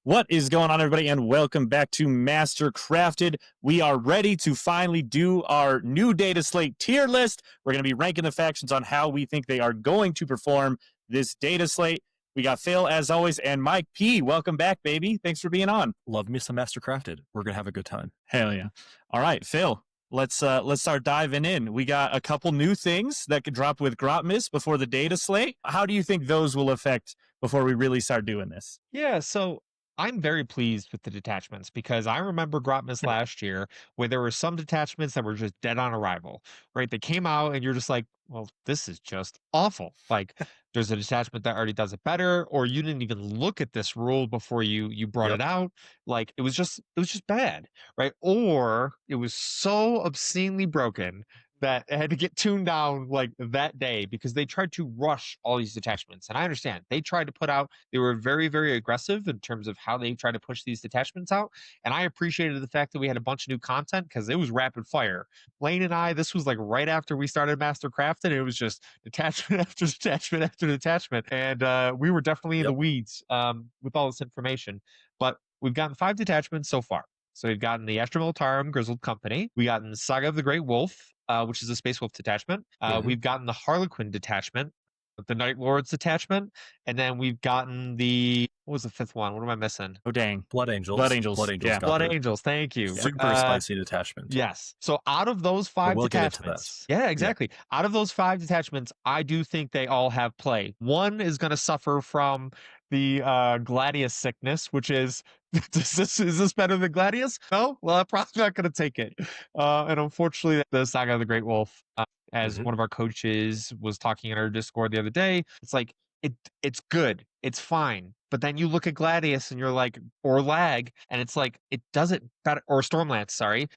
What is going on, everybody, and welcome back to Master Crafted. We are ready to finally do our new data slate tier list. We're going to be ranking the factions on how we think they are going to perform this data slate. We got Phil, as always, and Mike P. Welcome back, baby. Thanks for being on. Love me some Master Crafted. We're going to have a good time. Hell yeah. All right, Phil, let's start diving in. We got a couple new things that could drop with Grotmis before the data slate. How do you think those will affect before we really start doing this? Yeah, so I'm very pleased with the detachments because I remember Grotmis last year where there were some detachments that were just dead on arrival, right? They came out and you're just like, well, this is just awful. Like there's a detachment that already does it better, or you didn't even look at this rule before you brought it out. Like it was just bad, right? Or it was so obscenely broken that it had to get tuned down like that day because they tried to rush all these detachments. And I understand they tried to put out, they were very, very aggressive in terms of how they tried to push these detachments out. And I appreciated the fact that we had a bunch of new content because it was rapid fire. Lane and I, this was like right after we started Master Crafted. It was just detachment after detachment after detachment. And we were definitely in the weeds with all this information. But we've gotten 5 detachments so far. So we've gotten the Astra Militarum Grizzled Company. We gotten the Saga of the Great Wolf, which is a Space Wolf detachment. We've gotten the Harlequin detachment, the Night Lords detachment, and then we've gotten the, what was the 5th one? What am I missing? Oh, dang. Blood Angels. Blood Angels. Yeah. Blood Angels. Thank you. Super spicy detachment. Yes. So out of those 5 detachments, yeah, exactly. Out of those 5 detachments, I do think they all have play. One is going to suffer from the Gladius sickness, which is, is this better than Gladius? No? Well, I'm probably not going to take it. And unfortunately, the Saga of the Great Wolf, as one of our coaches was talking in our Discord the other day, it's like, it's good. It's fine. But then you look at Gladius and you're like, or Lag, and it's like, it does it better, or Stormlance, sorry.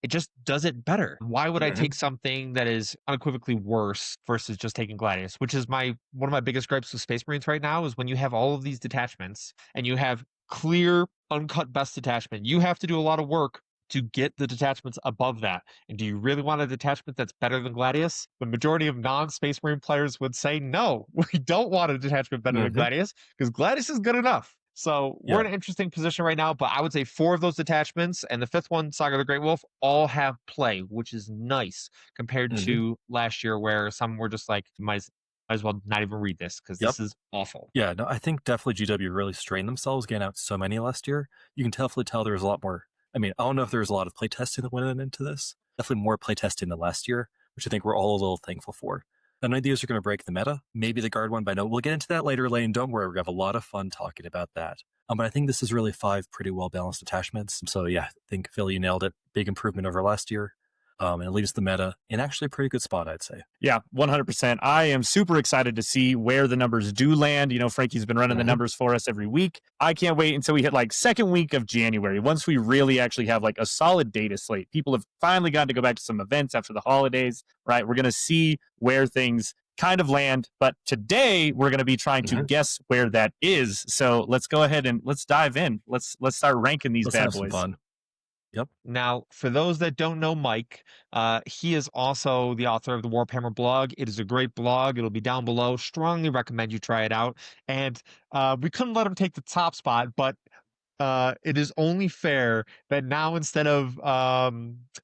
It just does it better. Why would I take something that is unequivocally worse versus just taking Gladius? Which is one of my biggest gripes with Space Marines right now is when you have all of these detachments and you have clear, uncut best detachment. You have to do a lot of work to get the detachments above that. And do you really want a detachment that's better than Gladius? The majority of non-Space Marine players would say, no, we don't want a detachment better than Gladius because Gladius is good enough. So we're in an interesting position right now, but I would say 4 of those detachments and the 5th one, Saga of the Great Wolf, all have play, which is nice compared to last year where some were just like, might as well not even read this because this is awful. Yeah, no, I think definitely GW really strained themselves getting out so many last year. You can definitely tell there was a lot more. I mean, I don't know if there was a lot of playtesting that went into this. Definitely more playtesting than last year, which I think we're all a little thankful for. None of these are going to break the meta. Maybe the guard one, but I know we'll get into that later, Lane. Don't worry, we're going to have a lot of fun talking about that. But I think this is really 5 pretty well-balanced attachments. So yeah, I think, Phil, you nailed it. Big improvement over last year. And it leaves the meta in actually a pretty good spot, I'd say. Yeah, 100%. I am super excited to see where the numbers do land. You know, Frankie's been running the numbers for us every week. I can't wait until we hit like second week of January. Once we really actually have like a solid data slate, people have finally gotten to go back to some events after the holidays, right? We're going to see where things kind of land. But today we're going to be trying to guess where that is. So let's go ahead and let's dive in. Let's start ranking these bad boys. Fun. Yep. Now, for those that don't know Mike, he is also the author of the Warphammer blog. It is a great blog. It'll be down below. Strongly recommend you try it out. And we couldn't let him take the top spot, but it is only fair that now instead of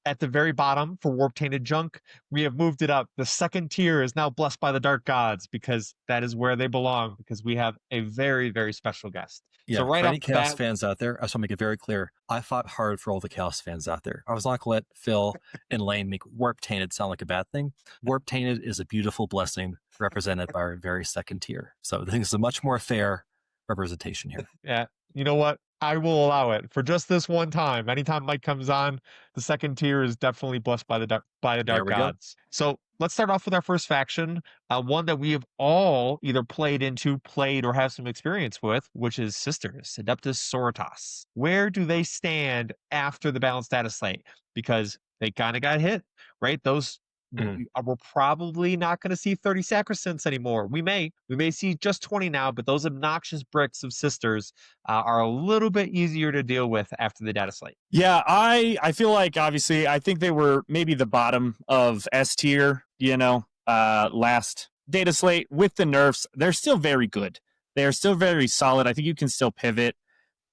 at the very bottom for Warp Tainted Junk, we have moved it up. The second tier is now Blessed by the Dark Gods because that is where they belong because we have a very, very special guest. Yeah, so right for any Chaos fans out there, I just want to make it very clear. I fought hard for all the Chaos fans out there. I was not going to let Phil and Lane make Warp Tainted sound like a bad thing. Warp Tainted is a beautiful blessing represented by our very second tier. So I think it's a much more fair representation here. Yeah, you know what? I will allow it for just this one time. Anytime Mike comes on, the second tier is definitely Blessed by the Dark Gods. So let's start off with our first faction, one that we have all either played, or have some experience with, which is Sisters, Adeptus Sororitas. Where do they stand after the balanced data slate? Because they kind of got hit, right? Those we're probably not going to see 30 sacrosancts anymore. We may see just 20 now, but those obnoxious bricks of Sisters are a little bit easier to deal with after the data slate. Yeah, I feel like obviously I think they were maybe the bottom of S tier, last data slate with the nerfs. They're still very good. They are still very solid. I think you can still pivot.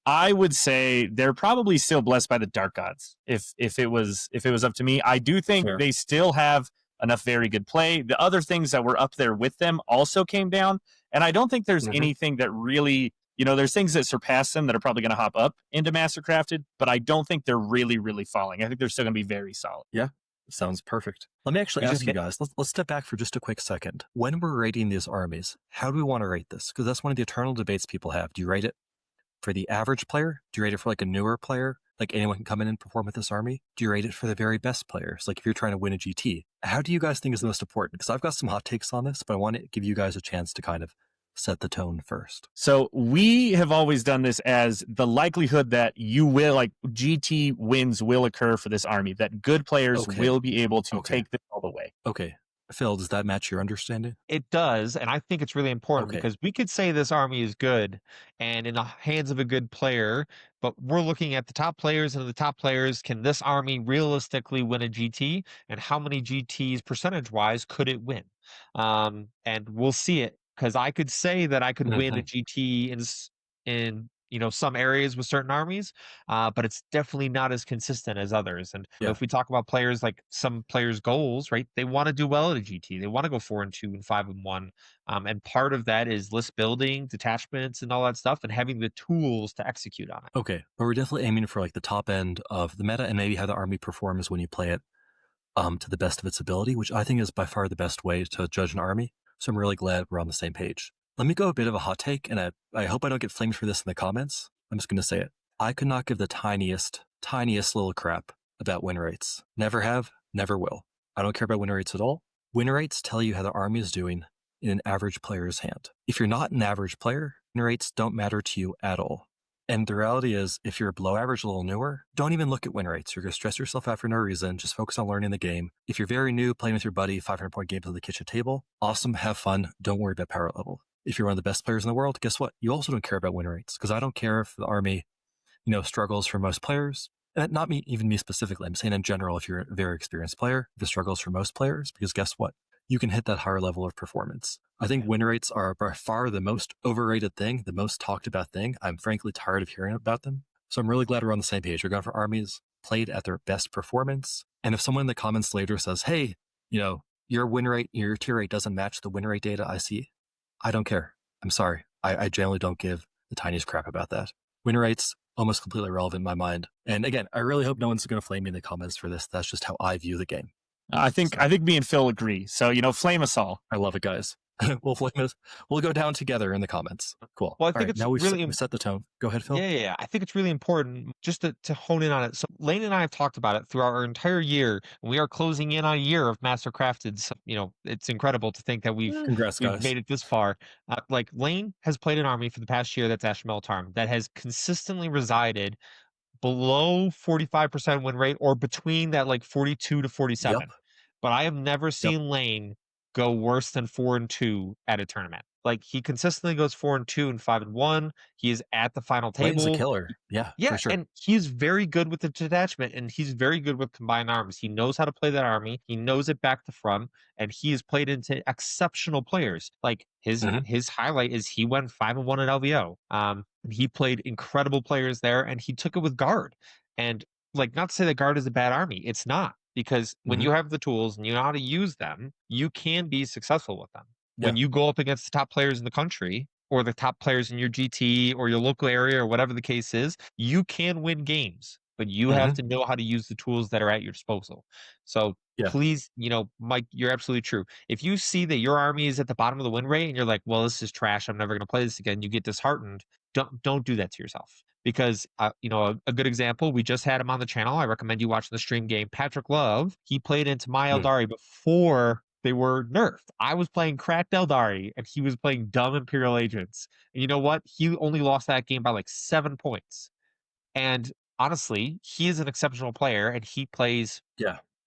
I would say they're probably still blessed by the dark gods. If it was up to me, I do think Fair. they still have enough very good play. The other things that were up there with them also came down, and I don't think there's anything that really, there's things that surpass them that are probably going to hop up into Mastercrafted, but I don't think they're really falling. I think they're still going to be very solid. Yeah. Sounds perfect. Let me actually ask you guys, let's step back for just a quick second. When we're rating these armies, how do we want to rate this? Because that's one of the eternal debates people have. Do you rate it for the average player? Do you rate it for like a newer player? Like anyone can come in and perform with this army? Do you rate it for the very best players? Like if you're trying to win a GT? How do you guys think is the most important? Because I've got some hot takes on this, but I want to give you guys a chance to kind of set the tone first. So we have always done this as the likelihood that you will, like GT wins will occur for this army, that good players will be able to take this all the way. Okay. Phil, does that match your understanding? It does, and I think it's really important because we could say this army is good and in the hands of a good player, but we're looking at the top players, and the top players, can this army realistically win a GT, and how many GTs percentage-wise could it win? And we'll see it, because I could say that I could win a GT in some areas with certain armies, but it's definitely not as consistent as others. And if we talk about players, like some players' goals, right? They want to do well at a GT. They want to go 4-2 and 5-1. And part of that is list building, detachments, and all that stuff, and having the tools to execute on it. Okay, but we're definitely aiming for like the top end of the meta, and maybe how the army performs when you play it to the best of its ability, which I think is by far the best way to judge an army. So I'm really glad we're on the same page. Let me go a bit of a hot take, and I hope I don't get flamed for this in the comments. I'm just going to say it. I could not give the tiniest little crap about win rates. Never have, never will. I don't care about win rates at all. Win rates tell you how the army is doing in an average player's hand. If you're not an average player, win rates don't matter to you at all. And the reality is, if you're below average, a little newer, don't even look at win rates. You're going to stress yourself out for no reason. Just focus on learning the game. If you're very new, playing with your buddy, 500-point games at the kitchen table, awesome, have fun. Don't worry about power level. If you're one of the best players in the world, guess what? You also don't care about win rates, because I don't care if the army, struggles for most players. And not even me specifically. I'm saying in general, if you're a very experienced player, if it struggles for most players, because guess what? You can hit that higher level of performance. I think win rates are by far the most overrated thing, the most talked about thing. I'm frankly tired of hearing about them. So I'm really glad we're on the same page. We're going for armies played at their best performance. And if someone in the comments later says, hey, your win rate, your tier rate doesn't match the win rate data I see, I don't care. I'm sorry. I generally don't give the tiniest crap about that. Win rates, almost completely irrelevant in my mind. And again, I really hope no one's going to flame me in the comments for this. That's just how I view the game. I think me and Phil agree. So, flame us all. I love it, guys. We'll flame us. We'll go down together in the comments. Cool. Well, I think it's now really we've set the tone. Go ahead, Phil. Yeah. I think it's really important just to hone in on it. So Lane and I have talked about it throughout our entire year, and we are closing in on a year of Mastercrafted. So, it's incredible to think that we've made it this far. Like Lane has played an army for the past year that's Astra Militarum that has consistently resided below 45% win rate, or between that like 42 to 47. Yep. But I have never seen Lane go worse than 4-2 at a tournament. Like, he consistently goes 4-2 and 5-1. He is at the final table. Lane's a killer. Yeah, for sure. And he's very good with the detachment, and he's very good with combined arms. He knows how to play that army. He knows it back to front, and he has played into exceptional players. Like, his highlight is he went 5-1 at LVO. And he played incredible players there, and he took it with guard. And like, not to say that guard is a bad army. It's not. Because when you have the tools and you know how to use them, you can be successful with them. Yeah. When you go up against the top players in the country, or the top players in your GT or your local area, or whatever the case is, you can win games, but you have to know how to use the tools that are at your disposal. So please, Mike, you're absolutely true. If you see that your army is at the bottom of the win rate and you're like, well, this is trash, I'm never going to play this again, you get disheartened, don't do that to yourself. Because, a good example, we just had him on the channel. I recommend you watching the stream game. Patrick Love, he played into my Aeldari before they were nerfed. I was playing cracked Aeldari, and he was playing dumb Imperial Agents. And you know what? He only lost that game by like 7 points. And honestly, he is an exceptional player, and he plays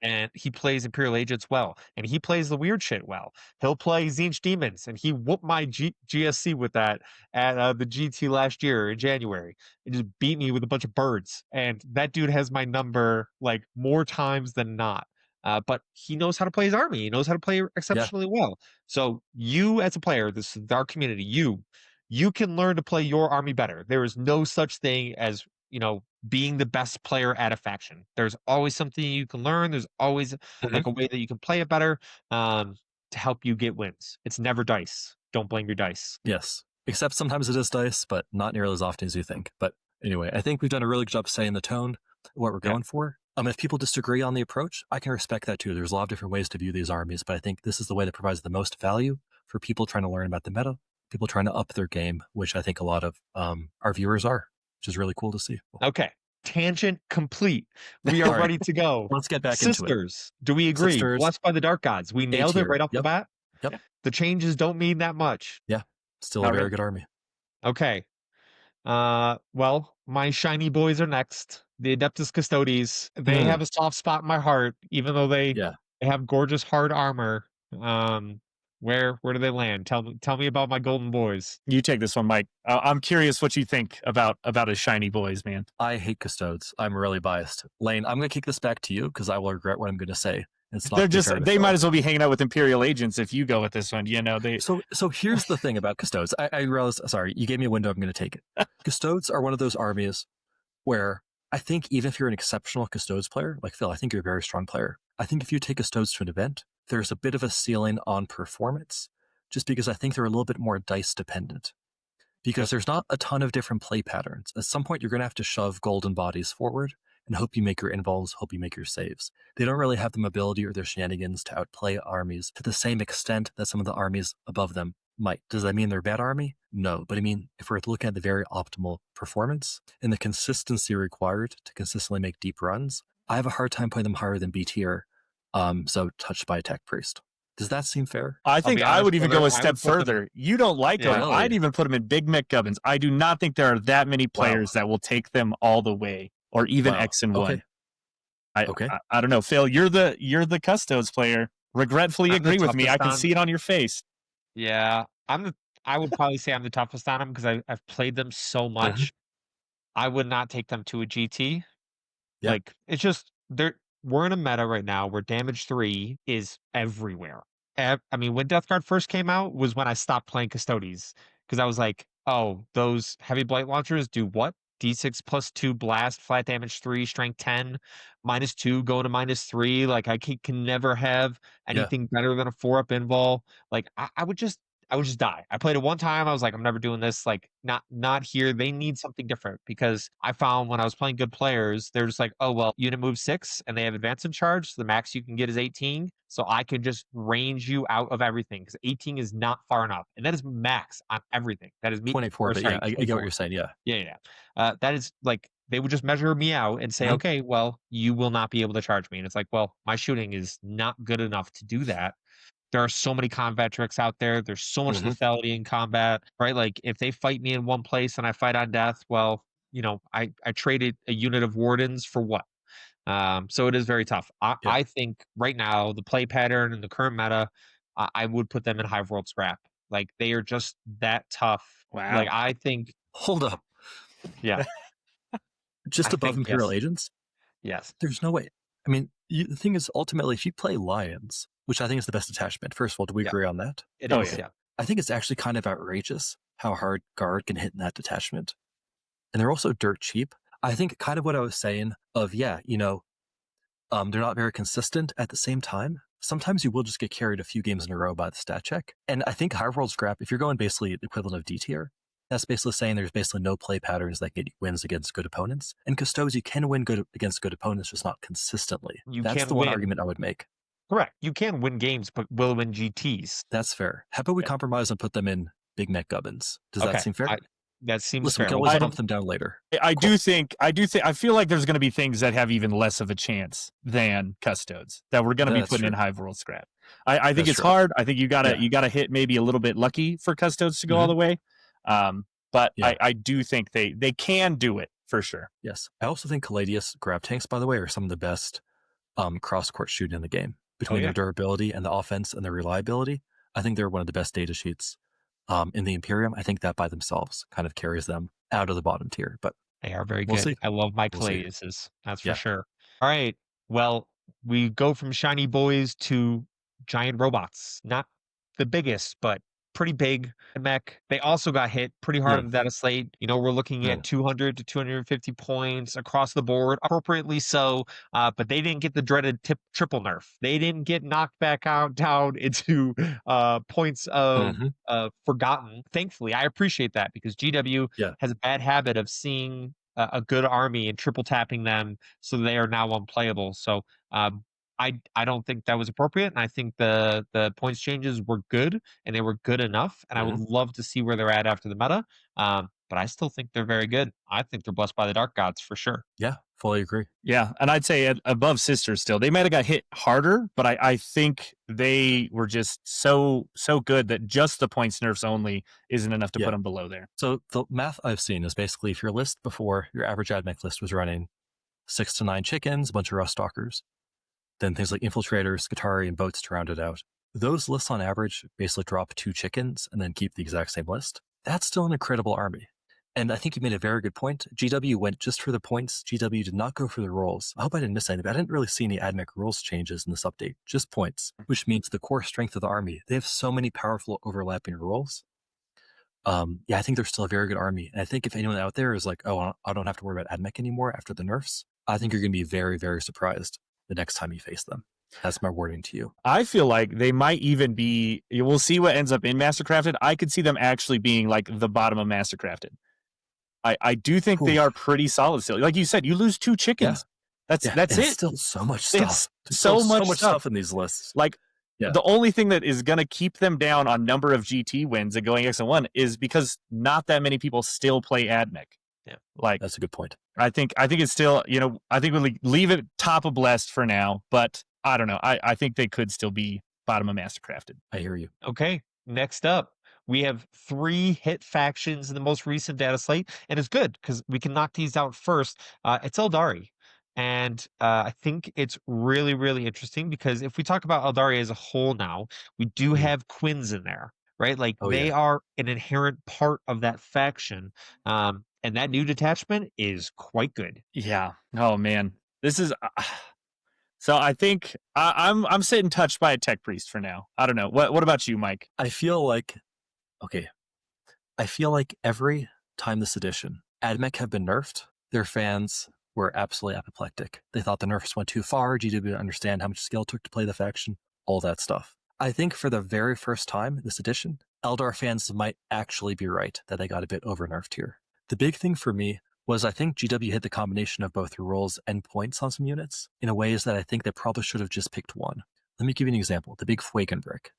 and he plays Imperial Agents well, and he plays the weird shit well. He'll play Tzeentch Demons, and he whooped my GSC with that at the GT last year in January. It just beat me with a bunch of birds, and that dude has my number like more times than not. But he knows how to play his army. He knows how to play exceptionally well. So you, as a player, this is our community. You you can learn to play your army better. There is no such thing as, being the best player at a faction. There's always something you can learn. There's always like a way that you can play it better to help you get wins. It's never dice. Don't blame your dice. Yes. Except sometimes it is dice, but not nearly as often as you think. But anyway, I think we've done a really good job setting the tone, what we're going for. If people disagree on the approach, I can respect that too. There's a lot of different ways to view these armies, but I think this is the way that provides the most value for people trying to learn about the meta, people trying to up their game, which I think a lot of our viewers are, which is really cool to see. Okay. Tangent complete. We are ready to go. Let's get back into it. Sisters, do we agree? Sisters, Blessed by the Dark Gods. We nailed it right off the bat. Yep. The changes don't mean that much. Yeah. Still a very good army. Okay. Well, my shiny boys are next. The Adeptus Custodes. They have a soft spot in my heart, even though they have gorgeous hard armor. Where do they land? Tell me about my golden boys. You take this one, Mike. I'm curious what you think about his shiny boys, man. I hate Custodes. I'm really biased. Lane, I'm going to kick this back to you because I will regret what I'm going to say. It's not they might as well be hanging out with Imperial Agents if you go with this one. So here's the thing about Custodes. I realized, sorry, you gave me a window. I'm going to take it. Custodes are one of those armies where I think even if you're an exceptional Custodes player, like Phil, I think you're a very strong player. I think if you take Custodes to an event, there's a bit of a ceiling on performance, just because I think they're a little bit more dice dependent. Because there's not a ton of different play patterns. At some point, you're going to have to shove golden bodies forward and hope you make your involves, hope you make your saves. They don't really have the mobility or their shenanigans to outplay armies to the same extent that some of the armies above them might. Does that mean they're a bad army? No, but I mean, if we're looking at the very optimal performance and the consistency required to consistently make deep runs, I have a hard time putting them higher than B tier. So touched by a tech priest. Does that seem fair? I think I would even go a step further. You don't like them. Really? I'd even put them in big mech gubbins. I do not think there are that many players that will take them all the way, or even X and Y. I don't know, Phil. You're the Custodes player. Regretfully agree with me. I can see it on your face. Yeah, I would probably say I'm the toughest on them because I've played them so much. I would not take them to a GT. Yep. Like it's just we're in a meta right now where damage 3 is everywhere. I mean, when Death Guard first came out was when I stopped playing Custodes because I was like, oh, those heavy blight launchers do what? D6 plus 2 blast, flat damage 3, strength 10, -2, go to -3. Like I can never have anything better than a 4-up invul. Like I would just die. I played it one time. I was like, I'm never doing this. Like, not here. They need something different because I found when I was playing good players, they're just like, oh, well, unit move 6 and they have advance in charge. So the max you can get is 18. So I can just range you out of everything because 18 is not far enough. And that is max on everything. That is 24, but I get what you're saying. Yeah. Yeah. That is like, they would just measure me out and say, okay, well, you will not be able to charge me. And it's like, well, my shooting is not good enough to do that. There are so many combat tricks out there. There's so much lethality in combat, right? Like if they fight me in one place and I fight on death, well, I traded a unit of wardens for what? So it is very tough. I think right now the play pattern and the current meta, I would put them in Hive World Scrap. Like they are just that tough. Wow. Like I think. Hold up. Yeah. Just above Imperial Agents? Yes. There's no way. I mean, the thing is, ultimately, if you play Lions, which I think is the best attachment, first of all, do we agree on that? It is, yeah. I think it's actually kind of outrageous how hard Guard can hit in that detachment. And they're also dirt cheap. I think kind of what I was saying of, they're not very consistent at the same time. Sometimes you will just get carried a few games in a row by the stat check. And I think Hive World Scrap, if you're going basically the equivalent of D tier, that's basically saying there's basically no play patterns that get you wins against good opponents. And Custodes, you can win against good opponents, just not consistently. That's the one argument I would make. Correct. You can win games, but will win GTs. That's fair. How about we compromise and put them in big mech gubbins? Does that seem fair? That seems Listen, fair. we can always bump them down later. I feel like there's going to be things that have even less of a chance than Custodes that we're going to be putting in Hive World Scrap. I think it's hard. I think you gotta hit maybe a little bit lucky for Custodes to go all the way. But I do think they can do it for sure. Yes. I also think Caladius grab tanks, by the way, are some of the best cross-court shooting in the game. Between their durability and the offense and their reliability, I think they're one of the best data sheets in the Imperium. I think that by themselves kind of carries them out of the bottom tier. But they are very good. I love my Caladiuses. That's for sure. All right. Well, we go from shiny boys to giant robots. Not the biggest, but pretty big Mech. They also got hit pretty hard on the Dataslate. We're looking at 200 to 250 points across the board, appropriately so. But they didn't get the dreaded triple nerf. They didn't get knocked back out down into points of forgotten. Thankfully, I appreciate that because GW has a bad habit of seeing a good army and triple tapping them, so they are now unplayable. So I don't think that was appropriate, and I think the points changes were good and they were good enough, and I would love to see where they're at after the meta. But I still think they're very good. I think they're blessed by the dark gods for sure. Yeah, fully agree. Yeah, and I'd say above Sisters still. They might have got hit harder, but I think they were just so good that just the points nerfs only isn't enough to put them below there. So the math I've seen is basically if your list before, your average AdMech list was running 6 to 9 chickens, a bunch of rust stalkers, then things like infiltrators, Scutari, and boats to round it out. Those lists on average basically drop 2 chickens and then keep the exact same list. That's still an incredible army. And I think you made a very good point. GW went just for the points. GW did not go for the rolls. I hope I didn't miss anything, but I didn't really see any AdMech rules changes in this update. Just points, which means the core strength of the army. They have so many powerful overlapping roles. I think they're still a very good army. And I think if anyone out there is like, oh, I don't have to worry about AdMech anymore after the nerfs, I think you're going to be very, very surprised the next time you face them. That's my wording to you. I feel like they might even be, we'll see what ends up in Mastercrafted. I could see them actually being like the bottom of Mastercrafted. I do think they are pretty solid still. Like you said, you lose 2 chickens. That's it. Still so much stuff. So much stuff in these lists. Like the only thing that is going to keep them down on number of GT wins and going X1 is because not that many people still play AdMech. Yeah, like that's a good point. I think it's still, I think we'll leave it top of Blessed for now, but I don't know. I think they could still be bottom of Mastercrafted. I hear you. Okay, next up, we have 3 hit factions in the most recent data slate, and it's good because we can knock these out first. It's Aeldari. And I think it's really, really interesting because if we talk about Aeldari as a whole now, we do have Quins in there, right? Like they are an inherent part of that faction. And that new detachment is quite good. Yeah. Oh man, this is. So I think I'm sitting touched by a tech priest for now. I don't know. What about you, Mike? I feel like every time this edition, AdMech have been nerfed. Their fans were absolutely apoplectic. They thought the nerfs went too far. GW didn't understand how much skill it took to play the faction. All that stuff. I think for the very first time this edition, Eldar fans might actually be right that they got a bit over nerfed here. The big thing for me was I think GW hit the combination of both rolls and points on some units in a ways that I think they probably should have just picked one. Let me give you an example. The big Fuegan brick.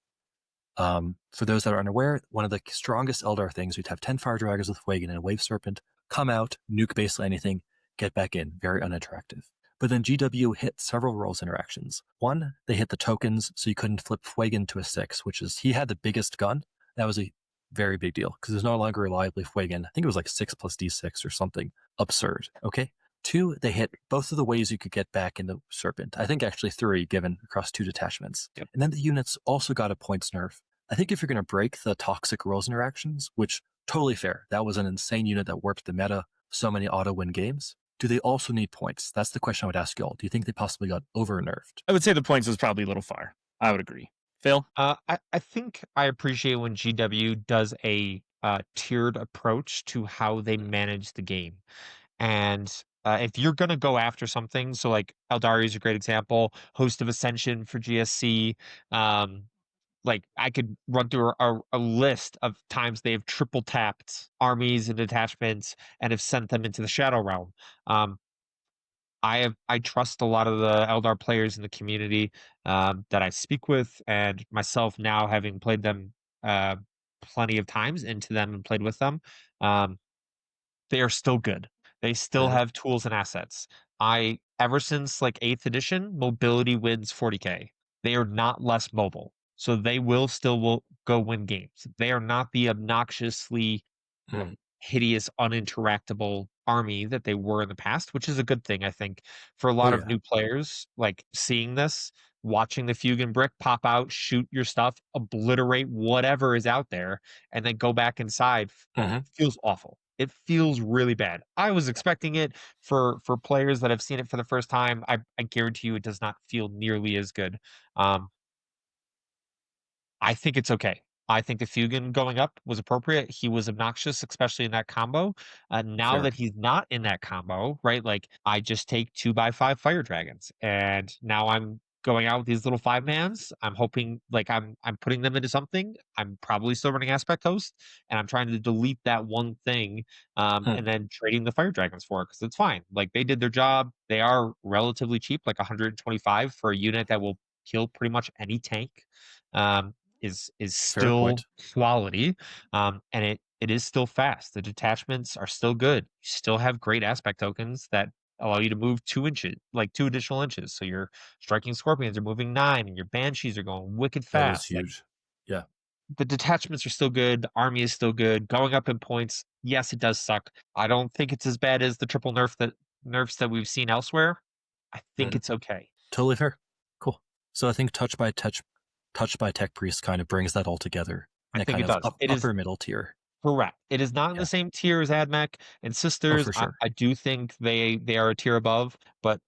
For those that are unaware, one of the strongest Eldar things, we'd have 10 Fire Dragons with Fuegan and a Wave Serpent, come out, nuke basically anything, get back in. Very unattractive. But then GW hit several rolls interactions. One, they hit the tokens, so you couldn't flip Fuegan to a 6, which is, he had the biggest gun. That was a very big deal, because there's no longer reliably Fuegan. I think it was like 6 plus D6 or something absurd, okay? 2, they hit both of the ways you could get back into Serpent. I think actually 3, given across 2 detachments. Yep. And then the units also got a points nerf. I think if you're going to break the toxic rolls interactions, which totally fair, that was an insane unit that warped the meta, so many auto-win games. Do they also need points? That's the question I would ask y'all. Do you think they possibly got over-nerfed? I would say the points was probably a little far. I would agree. Phil? I think I appreciate when GW does a tiered approach to how they manage the game. And if you're going to go after something, so like Aeldari is a great example, Host of Ascension for GSC, like I could run through a list of times they've triple tapped armies and detachments and have sent them into the Shadow Realm. I trust a lot of the Eldar players in the community that I speak with, and myself now having played them plenty of times into them and played with them. They are still good. They still have tools and assets. Ever since like 8th edition, mobility wins 40k. They are not less mobile. So they will go win games. They are not the obnoxiously hideous, uninteractable army that they were in the past, which is a good thing, I think, for a lot of new players. Like seeing this, watching the Fuegan brick pop out, shoot your stuff, obliterate whatever is out there, and then go back inside feels awful. It feels really bad. I was expecting it for players that have seen it for the first time. I guarantee you it does not feel nearly as good. I think it's okay. I think the Fugan going up was appropriate. He was obnoxious, especially in that combo. Now Fair. that he's not in that combo, right? Like I just take 2x5 fire dragons, and now I'm going out with these little 5-mans. I'm hoping like I'm putting them into something. I'm probably still running aspect host, and I'm trying to delete that one thing, and then trading the fire dragons for it because it's fine. Like they did their job. They are relatively cheap, like 125 for a unit that will kill pretty much any tank. Um, is Fair still point. quality, and it is still fast. The detachments are still good. You still have great aspect tokens that allow you to move 2 inches, like 2 additional inches. So your striking scorpions are moving 9, and your banshees are going wicked That is fast. Like huge. Yeah. the detachments are still good. The army is still good. Going up in points, yes, it does suck. I don't think it's as bad as the triple nerfs that we've seen elsewhere. I think it's okay. Totally fair. Cool. So I think touch by tech priest kind of brings that all together. I And think kind it of does. It is upper middle tier. correct. It is not in Yeah. the same tier as AdMech and Oh, Sisters. for sure. I do think they are a tier above, but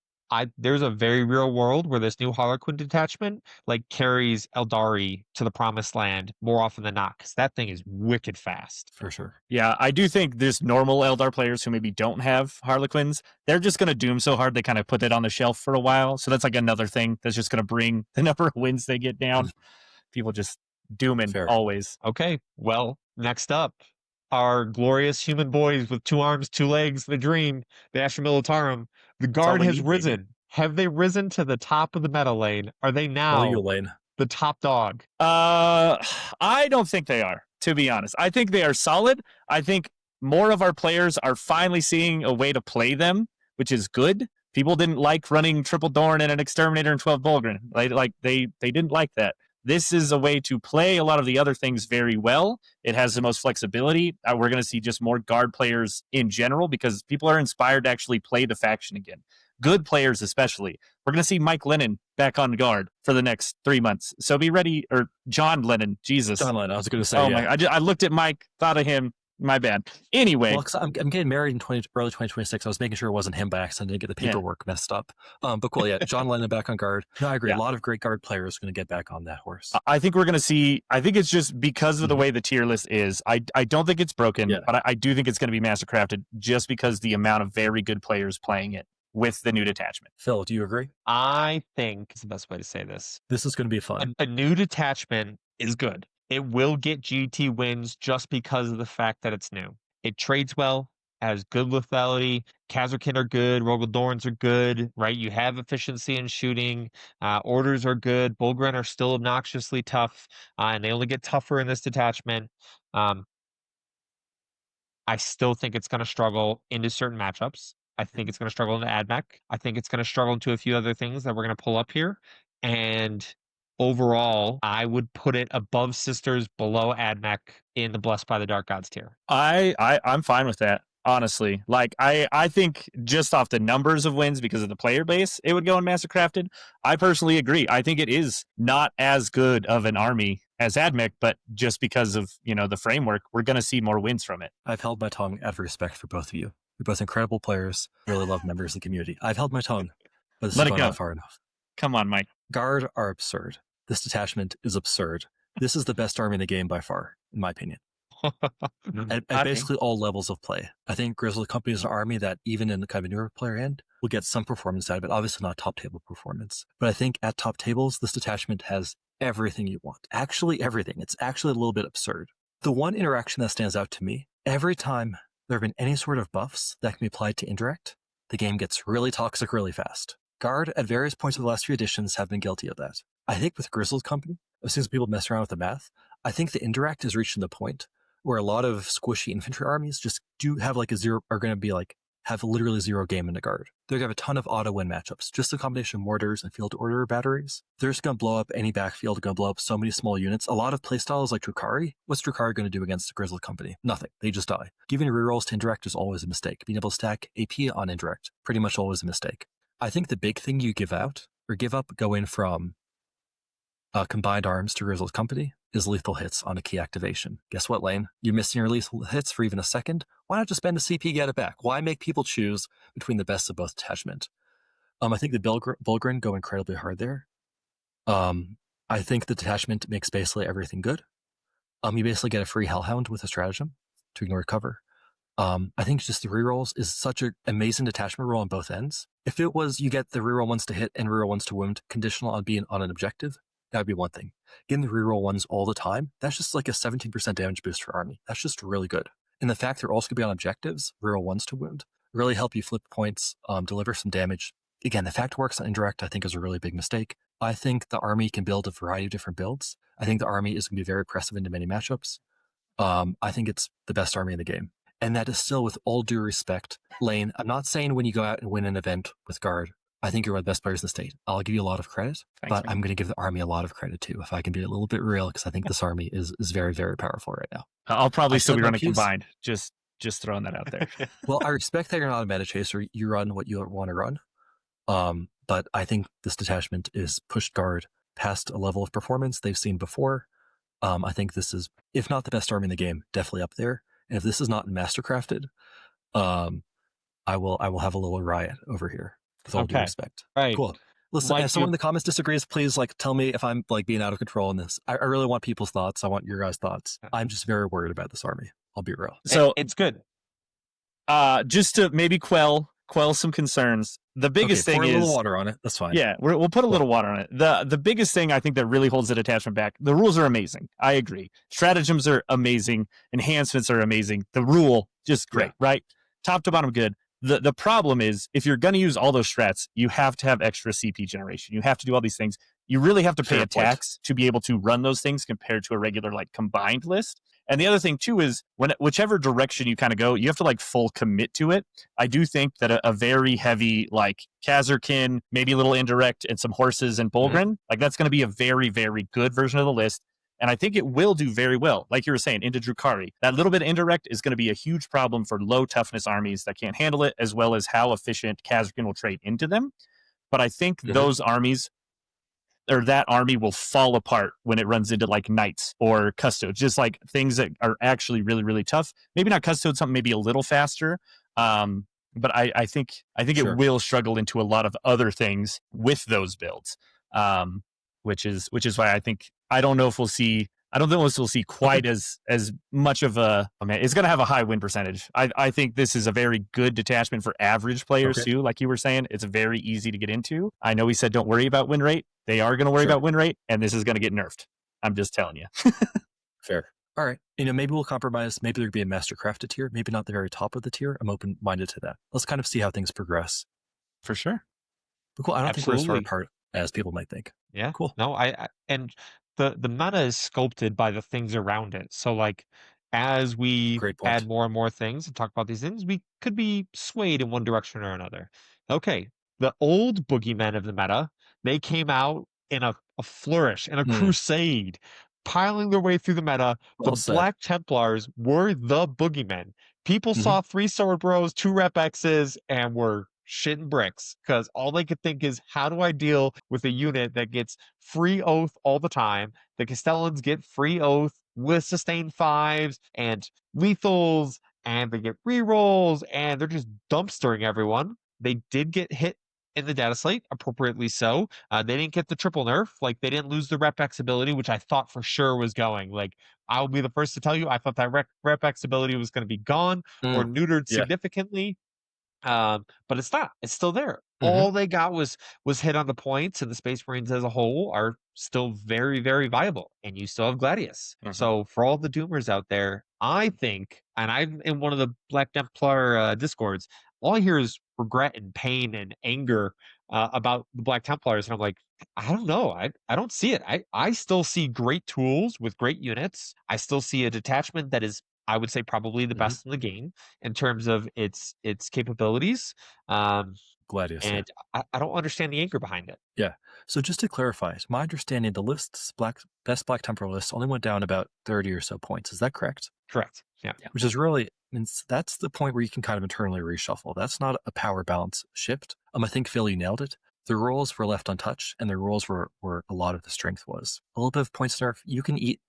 there's a very real world where this new Harlequin detachment like carries Aeldari to the promised land more often than not, because that thing is wicked fast. For sure. Yeah, I do think there's normal Eldar players who maybe don't have Harlequins. They're just going to doom so hard they kind of put it on the shelf for a while. So that's like another thing that's just going to bring the number of wins they get down. People just dooming Fair. always. Okay, well, next up, our glorious human boys with 2 arms, 2 legs, the dream, the Astra Militarum. The guard we has need, risen. baby. Have they risen to the top of the meta lane? Are they All now you, Lane. the top dog? I don't think they are, to be honest. I think they are solid. I think more of our players are finally seeing a way to play them, which is good. People didn't like running Triple Dorn and an Exterminator and 12 Bulgrin. They didn't like that. This is a way to play a lot of the other things very well. It has the most flexibility. We're going to see just more guard players in general because people are inspired to actually play the faction again. Good players, especially. We're going to see Mike Lennon back on guard for the next 3 months. So be ready, or John Lennon. Jesus. John Lennon, I was going to say, Oh yeah. my! I looked at Mike, thought of him. My bad. Anyway, well, I'm getting married in early 2026. I was making sure it wasn't him by accident. I didn't get the paperwork messed up. But cool, yeah. John Lennon back on guard. No, I agree. Yeah. A lot of great guard players are going to get back on that horse. I think we're going to see. I think it's just because of the way the tier list is. I don't think it's broken, but I do think it's going to be mastercrafted just because the amount of very good players playing it with the new detachment. Phil, do you agree? I think it's the best way to say this. This is going to be fun. A new detachment is good. It will get GT wins just because of the fact that it's new. It trades well, has good lethality. Kazarkin are good. Rogaldorns are good, right? You have efficiency in shooting. Orders are good. Bulgren are still obnoxiously tough, and they only get tougher in this detachment. I still think it's going to struggle into certain matchups. I think it's going to struggle into AdMech. I think it's going to struggle into a few other things that we're going to pull up here. And overall, I would put it above Sisters, below AdMech in the Blessed by the Dark Gods tier. I'm fine with that, honestly. Like I think just off the numbers of wins because of the player base, it would go in Mastercrafted. I personally agree. I think it is not as good of an army as AdMech, but just because of, the framework, we're going to see more wins from it. I've held my tongue out of respect for both of you. You're both incredible players. Really love members of the community. I've held my tongue, but this is not far enough. Come on, Mike. Guard are absurd. This detachment is absurd. This is the best army in the game by far, in my opinion. at basically all levels of play. I think Grizzly Company is an army that even in the kind of newer player end will get some performance out of it. Obviously not top table performance. But I think at top tables, this detachment has everything you want. Actually everything. It's actually a little bit absurd. The one interaction that stands out to me, every time there have been any sort of buffs that can be applied to indirect, the game gets really toxic really fast. Guard, at various points of the last few editions, have been guilty of that. I think with Grizzled Company, I've seen some people mess around with the math. I think the indirect is reaching the point where a lot of squishy infantry armies just do have like are going to be like, have literally zero game in the guard. They're going to have a ton of auto-win matchups. Just a combination of mortars and field order batteries. They're just going to blow up any backfield, going to blow up so many small units. A lot of playstyles like Drukhari. What's Drukhari going to do against the Grizzled Company? Nothing. They just die. Giving rerolls to indirect is always a mistake. Being able to stack AP on indirect, pretty much always a mistake. I think the big thing you give out, or give up, going from combined arms to Grizzled Company is lethal hits on a key activation. Guess what, Lane? You're missing your lethal hits for even a second. Why not just spend a CP, get it back? Why make people choose between the best of both detachment? I think the Bulgren go incredibly hard there. I think the detachment makes basically everything good. You basically get a free Hellhound with a stratagem to ignore cover. I think just the rerolls is such an amazing detachment roll on both ends. If it was you get the reroll ones to hit and reroll ones to wound, conditional on being on an objective, that would be one thing. Getting the reroll ones all the time, that's just like a 17% damage boost for army. That's just really good. And the fact they're also going to be on objectives, reroll ones to wound, really help you flip points, deliver some damage. Again, the fact it works on indirect, I think, is a really big mistake. I think the army can build a variety of different builds. I think the army is going to be very oppressive into many matchups. I think it's the best army in the game. And that is still, with all due respect, Lane, I'm not saying when you go out and win an event with Guard, I think you're one of the best players in the state. I'll give you a lot of credit, but I'm going to give the army a lot of credit too, if I can be a little bit real, because I think this army is very, very powerful right now. I'll probably still be running combined. Just throwing that out there. Well, I respect that you're not a meta chaser. You run what you want to run. But I think this detachment is pushed Guard past a level of performance they've seen before. I think this is, if not the best army in the game, definitely up there. And if this is not mastercrafted, I will have a little riot over here. With all due respect. Right. Cool. Listen, if someone in the comments disagrees, please tell me if I'm being out of control in this. I really want people's thoughts. I want your guys' thoughts. I'm just very worried about this army. I'll be real. So it's good. Just to maybe quell some concerns. The biggest thing is a little water on it. That's fine. Yeah, we'll put a little water on it. The biggest thing I think that really holds the detachment back. The rules are amazing. I agree. Stratagems are amazing. Enhancements are amazing. The rule just great, right? Top to bottom good. The problem is, if you're going to use all those strats, you have to have extra CP generation. You have to do all these things. You really have to pay a tax to be able to run those things compared to a regular combined list. And the other thing too is, whichever direction you kind of go, you have to full commit to it. I do think that a very heavy Khazarkin, maybe a little indirect, and some horses and Bulgrin, that's going to be a very, very good version of the list. And I think it will do very well. Like you were saying, into Drukhari. That little bit indirect is going to be a huge problem for low toughness armies that can't handle it, as well as how efficient Khazarkin will trade into them. But I think those armies, or that army, will fall apart when it runs into Knights or Custodes. Just things that are actually really, really tough. Maybe not Custodes, something maybe a little faster. But I think it will struggle into a lot of other things with those builds. Which is why I don't know if we'll see quite as much of a, it's going to have a high win percentage. I think this is a very good detachment for average players too. Like you were saying, it's very easy to get into. I know we said don't worry about win rate. They are going to worry about win rate, and this is going to get nerfed. I'm just telling you. Fair. All right. Maybe we'll compromise. Maybe there'll be a mastercrafted tier. Maybe not the very top of the tier. I'm open-minded to that. Let's kind of see how things progress. For sure. But cool. I don't think we're as far apart as people might think. Yeah. Cool. No, and the meta is sculpted by the things around it. So as we add more and more things and talk about these things, we could be swayed in one direction or another. Okay. The old boogeymen of the meta, they came out in a flourish, in a crusade, piling their way through the meta. The Black Templars were the boogeymen. People saw 3 sword bros, 2 rep X's, and were shitting bricks, because all they could think is, how do I deal with a unit that gets free oath all the time? The Castellans get free oath with sustained 5s and lethals, and they get rerolls, and they're just dumpstering everyone. They did get hit in the Dataslate, appropriately so. They didn't get the triple nerf. They didn't lose the rep X ability, which I thought for sure was going. I'll be the first to tell you, I thought that rep X ability was going to be gone or neutered significantly. But it's not. It's still there. All they got was hit on the points, and the Space Marines as a whole are still very, very viable. And you still have Gladius. So for all the doomers out there, I think, and I'm in one of the Black Templar discords, all I hear is regret and pain and anger about the Black Templars, and I'm like, I don't know. I don't see it. I still see great tools with great units. I still see a detachment that is, I would say, probably the best in the game in terms of its capabilities. Gladius. And I don't understand the anger behind it. Yeah. So just to clarify, it's my understanding the list's best Black Templar list only went down about 30 or so points. Is that correct? Correct. Yeah. Which is really, that's the point where you can kind of internally reshuffle. That's not a power balance shift. I think Phil, you nailed it. The rules were left untouched, and the rules were a lot of the strength was. A little bit of points nerf, you can eat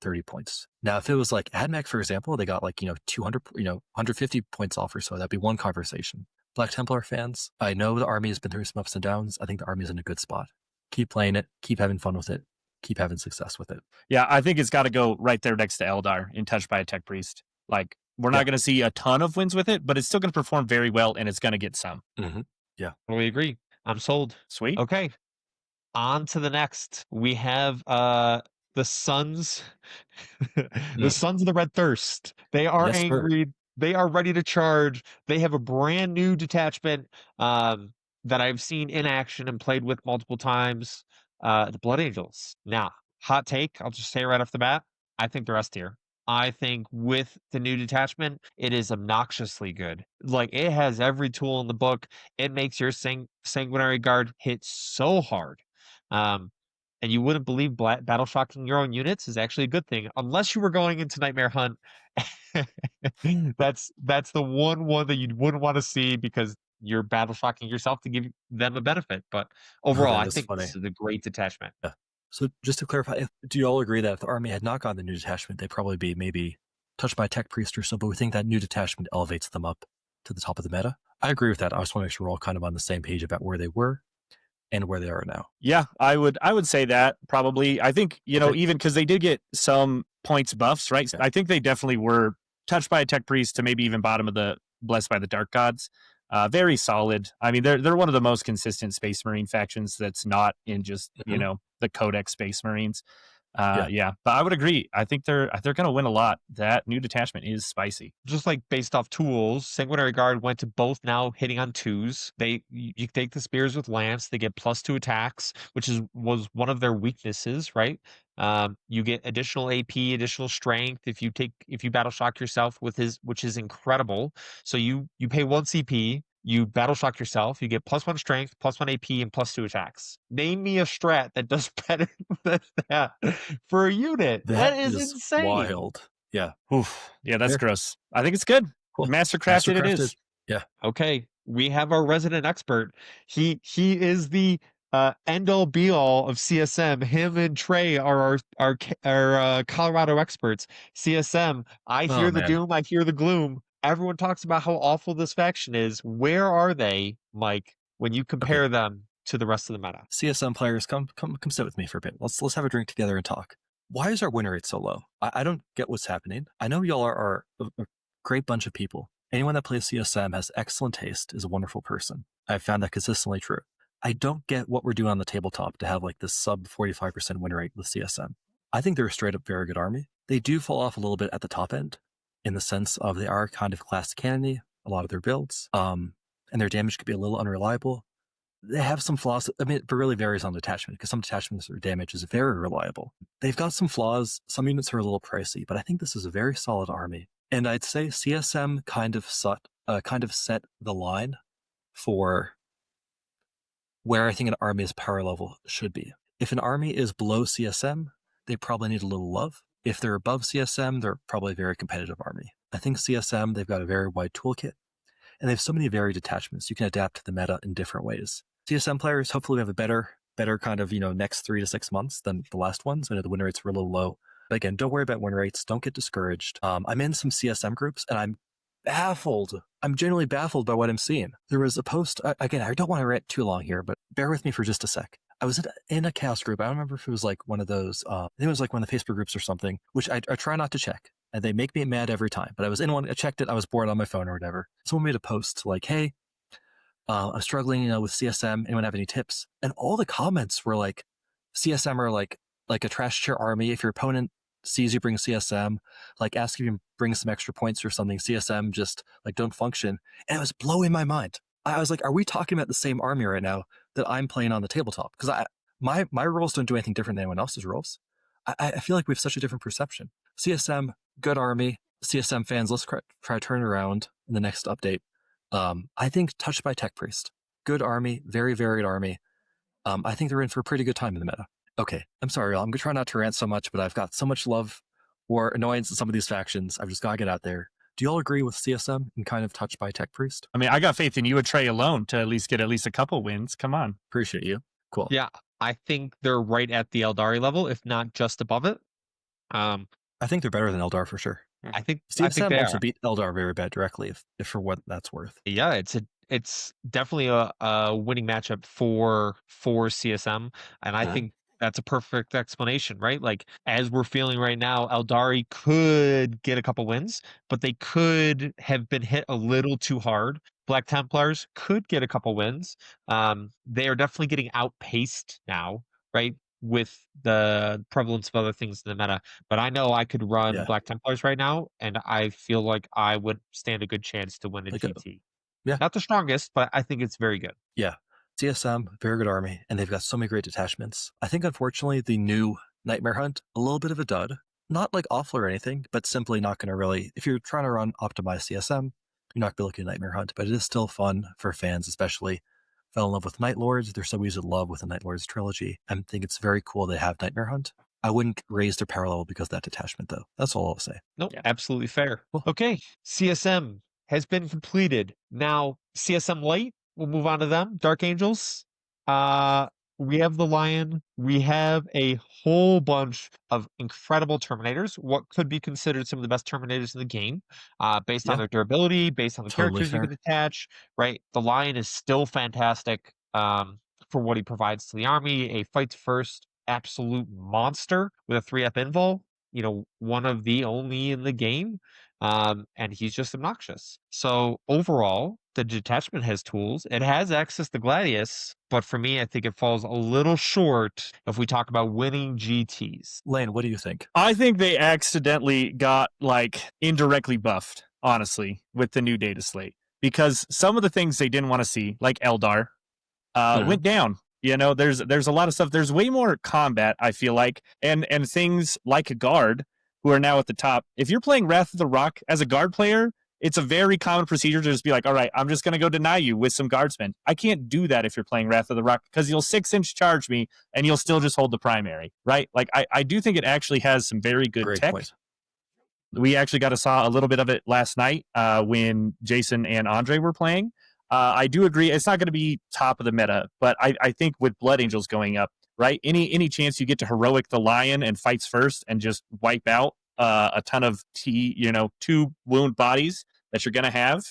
30 points. Now, if it was AdMech, for example, they got 200, 150 points off or so, that'd be one conversation. Black Templar fans, I know the army has been through some ups and downs. I think the army is in a good spot. Keep playing it. Keep having fun with it. keep having success with it. Yeah, I think it's got to go right there next to Eldar in Touched by a Tech Priest. Like, we're not going to see a ton of wins with it, but it's still going to perform very well, and it's going to get some. Yeah. We agree. I'm sold. Sweet. Okay. On to the next. We have the Sons. The Sons of the Red Thirst. They are angry. Sir. They are ready to charge. They have a brand new detachment that I've seen in action and played with multiple times. The Blood Angels. Now, hot take. I'll just say right off the bat. I think they're S tier. I think with the new detachment, it is obnoxiously good. Like, it has every tool in the book. It makes your Sanguinary Guard hit so hard. And you wouldn't believe battle shocking your own units is actually a good thing, unless you were going into Nightmare Hunt. that's the one that you wouldn't want to see because you're battle shocking yourself to give them a benefit. But overall, I think this is a great detachment. Yeah. So just to clarify, do you all agree that if the army had not gotten the new detachment, they'd probably be maybe touched by a tech priest or so, but we think that new detachment elevates them up to the top of the meta? I agree with that. I just want to make sure we're all kind of on the same page about where they were and where they are now. Yeah, I would say that probably. I think, even because they did get some points buffs, right? Yeah. I think they definitely were touched by a tech priest to maybe even bottom of the Blessed by the Dark Gods. Very solid. I mean, they're one of the most consistent Space Marine factions that's not in just, the Codex Space Marines. Yeah, but I would agree. I think they're going to win a lot. That new detachment is spicy. Just like based off tools, Sanguinary Guard went to both now hitting on 2s. You take the spears with lance, they get +2 attacks, which was one of their weaknesses, right? You get additional AP, additional strength if you battle shock yourself with which is incredible. So you pay 1 CP. You battle shock yourself. You get +1 strength, +1 AP, and +2 attacks. Name me a strat that does better than that for a unit. That is insane. Wild. Yeah. Oof. Yeah, that's gross. I think it's good. Cool. Mastercrafted it is. Yeah. Okay. We have our resident expert. He is the end all be all of CSM. Him and Trey are our Colorado experts. CSM. I hear the doom. I hear the gloom. Everyone talks about how awful this faction is. Where are they, Mike, when you compare them to the rest of the meta? CSM players, come sit with me for a bit. Let's have a drink together and talk. Why is our win rate so low? I don't get what's happening. I know y'all are a great bunch of people. Anyone that plays CSM has excellent taste, is a wonderful person. I've found that consistently true. I don't get what we're doing on the tabletop to have like this sub 45% win rate with CSM. I think they're a straight up very good army. They do fall off a little bit at the top end in the sense of they are kind of class cannon-y, a lot of their builds, and their damage could be a little unreliable. They have some flaws. I mean, it really varies on detachment because some detachments or damage is very reliable. They've got some flaws. Some units are a little pricey, but I think this is a very solid army. And I'd say CSM kind of set the line for where I think an army's power level should be. If an army is below CSM, they probably need a little love. If they're above CSM, they're probably a very competitive army. I think CSM, they've got a very wide toolkit, and they have so many varied detachments. You can adapt to the meta in different ways. CSM players, hopefully have a better kind of, next 3 to 6 months than the last ones. I know the win rates were a little low. But again, don't worry about win rates. Don't get discouraged. I'm in some CSM groups, and I'm baffled. I'm genuinely baffled by what I'm seeing. There was a post, again, I don't want to rant too long here, but bear with me for just a sec. I was in a chaos group. I don't remember if it was like one of those, I think it was like one of the Facebook groups or something, which I try not to check. And they make me mad every time. But I was in one, I checked it, I was bored on my phone or whatever. Someone made a post like, hey, I'm struggling, with CSM. Anyone have any tips? And all the comments were like, CSM are like a trash tier army. If your opponent sees you bring CSM, like ask if you can bring some extra points or something. CSM just like don't function. And it was blowing my mind. I was like, are we talking about the same army right now that I'm playing on the tabletop? Because my roles don't do anything different than anyone else's roles. I feel like we have such a different perception. CSM, good army. CSM fans, let's try to turn around in the next update. I think touched by Tech Priest. Good army, very varied army. I think they're in for a pretty good time in the meta. Okay, I'm sorry, y'all. I'm going to try not to rant so much, but I've got so much love or annoyance in some of these factions. I've just got to get out there. Do you all agree with CSM and kind of touched by Tech Priest? I mean, I got faith in you and Trey alone to get at least a couple wins. Come on. Appreciate you. Cool. Yeah, I think they're right at the Aeldari level, if not just above it. I think they're better than Eldar for sure. I think CSM also beat Eldar very bad directly, if for what that's worth. Yeah, it's definitely a winning matchup for CSM, and I think That's a perfect explanation, right? Like, as we're feeling right now, Aeldari could get a couple wins, but they could have been hit a little too hard. Black Templars could get a couple wins. They are definitely getting outpaced now, right? With the prevalence of other things in the meta. But I know I could run Yeah. Black Templars right now, and I feel like I would stand a good chance to win a GT. Yeah. Not the strongest, but I think it's very good. Yeah. CSM, very good army, and they've got so many great detachments. I think, unfortunately, the new Nightmare Hunt, a little bit of a dud. Not like awful or anything, but simply not going to really, if you're trying to run optimized CSM, you're not going to be looking at Nightmare Hunt, but it is still fun for fans, especially fell in love with Night Lords. They're so easy to love with the Night Lords trilogy. I think it's very cool they have Nightmare Hunt. I wouldn't raise their power level because of that detachment, though. That's all I'll say. Nope, absolutely fair. Cool. Okay, CSM has been completed. Now, CSM Light, we'll move on to them. Dark Angels. We have the Lion. We have a whole bunch of incredible Terminators, what could be considered some of the best Terminators in the game, based on their durability, based on the characters you can attach, right? The Lion is still fantastic for what he provides to the army. A fights first absolute monster with a 3F invul, one of the only in the game. And he's just obnoxious. So overall, the detachment has tools. It has access to Gladius, but for me, I think it falls a little short if we talk about winning GTs. Lane, what do you think? I think they accidentally got indirectly buffed, honestly, with the new data slate, because some of the things they didn't want to see, like Eldar, went down. There's a lot of stuff. There's way more combat, I feel like, and things like a guard who are now at the top. If you're playing Wrath of the Rock as a guard player, it's a very common procedure to just be like, all right, I'm just going to go deny you with some guardsmen. I can't do that if you're playing Wrath of the Rock, because you'll 6-inch charge me and you'll still just hold the primary, right? Like, I do think it actually has some very good Great tech. Point. We actually saw a little bit of it last night when Jason and Andre were playing. I do agree it's not going to be top of the meta, but I think with Blood Angels going up, right? Any chance you get to heroic the Lion and fights first and just wipe out a ton of 2 wound bodies that you're going to have,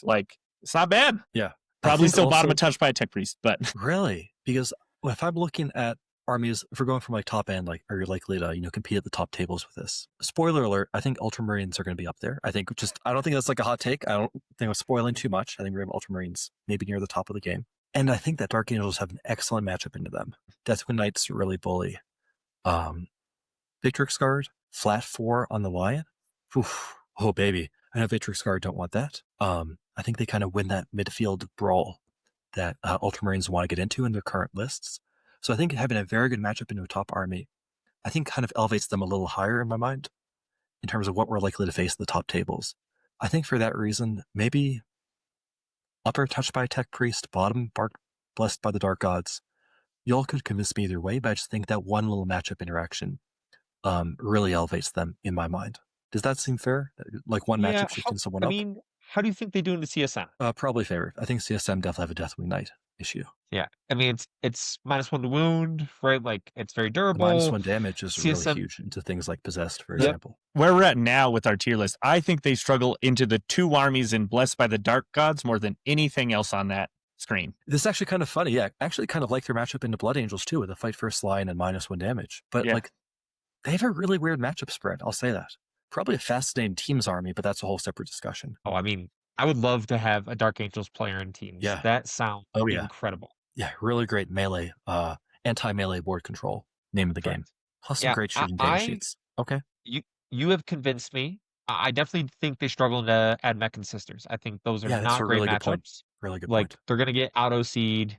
it's not bad. Yeah. Probably still bottom of touch by a tech priest, but really, because if I'm looking at armies, if we're going from top end, are you likely to compete at the top tables with this? Spoiler alert, I think Ultramarines are going to be up there. I don't think that's a hot take. I don't think I'm spoiling too much. I think we're Ultramarines maybe near the top of the game, and I think that Dark Angels have an excellent matchup into them. Deathwing Knights really bully. Victrix Guard, flat 4 on the Lion. Oof. Oh baby, I know Victrix Guard don't want that. I think they kind of win that midfield brawl that Ultramarines want to get into in their current lists. So I think having a very good matchup into a top army, I think kind of elevates them a little higher in my mind in terms of what we're likely to face in the top tables. I think for that reason, maybe upper touched by a tech priest, bottom blessed by the dark gods. Y'all could convince me either way, but I just think that one little matchup interaction really elevates them in my mind. Does that seem fair? One matchup shifting someone up? I mean, how do you think they do in the CSM? Probably favored. I think CSM definitely have a Deathwing Knight issue. Yeah, I mean it's -1 to wound, right? It's very durable. -1 damage is really huge into things like Possessed, for example. Where we're at now with our tier list, I think they struggle into the 2 armies in Blessed by the Dark Gods more than anything else on that screen. This is actually kind of funny. Yeah, actually kind of like their matchup into Blood Angels too, with a fight first line and -1 damage. But they have a really weird matchup spread. I'll say that. Probably a fascinating Teams army, but that's a whole separate discussion. Oh, I mean, I would love to have a Dark Angels player in Teams. Yeah. That sounds incredible. Yeah, really great melee, anti-melee board control, name of the game. Plus some great shooting data sheets. Okay. You have convinced me. I definitely think they struggle to add Mech and Sisters. I think those are not great matchups. Really good point. They're going to get auto-seed.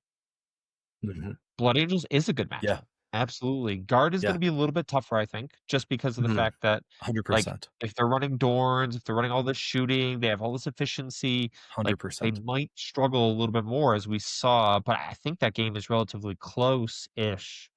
Mm-hmm. Blood Angels is a good matchup. Yeah. Absolutely. Guard is going to be a little bit tougher, I think, just because of the fact that 100%. If they're running Dorns, if they're running all this shooting, they have all this efficiency. 100%. They might struggle a little bit more, as we saw, but I think that game is relatively close-ish.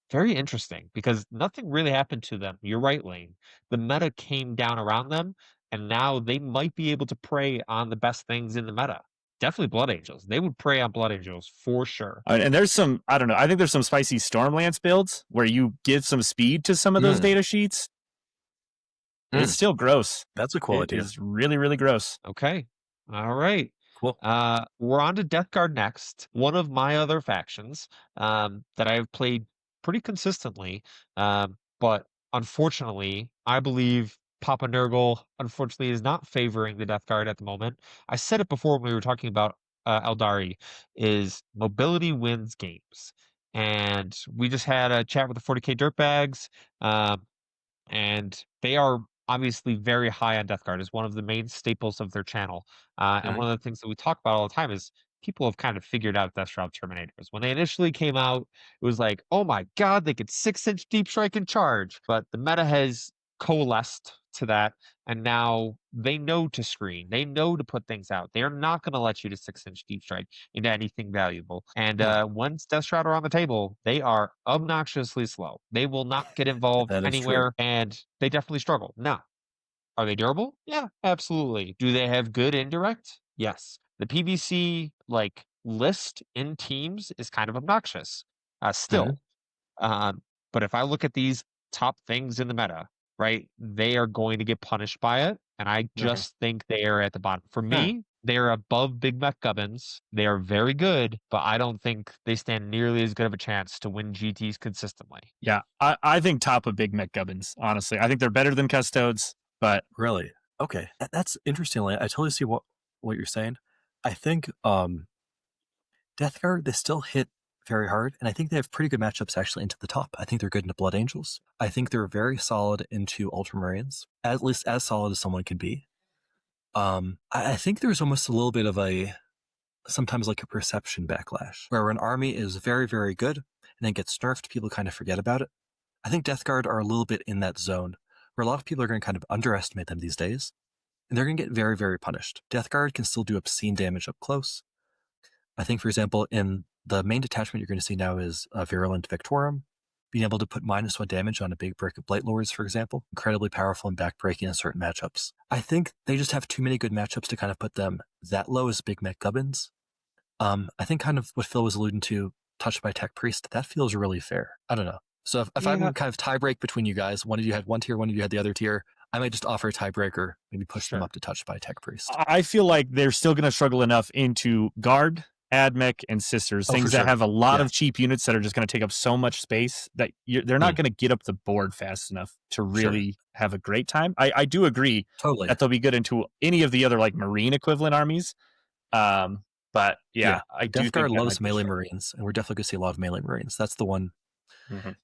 Very interesting, because nothing really happened to them. You're right, Lane. The meta came down around them, and now they might be able to prey on the best things in the meta. Definitely Blood Angels. They would prey on Blood Angels for sure. And there's some, I don't know, I think there's some spicy Stormlance builds where you give some speed to some of those data sheets. It's still gross. That's a cool idea. It's really, really gross. Okay. All right. Cool. We're on to Death Guard next. One of my other factions that I've played pretty consistently, but unfortunately, I believe Papa Nurgle unfortunately is not favoring the Death Guard at the moment. I said it before when we were talking about Aeldari, is mobility wins games. And we just had a chat with the 40k dirtbags. And they are obviously very high on Death Guard as one of the main staples of their channel. And one of the things that we talk about all the time is people have kind of figured out Death Shroud Terminators. When they initially came out, it was like, oh my god, they could 6-inch deep strike and charge. But the meta has coalesced to that, and now they know to screen. They know to put things out. They are not going to let you to 6-inch deep strike into anything valuable. And once Death Shroud are on the table, they are obnoxiously slow. They will not get involved That is true. anywhere, and they definitely struggle. Now, are they durable? Yeah, absolutely. Do they have good indirect? Yes. The PVC list in teams is kind of obnoxious. Still, but if I look at these top things in the meta, right, they are going to get punished by it. And I just think they are at the bottom. For me, they are above Big Mech Gubbins. They are very good, but I don't think they stand nearly as good of a chance to win GTs consistently. Yeah, I think top of Big Mech Gubbins, honestly. I think they're better than Custodes, but... Really? Okay. That's interesting. I totally see what you're saying. I think Death Guard, they still hit very hard, and I think they have pretty good matchups actually into the top. I think they're good into Blood Angels. I think they're very solid into Ultramarines, at least as solid as someone can be. I think there's almost a little bit of sometimes like a perception backlash, where an army is very, very good and then gets nerfed, people kind of forget about it. I think Death Guard are a little bit in that zone, where a lot of people are going to kind of underestimate them these days, and they're going to get very, very punished. Death Guard can still do obscene damage up close. I think, for example, in the main detachment you're going to see now is Virulent Victorum. Being able to put -1 damage on a big brick of Blight Lords, for example, incredibly powerful and backbreaking in certain matchups. I think they just have too many good matchups to kind of put them that low as Big Mech Gubbins. I think kind of what Phil was alluding to, Touched by Tech Priest, that feels really fair. I don't know. So if I'm kind of tie break between you guys, one of you had one tier, one of you had the other tier, I might just offer a tiebreaker, maybe push them up to Touched by Tech Priest. I feel like they're still going to struggle enough into Guard, AdMech, and Sisters, things that have a lot of cheap units that are just going to take up so much space that they're not going to get up the board fast enough to really have a great time. I do agree that they'll be good into any of the other Marine equivalent armies. But I do Death Guard think loves melee Marines, and we're definitely going to see a lot of melee Marines. That's the one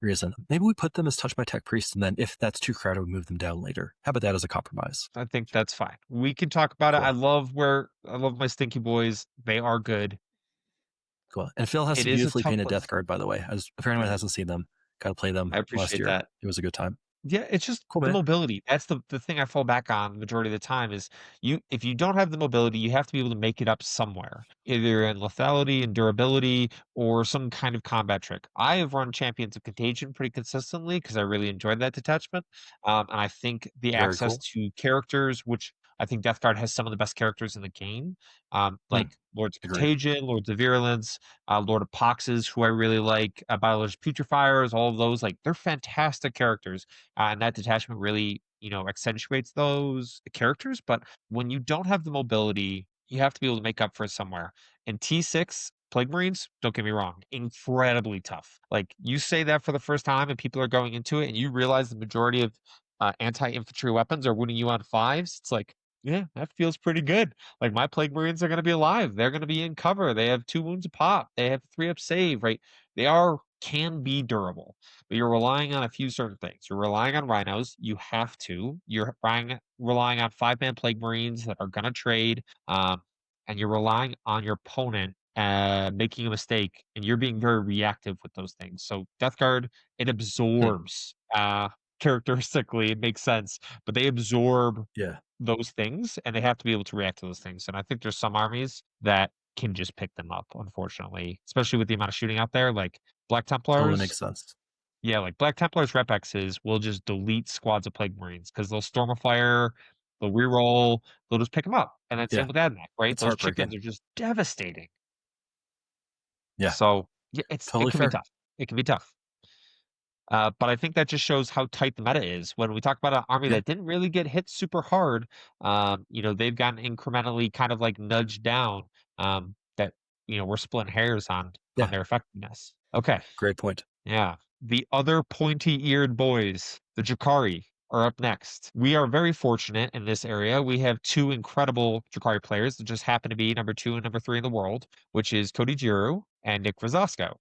reason. Maybe we put them as Touched by Tech Priest, and then if that's too crowded, we move them down later. How about that as a compromise? I think that's fine. We can talk about it. I love my Stinky Boys. They are good. Cool. And Phil has a beautifully painted Death Guard, by the way. If anyone hasn't seen them, got to play them. I appreciate last year. that. It was a good time. Yeah, it's just the mobility. That's the thing I fall back on the majority of the time is if you don't have the mobility, you have to be able to make it up somewhere, either in lethality and durability or some kind of combat trick. I have run Champions of Contagion pretty consistently because I really enjoyed that detachment. And I think the access to characters, which I think Death Guard has some of the best characters in the game, like Lords of Contagion, Lords of Virulence, Lord of Poxes, who I really like, Biologist Putrefiers, all of those, they're fantastic characters. And that detachment really, accentuates those characters. But when you don't have the mobility, you have to be able to make up for it somewhere. And T6 Plague Marines, don't get me wrong, incredibly tough. You say that for the first time and people are going into it and you realize the majority of anti-infantry weapons are winning you on 5s. It's yeah, that feels pretty good. My Plague Marines are going to be alive. They're going to be in cover. They have 2 wounds a pop. They have 3-up save, right? They can be durable, but you're relying on a few certain things. You're relying on rhinos. You have to. You're relying on 5-man Plague Marines that are going to trade, and you're relying on your opponent making a mistake, and you're being very reactive with those things. So Death Guard, it absorbs. Characteristically, it makes sense, but they absorb those things, and they have to be able to react to those things. And I think there's some armies that can just pick them up, unfortunately, especially with the amount of shooting out there. Black Templars. Totally makes sense. Yeah, Black Templars Rep-X's will just delete squads of Plague Marines because they'll Storm a Fire, they'll reroll, they'll just pick them up. And then same with AdMech, right? Those chickens are just devastating. Yeah. So totally it can be tough. It can be tough. But I think that just shows how tight the meta is. When we talk about an army that didn't really get hit super hard, they've gotten incrementally kind of like nudged down. That we're splitting hairs on their effectiveness. Okay. Great point. Yeah. The other pointy-eared boys, the Drukhari, are up next. We are very fortunate in this area. We have two incredible Drukhari players that just happen to be number 2 and number 3 in the world, which is Cody Giroux and Nick Rosasco.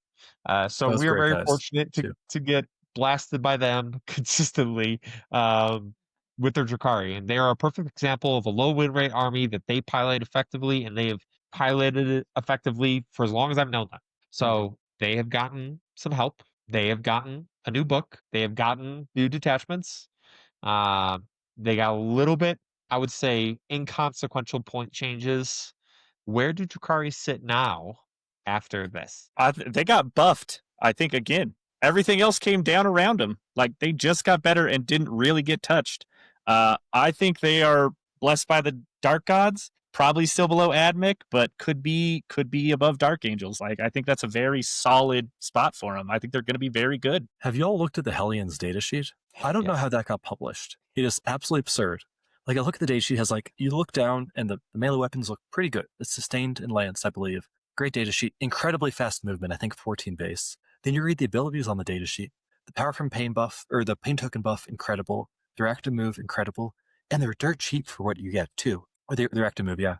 So Those we are great very guys, fortunate to get blasted by them consistently with their Drukhari. And they are a perfect example of a low win rate army that they pilot effectively, and they have piloted it effectively for as long as I've known them. So they have gotten some help. They have gotten a new book. They have gotten new detachments. They got a little bit, I would say, inconsequential point changes. Where do Drukhari sit now after this? They got buffed, I think, again. Everything else came down around them. Like, they just got better and didn't really get touched. I think they are blessed by the Dark Gods. Probably still below Admech, but could be above Dark Angels. Like, I think that's a very solid spot for them. I think they're going to be very good. Have you all looked at the Hellions datasheet? I don't know how that got published. It is absolutely absurd. Like, I look at the datasheet, has like, you look down and the melee weapons look pretty good. It's sustained in lance, I believe. Great datasheet, incredibly fast movement, I think 14 base. Then you read the abilities on the datasheet. The power from pain buff, or the pain token buff, incredible. Their active move, incredible. And they're dirt cheap for what you get, too. Or their active move, yeah.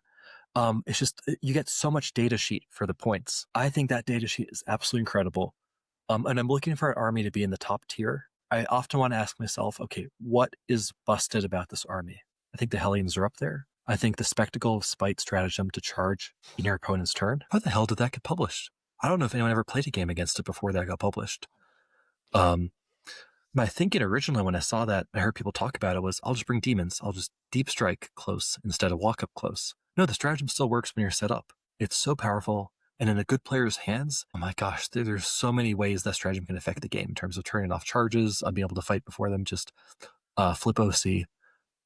It's just, you get so much data sheet for the points. I think that data sheet is absolutely incredible. And I'm looking for an army to be in the top tier. I often want to ask myself, okay, what is busted about this army? I think the Hellions are up there. I think the Spectacle of Spite stratagem to charge in your opponent's turn. How the hell did that get published? I don't know if anyone ever played a game against it before that got published. My thinking originally when I saw that, I heard people talk about it was, I'll just bring demons. I'll just deep strike close instead of walk up close. No, the stratagem still works when you're set up. It's so powerful. And in a good player's hands, oh my gosh, there's so many ways that stratagem can affect the game in terms of turning off charges, being able to fight before them, just flip OC.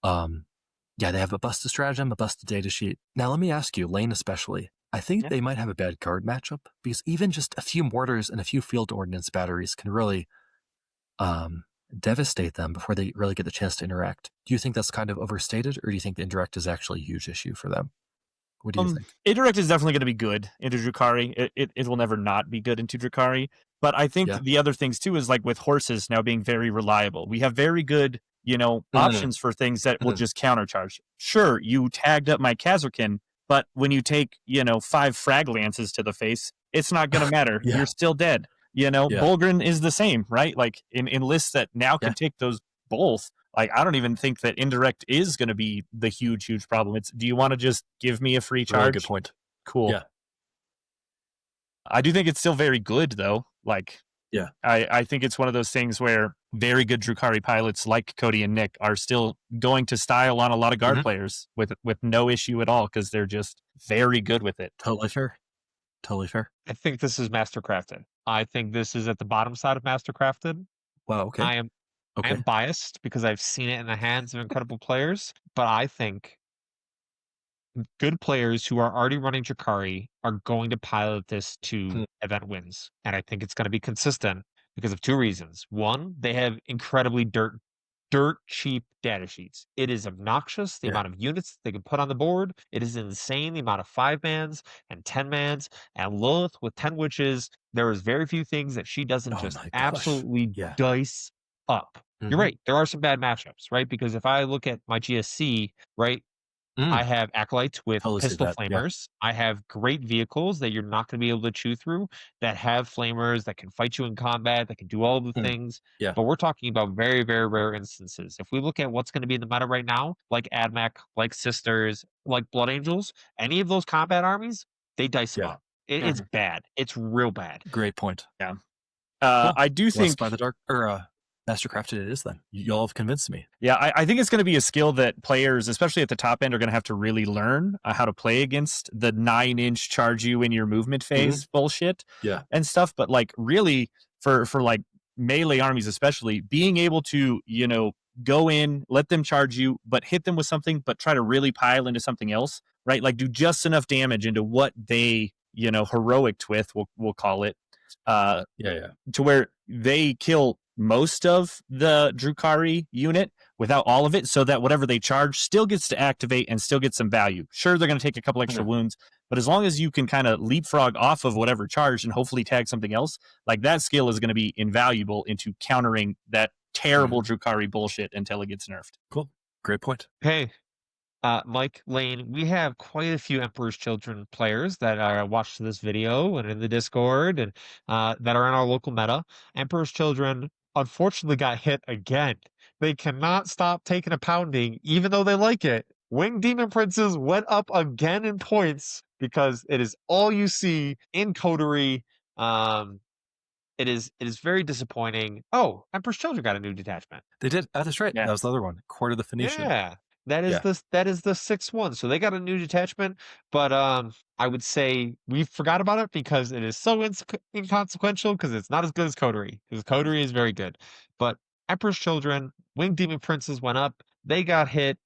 They have a busted stratagem, a busted data sheet. Now, let me ask you, Lane especially, I think they might have a bad card matchup because even just a few mortars and a few field ordnance batteries can really devastate them before they really get the chance to interact. Do you think that's kind of overstated, or do you think the indirect is actually a huge issue for them? What do you think? Indirect is definitely going to be good into Drukhari. It will never not be good into Drukhari. But I think the other things too is like with horses now being very reliable. We have very good, options for things that will just countercharge. Sure, you tagged up my Khazarkin, but when you take, 5 frag lances to the face, it's not going to matter. You're still dead. Bulgrin is the same, right? Like in lists that now can take those both. Like, I don't even think that indirect is going to be the huge problem. It's, do you want to just give me a free charge? Really good point. Cool. Yeah. I do think it's still very good, though. Like, I think it's one of those things where very good Drukhari pilots like Cody and Nick are still going to style on a lot of guard players with no issue at all because they're just very good with it. Totally fair. Totally fair. I think this is Mastercrafted. I think this is at the bottom side of Mastercrafted. Wow, okay. I am biased because I've seen it in the hands of incredible players, but I think good players who are already running Drukhari are going to pilot this to event wins. And I think it's going to be consistent because of 2 reasons. One, they have incredibly dirt cheap data sheets. It is obnoxious the amount of units they can put on the board. It is insane the amount of 5-mans and 10-mans, and Lilith with 10 witches. There is very few things that she doesn't just absolutely dice up. You're right. There are some bad matchups, right? Because if I look at my GSC, right, I have Acolytes with pistol flamers. I have great vehicles that you're not going to be able to chew through, that have flamers, that can fight you in combat, that can do all the things. But we're talking about very, very rare instances. If we look at what's going to be in the meta right now, like Admech, like Sisters, like Blood Angels, any of those combat armies, they dice them up. It's bad. It's real bad. Great point. Yeah. I do think by the dark or Mastercrafted it is then. Y'all have convinced me. Yeah, I think it's going to be a skill that players, especially at the top end, are going to have to really learn how to play against the 9-inch charge you in your movement phase bullshit and stuff. But like really for like melee armies especially, being able to, go in, let them charge you, but hit them with something, but try to really pile into something else, right? Like do just enough damage into what they, heroic with, we'll call it, to where they kill most of the Drukhari unit without all of it, so that whatever they charge still gets to activate and still gets some value. Sure, they're going to take a couple extra wounds, but as long as you can kind of leapfrog off of whatever charge and hopefully tag something else, like that skill is going to be invaluable into countering that terrible Drukhari bullshit until it gets nerfed. Cool. Great point. Hey, Mike, Lane, we have quite a few Emperor's Children players that are watched this video and in the Discord and that are in our local meta. Emperor's Children unfortunately got hit again. They cannot stop taking a pounding, even though they like it. Winged Demon Princes went up again in points because it is all you see in Coterie. It is very disappointing. Oh, Emperor's Children got a new detachment. They did. Oh, that's right. Yeah. That was the other one. Court of the Phoenician. Yeah. That is the 6-1. So they got a new detachment, but I would say we forgot about it because it is so inconsequential because it's not as good as Coterie. Because Coterie is very good. But Emperor's Children, Winged Demon Princes went up. They got hit,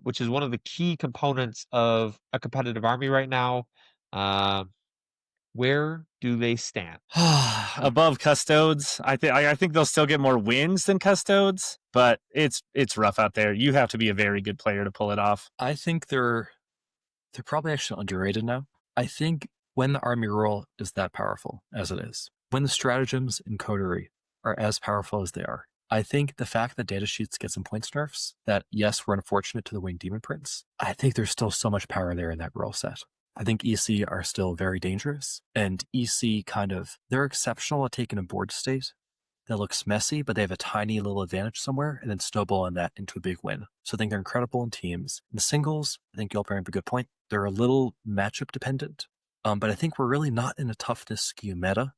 which is one of the key components of a competitive army right now. Where do they stand? Above Custodes. I think they'll still get more wins than Custodes, but it's rough out there. You have to be a very good player to pull it off. I think they're probably actually underrated now. I think when the army roll is that powerful as it is, when the stratagems in Coterie are as powerful as they are, I think the fact that data sheets get some points nerfs, that yes, we're unfortunate to the Winged Demon Prince, I think there's still so much power there in that roll set. I think EC are still very dangerous, and EC they're exceptional at taking a board state that looks messy, but they have a tiny little advantage somewhere, and then snowballing that into a big win. So I think they're incredible in teams. In the singles, I think you'll bring up a good point. They're a little matchup dependent, but I think we're really not in a toughness skew meta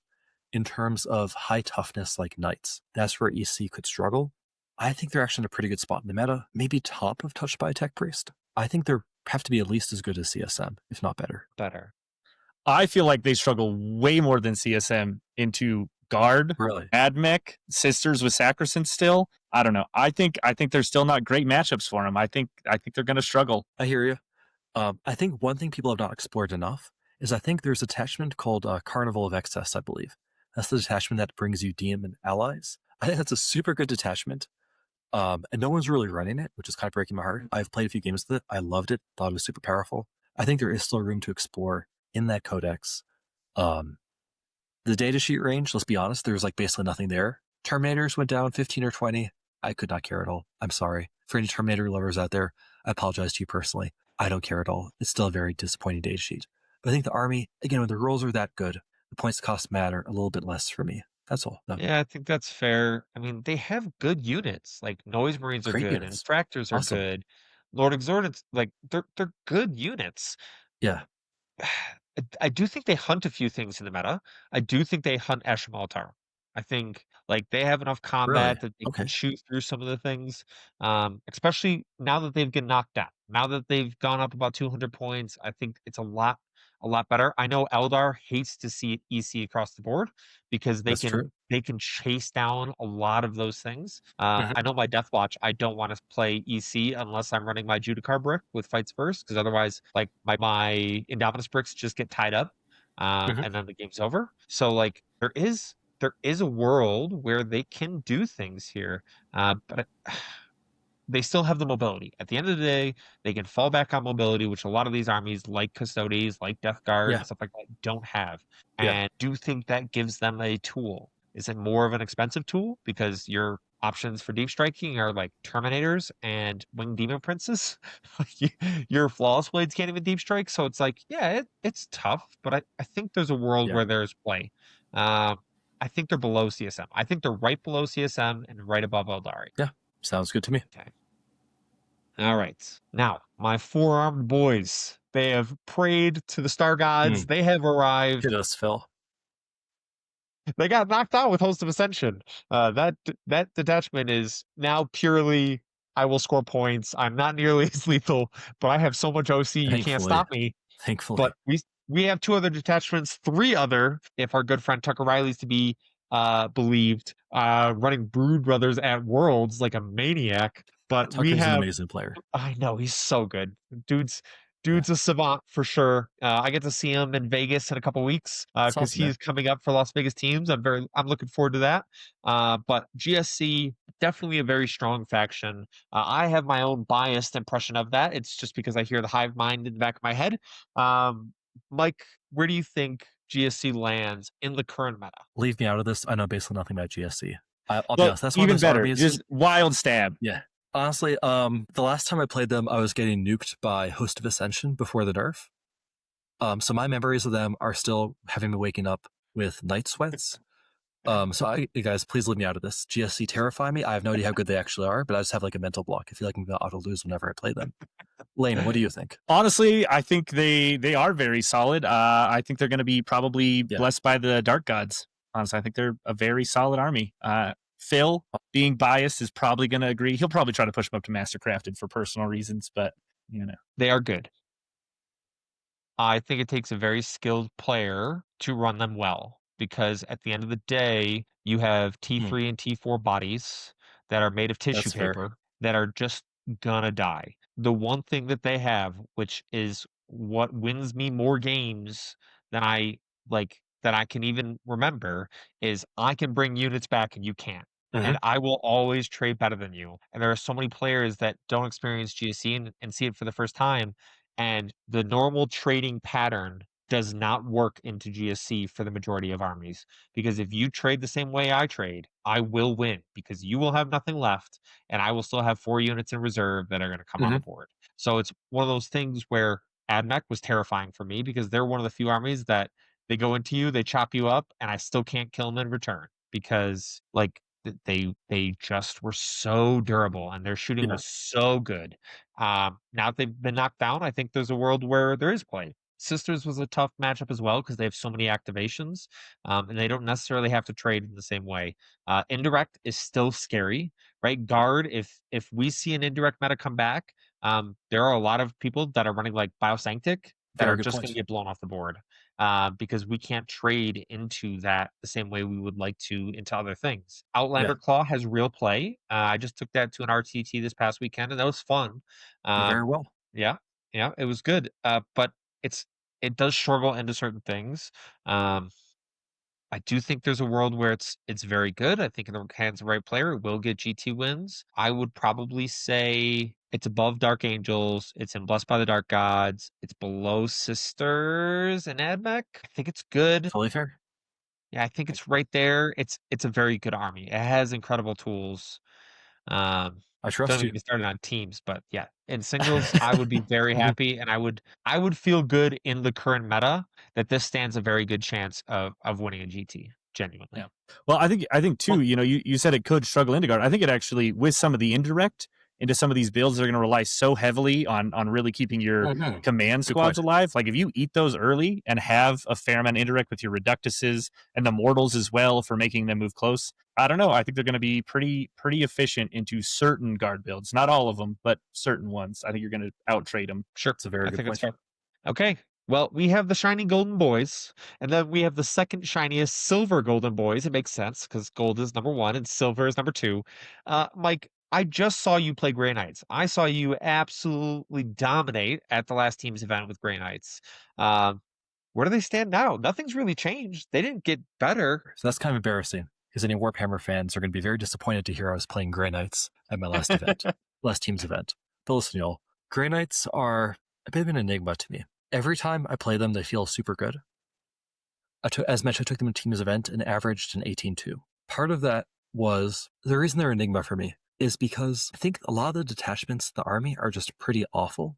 in terms of high toughness like Knights. That's where EC could struggle. I think they're actually in a pretty good spot in the meta, maybe top of Touched by a Tech Priest. I think they're have to be at least as good as CSM, if not better. I feel like they struggle way more than CSM into Guard, really? Mad Mech, Sisters with Sacrosanct still. I don't know. I think they're still not great matchups for them. I think they're going to struggle. I hear you. I think one thing people have not explored enough is I think there's a detachment called Carnival of Excess, I believe. That's the detachment that brings you demon allies. I think that's a super good detachment. And no one's really running it, which is kind of breaking my heart. I've played a few games with it. I loved it. Thought it was super powerful. I think there is still room to explore in that codex. The datasheet range, let's be honest, there's basically nothing there. Terminators went down 15 or 20. I could not care at all. I'm sorry. For any Terminator lovers out there, I apologize to you personally. I don't care at all. It's still a very disappointing datasheet. But I think the army, again, when the rolls are that good, the points cost matter a little bit less for me. That's all. No. Yeah, I think that's fair. I mean, they have good units. Like Noise Marines are Great good, units. Infractors are Awesome. good. Lord Exordants, they're good units. Yeah. I do think they hunt a few things in the meta. I do think they hunt Astra Militarum. I think they have enough combat that they can shoot through some of the things. Especially now that they've been knocked down. Now that they've gone up about 200 points, I think it's a lot better. I know Eldar hates to see EC across the board because they can chase down a lot of those things. I know my Death Watch, I don't want to play EC unless I'm running my Judicar brick with fights first, because otherwise my Indominus bricks just get tied up, and then the game's over. So there is a world where they can do things here, but they still have the mobility. At the end of the day, they can fall back on mobility, which a lot of these armies, like Custodes, like Death Guard, and stuff like that, don't have. And do think that gives them a tool. Is it more of an expensive tool because your options for deep striking are like Terminators and Winged Demon Princes? Your Flawless Blades can't even deep strike, so it's it's tough. But I think there's a world where there's play. I think they're below CSM. I think they're right below CSM and right above Aeldari. Yeah. Sounds good to me. Okay. All right. Now, my four-armed boys, they have prayed to the star gods. They have arrived. Hit us, Phil. They got knocked out with Host of Ascension. That detachment is now purely, I will score points. I'm not nearly as lethal, but I have so much OC, you can't stop me. Thankfully. But we have two other detachments, three other, if our good friend Tucker Riley's to be believed, running Brood Brothers at Worlds like a maniac. But Tucker's an amazing player. I know, he's so good. Dude's Dude's a savant for sure. I get to see him in Vegas in a couple weeks That's because awesome, man. he's coming up for Las Vegas teams. I'm looking forward to that. But GSC definitely a very strong faction. I have my own biased impression of that. It's just because I hear the hive mind in the back of my head. Um, Mike, where do you think GSC lands in the current meta? Leave me out of this. I know basically nothing about GSC. I'll be Well, honest. That's one of even those better, armies. just wild stab. Yeah. Honestly, the last time I played them, I was getting nuked by Host of Ascension before the nerf. So my memories of them are still having me waking up with night sweats. So you guys, please leave me out of this. GSC terrify me. I have no idea how good they actually are, but I just have like a mental block. I feel like I'm going to auto lose whenever I play them. Lane, what do you think? Honestly, I think they are very solid. I think they're going to be probably blessed by the Dark Gods. Honestly, I think they're a very solid army. Phil, being biased, is probably going to agree. He'll probably try to push them up to Mastercrafted for personal reasons, but they are good. I think it takes a very skilled player to run them well because at the end of the day, you have T3 and T4 bodies that are made of tissue paper that are just gonna die. The one thing that they have, which is what wins me more games than I that I can even remember, is I can bring units back and you can't. And I will always trade better than you. And there are so many players that don't experience GSC and see it for the first time, and the normal trading pattern does not work into GSC for the majority of armies. Because if you trade the same way I trade, I will win because you will have nothing left and I will still have 4 units in reserve that are going to come on the board. So it's one of those things where AdMech was terrifying for me because they're one of the few armies that they go into you, they chop you up, and I still can't kill them in return because they just were so durable and their shooting was so good. Now that they've been knocked down, I think there's a world where there is play. Sisters was a tough matchup as well because they have so many activations, and they don't necessarily have to trade in the same way. Indirect is still scary, right? Guard, if we see an indirect meta come back, there are a lot of people that are running like Biosanctic that are just going to get blown off the board because we can't trade into that the same way we would like to into other things. Outlander Claw has real play. I just took that to an RTT this past weekend, and that was fun. Very well. Yeah, it was good. But it does struggle into certain things. I do think there's a world where it's very good. I think in the hands of the right player, it will get GT wins. I would probably say it's above Dark Angels. It's in Blessed by the Dark Gods. It's below Sisters and AdMech. I think it's good. Fully fair. Yeah, I think it's right there. It's a very good army. It has incredible tools. I trust don't you. get me started on teams, but yeah, in singles, I would be very happy, and I would feel good in the current meta that this stands a very good chance of winning a GT. Genuinely. Yeah. Well, I think too. You said it could struggle into guard. I think it actually, with some of the indirect into some of these builds, they're going to rely so heavily on really keeping your command squads alive. Like if you eat those early and have a fair amount of indirect with your Reductuses and the Mortals as well for making them move close, I don't know. I think they're going to be pretty efficient into certain guard builds. Not all of them, but certain ones. I think you're going to out trade them. Sure, it's a very good point. Okay. Well, we have the shiny golden boys, and then we have the second shiniest silver golden boys. It makes sense because gold is number 1 and silver is number 2. Mike, I just saw you play Grey Knights. I saw you absolutely dominate at the last team's event with Grey Knights. Where do they stand now? Nothing's really changed. They didn't get better. So that's kind of embarrassing because any Warphammer fans are going to be very disappointed to hear I was playing Grey Knights at my last event, last team's event. But listen, y'all, Grey Knights are a bit of an enigma to me. Every time I play them, they feel super good. As mentioned, I took them to team's event and averaged an 18-2. Part of that was, the reason they're an enigma for me is because I think a lot of the detachments in the army are just pretty awful.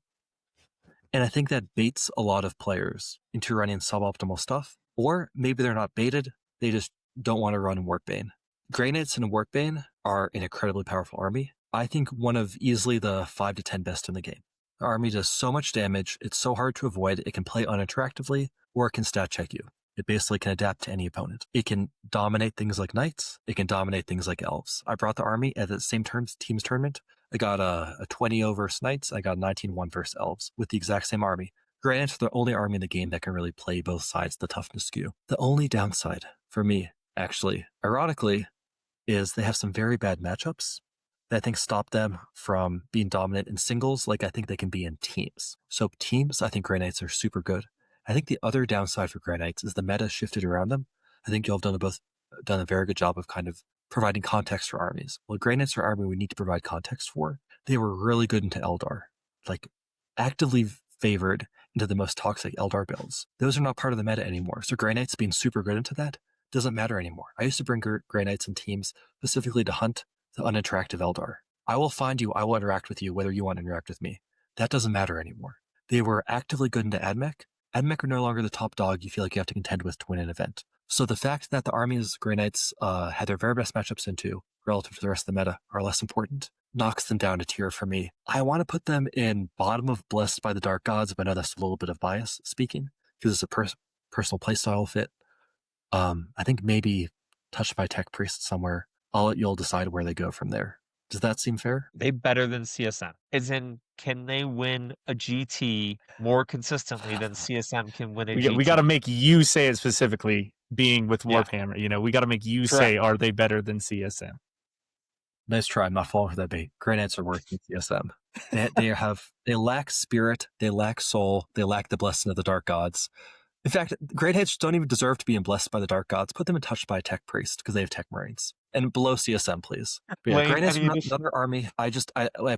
And I think that baits a lot of players into running suboptimal stuff. Or maybe they're not baited, they just don't want to run Warpbane. Grey Knights and Warpbane are an incredibly powerful army. I think one of easily the 5 to 10 best in the game. The army does so much damage, it's so hard to avoid, it can play unattractively, or it can stat check you. It basically can adapt to any opponent. It can dominate things like Knights, it can dominate things like Elves. I brought the army at the same team's tournament. I got a 20-0 versus Knights, I got a 19-1 versus Elves with the exact same army. Grey Knights are the only army in the game that can really play both sides of the toughness skew. The only downside for me, actually, ironically, is they have some very bad matchups. that I think stop them from being dominant in singles like I think they can be in teams. So teams, I think Grey Knights are super good. I think the other downside for Grey Knights is the meta shifted around them. I think you'll have done a very good job of kind of providing context for armies. Well, Grey Knights are an army we need to provide context for. They were really good into Eldar, like actively favored into the most toxic Eldar builds. Those are not part of the meta anymore. So Grey Knights being super good into that doesn't matter anymore. I used to bring Grey Knights in teams specifically to hunt the unattractive Eldar. I will find you, I will interact with you, whether you want to interact with me. That doesn't matter anymore. They were actively good into AdMech. AdMech are no longer the top dog you feel like you have to contend with to win an event. So the fact that the armies Grey Knights had their very best matchups into relative to the rest of the meta are less important knocks them down a tier for me. I want to put them in bottom of Blessed by the Dark Gods, but I know that's a little bit of bias speaking because it's a personal playstyle fit. I think maybe Touched by Tech Priest somewhere. I'll let you all decide where they go from there. Does that seem fair? They better than CSM. As in, can they win a GT more consistently than CSM can win a GT? We got to make you say it specifically, being with Yeah. Warphammer. You know, we got to make you Correct. say, are they better than CSM? Nice try. I'm not falling for that bait. Great answer working CSM. They lack spirit, they lack soul, they lack the blessing of the dark gods. In fact, Great Knights don't even deserve to be in Blessed by the Dark Gods. Put them in Touched by a Tech Priest because they have Tech Marines. And below CSM, please. But yeah, Great Knights are another army. I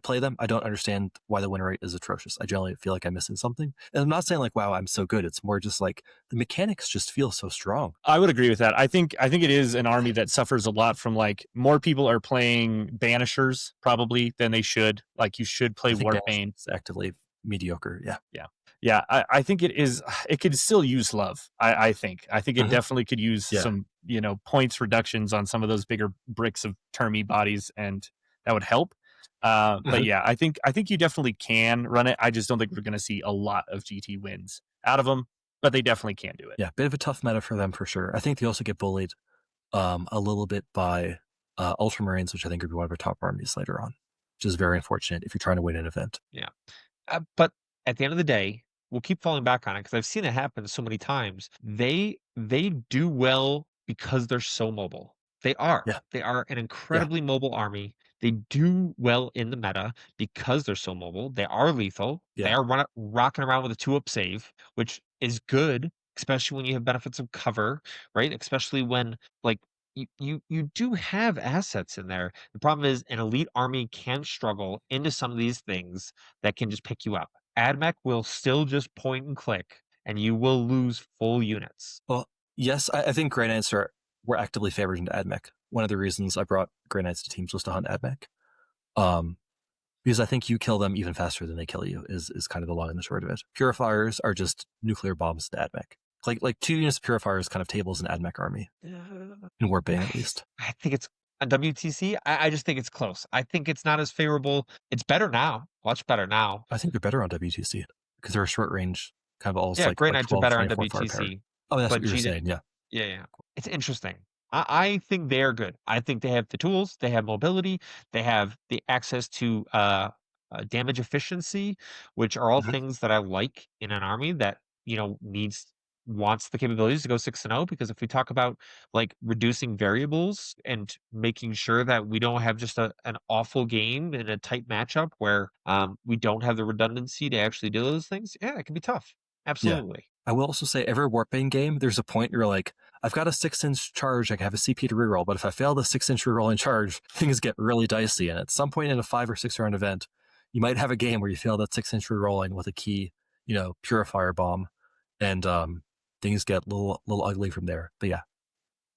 play them. I don't understand why the win rate is atrocious. I generally feel like I'm missing something. And I'm not saying like, wow, I'm so good. It's more just like the mechanics just feel so strong. I would agree with that. I think it is an army that suffers a lot from like more people are playing Banishers probably than they should. Like you should play Warbane. It's actively mediocre. Yeah, I think it is. It could still use love. I think it definitely could use some, points reductions on some of those bigger bricks of termy bodies, and that would help. But yeah, I think you definitely can run it. I just don't think we're going to see a lot of GT wins out of them, but they definitely can do it. Yeah, bit of a tough meta for them for sure. I think they also get bullied a little bit by Ultramarines, which I think would be one of our top armies later on, which is very unfortunate if you're trying to win an event. Yeah, but at the end of the day, we'll keep falling back on it because I've seen it happen so many times. They do well because they're so mobile. They are. Yeah. They are an incredibly mobile army. They do well in the meta because they're so mobile. They are lethal. Yeah. They are rocking around with a 2-up save, which is good, especially when you have benefits of cover, right? Especially when like you do have assets in there. The problem is an elite army can struggle into some of these things that can just pick you up. AdMech will still just point and click, and you will lose full units. Well, yes, I think Grey Knights were actively favored into AdMech. One of the reasons I brought Grey Knights to teams was to hunt AdMech. Because I think you kill them even faster than they kill you is kind of the long and the short of it. Purifiers are just nuclear bombs to AdMech. Like 2 units of Purifiers kind of tables an AdMech army. In Warpbane, at least. I think it's on WTC. I just think it's close. I think it's not as favorable. It's better now. Much better now. I think they're better on WTC because they're a short range, kind of all. Yeah, Grey Knights are better on WTC. Oh, that's what you're saying. Yeah. Yeah. It's interesting. I think they're good. I think they have the tools, they have mobility, they have the access to damage efficiency, which are all things that I like in an army that wants the capabilities to go 6-0. Because if we talk about like reducing variables and making sure that we don't have just an awful game in a tight matchup where we don't have the redundancy to actually do those things, yeah, it can be tough. Absolutely. Yeah. I will also say every Warpbane game, there's a point you're like, I've got a 6-inch charge, I can have a CP to reroll, but if I fail the 6-inch reroll in charge, things get really dicey. And at some point in a 5 or 6 round event, you might have a game where you fail that 6-inch rerolling with a key, Purifier bomb, and things get a little ugly from there. But yeah,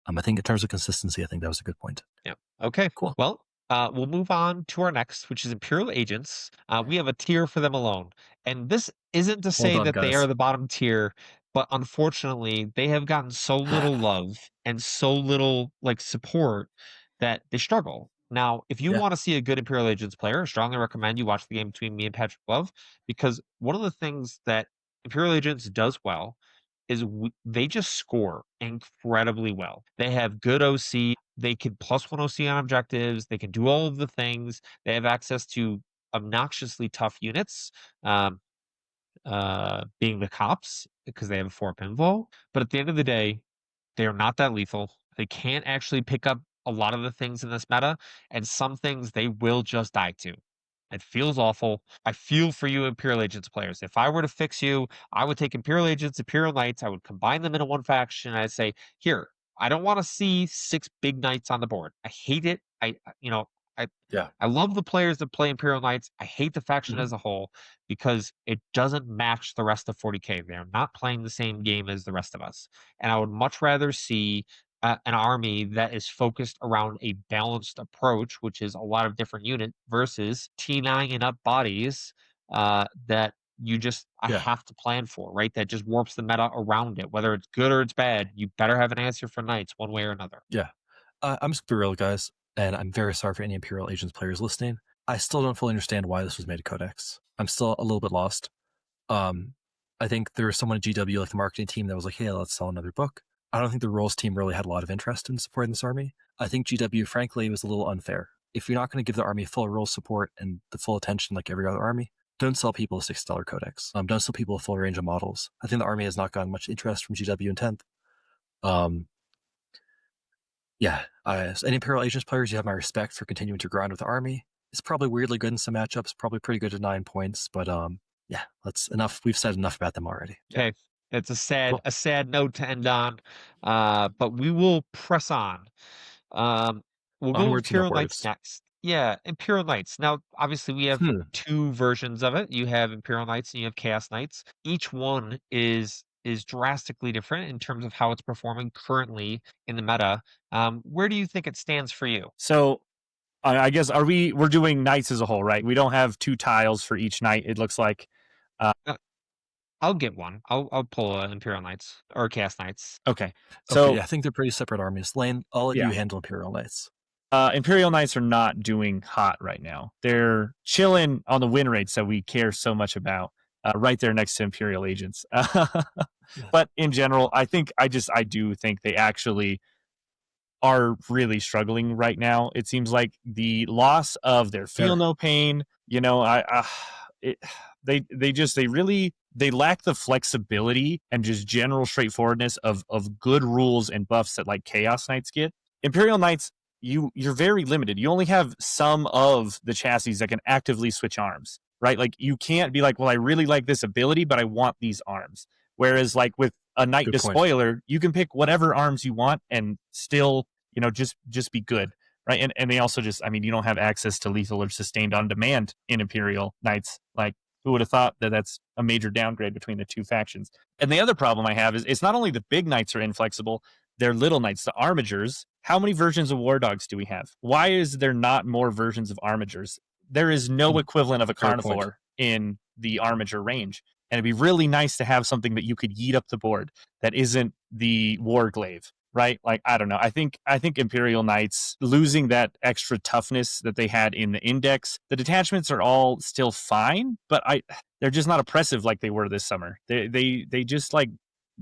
I think in terms of consistency, I think that was a good point. Yeah. Okay. Cool. Well, we'll move on to our next, which is Imperial Agents. We have a tier for them alone. And this isn't to say that they are the bottom tier, but unfortunately, they have gotten so little love and so little support that they struggle. Now, if you want to see a good Imperial Agents player, I strongly recommend you watch the game between me and Patrick Love, because one of the things that Imperial Agents does well is they just score incredibly well. They have good OC. They can +1 OC on objectives. They can do all of the things. They have access to obnoxiously tough units, being the cops, because they have a 4 pinfall. But at the end of the day, they are not that lethal. They can't actually pick up a lot of the things in this meta, and some things they will just die to. It feels awful. I feel for you Imperial Agents players. If I were to fix you, I would take Imperial Agents, Imperial Knights, I would combine them into one faction, and I'd say, here, I don't want to see 6 big knights on the board. I hate it. You know, I Yeah. I love the players that play Imperial Knights. I hate the faction Mhm. as a whole because it doesn't match the rest of 40k. They're not playing the same game as the rest of us. And I would much rather see an army that is focused around a balanced approach, which is a lot of different units versus T9 and up bodies that I Yeah. have to plan for, right? That just warps the meta around it. Whether it's good or it's bad, you better have an answer for knights one way or another. Yeah. I'm just gonna be real, guys, and I'm very sorry for any Imperial Agents players listening. I still don't fully understand why this was made a codex. I'm still a little bit lost. I think there was someone at GW, like the marketing team, that was like, hey, let's sell another book. I don't think the rules team really had a lot of interest in supporting this army. I think GW, frankly, was a little unfair. If you're not going to give the army full rules support and the full attention like every other army, don't sell people a $6 codex. Don't sell people a full range of models. I think the army has not gotten much interest from GW in 10th. Yeah, as any Imperial Agents players, you have my respect for continuing to grind with the army. It's probably weirdly good in some matchups, probably pretty good at 9 points, but yeah, that's enough. We've said enough about them already. Okay. It's Cool. a sad note to end on. But we will press on. Um, we'll go Onwards and Imperial Knights upwards. next. Yeah, Imperial Knights. Now, obviously, we have 2 versions of it. You have Imperial Knights and you have Chaos Knights. Each one is drastically different in terms of how it's performing currently in the meta. Where do you think it stands for you? So I guess we're doing knights as a whole, right? We don't have 2 tiles for each knight. It looks like. I'll get one. I'll pull Imperial Knights or Chaos Knights. Okay. So Okay, yeah, I think they're pretty separate armies. Lane, I'll let you handle Imperial Knights. Imperial Knights are not doing hot right now. They're chilling on the win rates that we care so much about, right there next to Imperial Agents. But in general, I do think they actually are really struggling right now. It seems like the loss of their feel no pain, you know, they lack the flexibility and just general straightforwardness of good rules and buffs that like Chaos Knights get. Imperial Knights, you're very limited. You only have some of the chassis that can actively switch arms, right? Like you can't be like, well, I really like this ability, but I want these arms. Whereas like with a Knight Good point. Despoiler, you can pick whatever arms you want and still, you know, just be good, right? And they also just, I mean, you don't have access to lethal or sustained on demand in Imperial Knights. Like, who would have thought that that's a major downgrade between the 2 factions? And the other problem I have is it's not only the big knights are inflexible, they're little knights, the armigers. How many versions of war dogs do we have? Why is there not more versions of armigers? There is no equivalent of a carnivore in the armiger range. And it'd be really nice to have something that you could yeet up the board that isn't the warglaive, right? Like, I don't know. I think Imperial Knights losing that extra toughness that they had in the index, the detachments are all still fine, but they're just not oppressive like they were this summer. They just like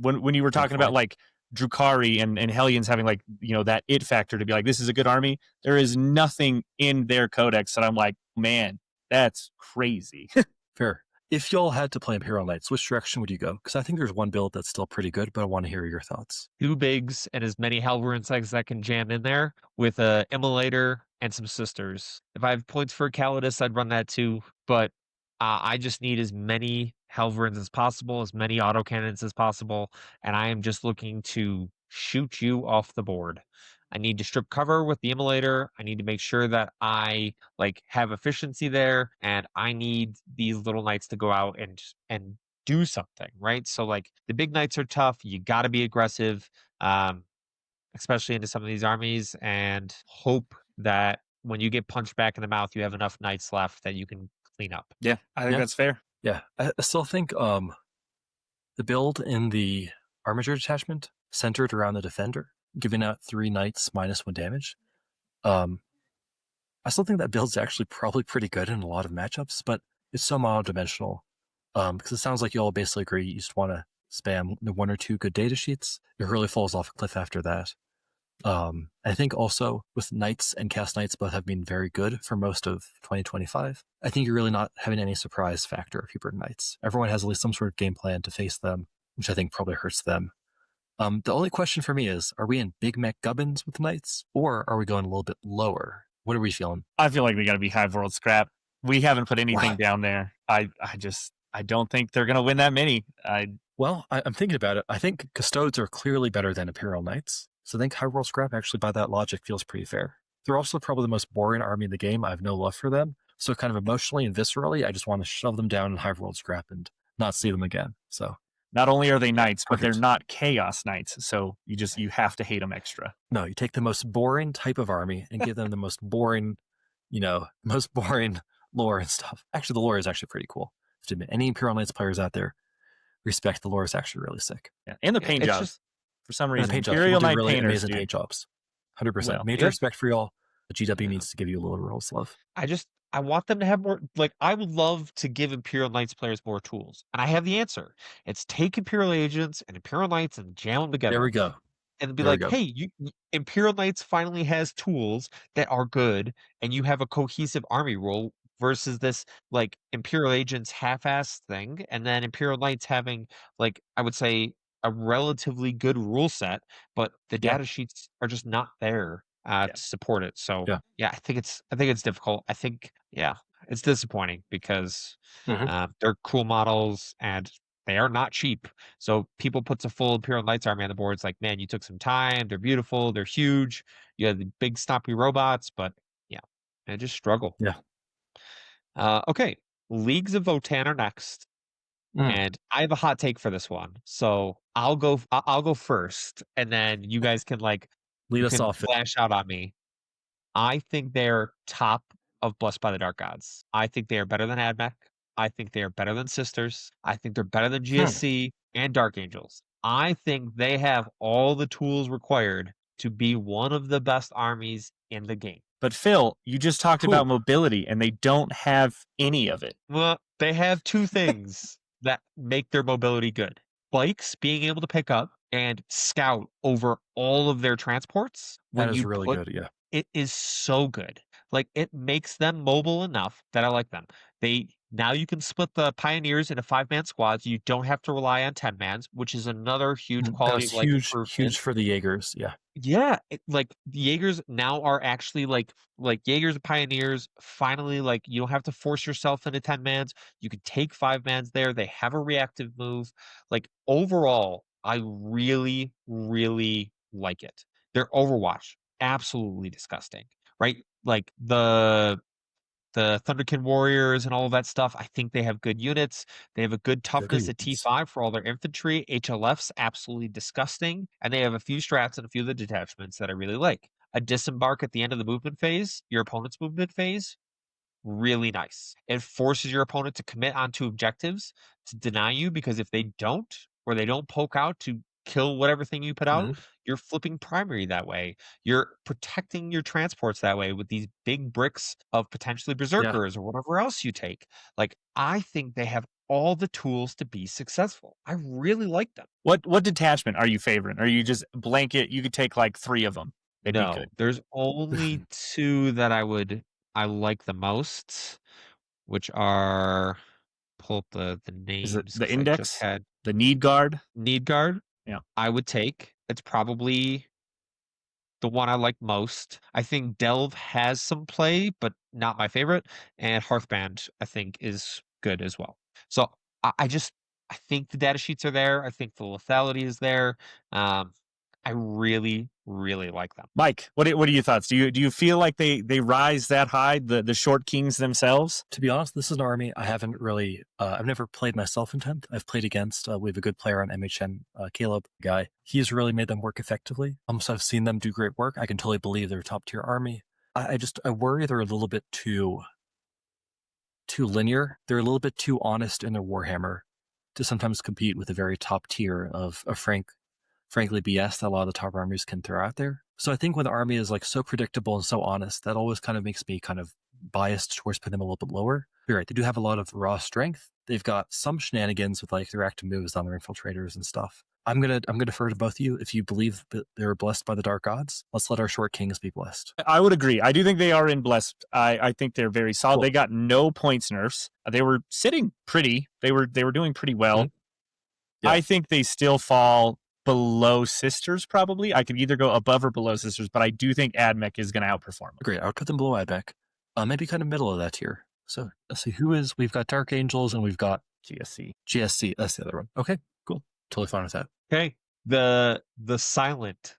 when you were talking about like Drukhari and Hellions having like, you know, that it factor to be like, this is a good army. There is nothing in their codex that I'm like, man, that's crazy. Fair. If y'all had to play Imperial Knights, which direction would you go? Because I think there's one build that's still pretty good, but I want to hear your thoughts. 2 bigs and as many Halverins as I can jam in there with a Immolator and some Sisters. If I have points for Calidus, I'd run that too, but I just need as many Halverins as possible, as many autocannons as possible, and I am just looking to shoot you off the board. I need to strip cover with the Immolator. I need to make sure that I like have efficiency there, and I need these little knights to go out and do something, right? So like the big knights are tough. You got to be aggressive, especially into some of these armies, and hope that when you get punched back in the mouth, you have enough knights left that you can clean up. Yeah, I think that's fair. Yeah, I still think the build in the Armiger detachment centered around the Defender, giving out 3 knights -1 damage. I still think that build's actually probably pretty good in a lot of matchups, but it's so monodimensional. Because it sounds like you all basically agree you just want to spam 1 or 2 good data sheets. It really falls off a cliff after that. I think also with Knights and Cast Knights both have been very good for most of 2025. I think you're really not having any surprise factor if you bring Knights. Everyone has at least some sort of game plan to face them, which I think probably hurts them. The only question for me is, are we in big mech gubbins with Knights, or are we going a little bit lower? What are we feeling? I feel like we got to be Hive World scrap. We haven't put anything What? down there. I don't think they're going to win that many. Well, I'm thinking about it. I think Custodes are clearly better than Imperial Knights. So I think Hive World Scrap actually by that logic feels pretty fair. They're also probably the most boring army in the game. I have no love for them. So kind of emotionally and viscerally, I just want to shove them down in Hive World Scrap and not see them again. So not only are they knights, but perfect. they're not chaos knights. So you have to hate them extra. No, you take the most boring type of army and give them the most boring, most boring lore and stuff. Actually, the lore is actually pretty cool. To admit, any Imperial Knights players out there, respect, the lore is actually really sick. Yeah, and the paint jobs. For some reason, Imperial Knight really painters, amazing paint jobs. 100%. Well, Major respect for y'all. The GW needs to give you a little Rolls love. I want them to have more. Like, I would love to give Imperial Knights players more tools, and I have the answer. It's take Imperial Agents and Imperial Knights and jam them together. There we go. And be like, hey, Imperial Knights finally has tools that are good, and you have a cohesive army role versus this like Imperial Agents half-assed thing, and then Imperial Knights having like I would say a relatively good rule set, but the data sheets are just not there to support it. So I think it's difficult. I think it's disappointing because they're cool models and they are not cheap. So people puts a full Imperial Knights army on the board. It's like, man, you took some time. They're beautiful. They're huge. You have the big stompy robots, but they just struggle. Yeah. Okay. Leagues of Votann are next. And I have a hot take for this one. So I'll go first, and then you guys can lead us off. Flash out on me. I think they're top of Blessed by the Dark Gods. I think they are better than AdMech. I think they are better than Sisters. I think they're better than GSC and Dark Angels. I think they have all the tools required to be one of the best armies in the game. But Phil, you just talked about mobility, and they don't have any of it. Well, they have two things that make their mobility good. Bikes being able to pick up and scout over all of their transports. That is really good, yeah. It is so good. Like, it makes them mobile enough that I like them. Now you can split the Pioneers into 5-man squads. You don't have to rely on 10-mans, which is another huge quality of life improvement. Huge for the Jaegers, yeah. Yeah, the Jaegers now are actually like Jaegers and Pioneers. Finally, you don't have to force yourself into 10-mans. You can take 5-mans there. They have a reactive move. Overall, I really, really like it. Their Overwatch, absolutely disgusting, right? The Thunderkin Warriors and all of that stuff, I think they have good units. They have a good toughness at T5 for all their infantry. HLF's absolutely disgusting. And they have a few strats and a few of the detachments that I really like. A disembark at the end of the movement phase, your opponent's movement phase, really nice. It forces your opponent to commit onto objectives to deny you, because if they don't, or they don't poke out to kill whatever thing you put out, you're flipping primary that way. You're protecting your transports that way with these big bricks of potentially berserkers or whatever else you take. I think they have all the tools to be successful. I really like them. What detachment are you favoring? Are you just blanket? You could take 3 of them. No, there's only 2 that I like the most, which are, pull up the names. Is it the Index? The Need Guard? Need Guard? Yeah. I would take. It's probably the one I like most. I think Delve has some play, but not my favorite. And Hearthband, I think, is good as well. So I think the data sheets are there. I think the lethality is there. I really, really like them. Mike, what are your thoughts? Do you feel like they rise that high, the short kings themselves? To be honest, this is an army I haven't really. I've never played myself in 10th. I've played against. We have a good player on MHN, Caleb guy. He's really made them work effectively. So I've seen them do great work. I can totally believe they're a top tier army. I worry they're a little bit too linear. They're a little bit too honest in their Warhammer to sometimes compete with a very top tier of frankly BS that a lot of the top armies can throw out there. So I think when the army is so predictable and so honest, that always kind of makes me kind of biased towards putting them a little bit lower. You're right, they do have a lot of raw strength. They've got some shenanigans with their active moves on their infiltrators and stuff. I'm gonna defer to both of you. If you believe that they're blessed by the dark gods, let's let our short kings be blessed. I would agree. I do think they are in blessed. I think they're very solid. Cool. They got no points nerfs. They were sitting pretty. They were doing pretty well. Yeah. I think they still fall below Sisters, probably. I could either go above or below Sisters, but I do think AdMech is going to outperform them. Great. I would put them below AdMech. Maybe kind of middle of that tier. So let's see, we've got Dark Angels and we've got GSC. GSC, that's the other one. Okay, cool. Totally fine with that. Okay. The Silent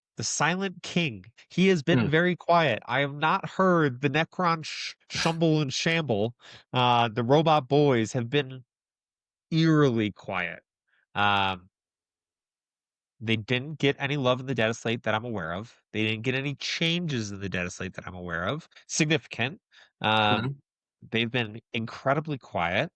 King. He has been very quiet. I have not heard the Necron Shumble and Shamble. The Robot Boys have been eerily quiet. They didn't get any love in the Dataslate that I'm aware of. They didn't get any changes in the Dataslate that I'm aware of. Significant. They've been incredibly quiet.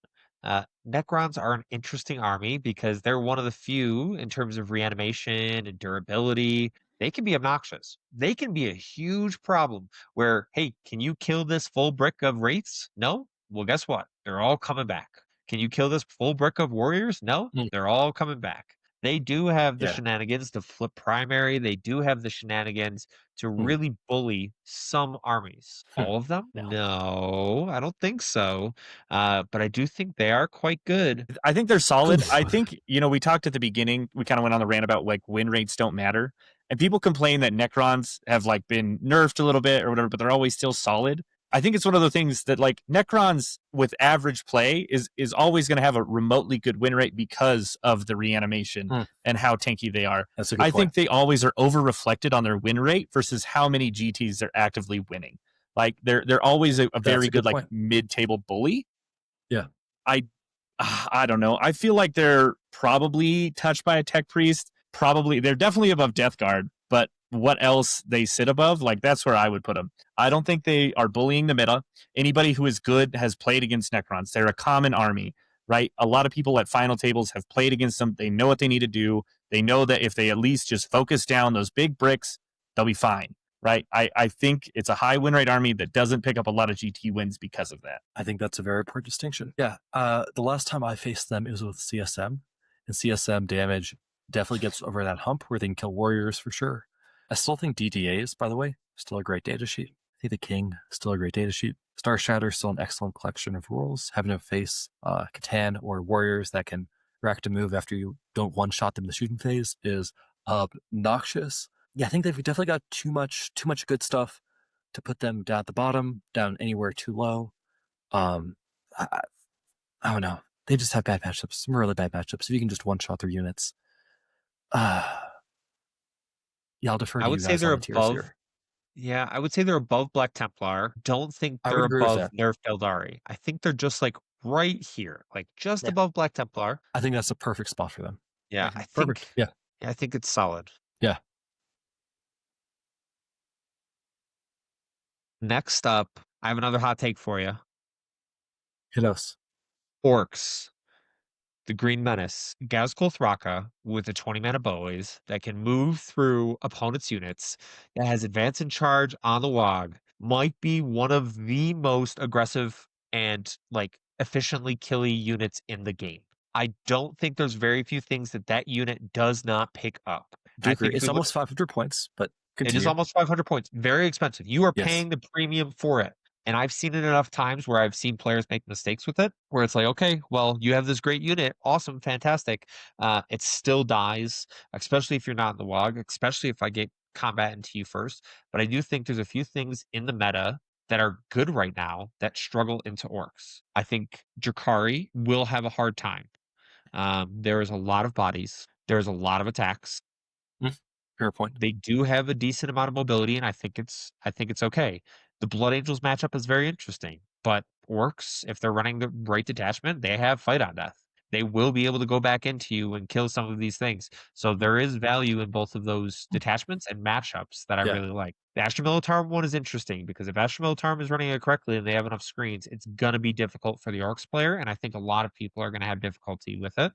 Necrons are an interesting army because they're one of the few in terms of reanimation and durability. They can be obnoxious. They can be a huge problem where, hey, can you kill this full brick of wraiths? No? Well, guess what? They're all coming back. Can you kill this full brick of warriors? No? They're all coming back. They do have the shenanigans to flip primary. They do have the shenanigans to really bully some armies. All of them? No, I don't think so. But I do think they are quite good. I think they're solid. I think, we talked at the beginning, we kind of went on the rant about like win rates don't matter. And people complain that Necrons have like been nerfed a little bit or whatever, but they're always still solid. I think it's one of the things that like Necrons with average play is always going to have a remotely good win rate because of the reanimation and how tanky they are. That's a good point. Think they always are over reflected on their win rate versus how many GTs they're actively winning. Like they're always a very good like mid-table bully. Yeah. I don't know. I feel like they're probably touched by a tech priest. Probably they're definitely above Death Guard, but what else they sit above, like that's where I would put them. I don't think they are bullying the meta. Anybody who is good has played against Necrons. They're a common army, right? A lot of people at final tables have played against them. They know what they need to do. They know that if they at least just focus down those big bricks, they'll be fine, right? I think it's a high win rate army that doesn't pick up a lot of GT wins because of that. I think that's a very important distinction. Yeah. The last time I faced them, it was with CSM, and CSM damage definitely gets over that hump where they can kill warriors for sure. I still think DDAs, by the way, still a great data sheet. I think the King, still a great data sheet. Star Shatter, still an excellent collection of rules. Having to face Catan or warriors that can react to move after you don't one-shot them in the shooting phase is obnoxious. Yeah, I think they've definitely got too much good stuff to put them down at the bottom, down anywhere too low. I don't know. They just have bad matchups, some really bad matchups. If you can just one-shot their units. Yeah, I'll defer to I you would guys say they're on the tiers above. here. Yeah, I would say they're above Black Templar. Don't think I they're would agree with above that. Nerf Aeldari. I think they're just like right here, like just above Black Templar. I think that's a perfect spot for them. Yeah, Okay, I perfect. think. Yeah. I think it's solid. Yeah. Next up, I have another hot take for you. Hit us. Orks. The Green Menace, Gazkul Thraka with a 20-mana boys that can move through opponents' units, that has advance and charge on the WOG, might be one of the most aggressive and like efficiently killy units in the game. I don't think there's very few things that unit does not pick up. It's almost 500 points, but continue. It is almost 500 points. Very expensive. You are paying the premium for it. And I've seen it enough times where I've seen players make mistakes with it, where it's like, okay, well, you have this great unit. Awesome. Fantastic. It still dies, especially if you're not in the WOG, especially if I get combat into you first. But I do think there's a few things in the meta that are good right now that struggle into Orks. I think Drukhari will have a hard time. There is a lot of bodies. There's a lot of attacks. Fair point. They do have a decent amount of mobility, and I think it's okay. The Blood Angels matchup is very interesting, but Orks, if they're running the right detachment, they have fight on death. They will be able to go back into you and kill some of these things. So there is value in both of those detachments and matchups that I really like. The Astra Militarum one is interesting because if Astra Militarum is running it correctly and they have enough screens, it's going to be difficult for the Orks player, and I think a lot of people are going to have difficulty with it.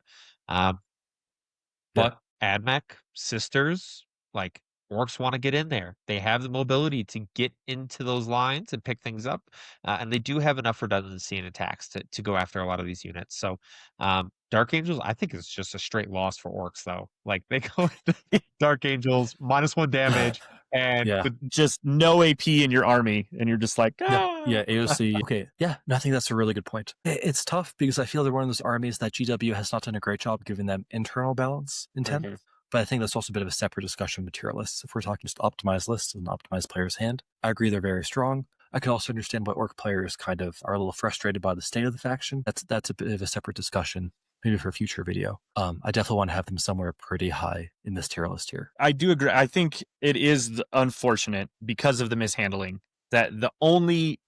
But AdMech, Sisters, like Orks want to get in there. They have the mobility to get into those lines and pick things up. And they do have enough redundancy in attacks to go after a lot of these units. So Dark Angels, I think it's just a straight loss for Orks, though. Like they go Dark Angels, -1 damage, and just no AP in your army. And you're just like, yeah, AOC. Okay. Yeah, no, I think that's a really good point. It's tough because I feel they're one of those armies that GW has not done a great job giving them internal balance in 10th. But I think that's also a bit of a separate discussion with tier lists. If we're talking just optimized lists and optimized player's hand, I agree they're very strong. I can also understand why Orc players kind of are a little frustrated by the state of the faction. That's a bit of a separate discussion, maybe for a future video. I definitely want to have them somewhere pretty high in this tier list here. I do agree. I think it is unfortunate because of the mishandling that the only,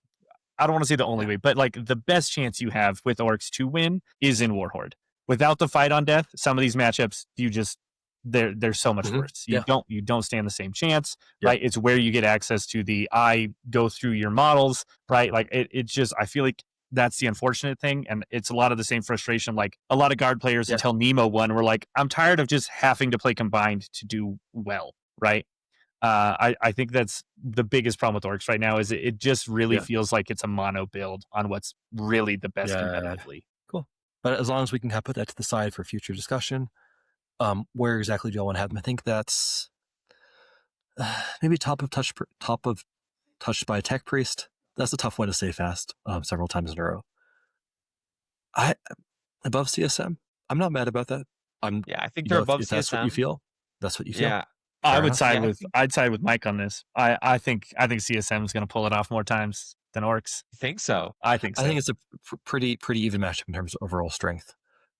I don't want to say the only way, but like the best chance you have with Orcs to win is in Warhorde. Without the fight on death, some of these matchups, they're so much worse. You don't stand the same chance, right? It's where you get access to the go through your models, right? Like it just, I feel like that's the unfortunate thing, and it's a lot of the same frustration. Like a lot of guard players until Nemo won were like, I'm tired of just having to play combined to do well, right? I think that's the biggest problem with Orcs right now is it just really feels like it's a mono build on what's really the best competitively. Cool. But as long as we can put that to the side for future discussion, where exactly do I want to have them? I think that's maybe top of touched by a tech priest. That's a tough one to say fast several times in a row. Above CSM. I'm not mad about that. I think they're above CSM. That's what you feel. That's what you feel. Yeah. I'd side with Mike on this. I think CSM is going to pull it off more times than Orcs. You think so? I think so. I think it's a pretty even matchup in terms of overall strength.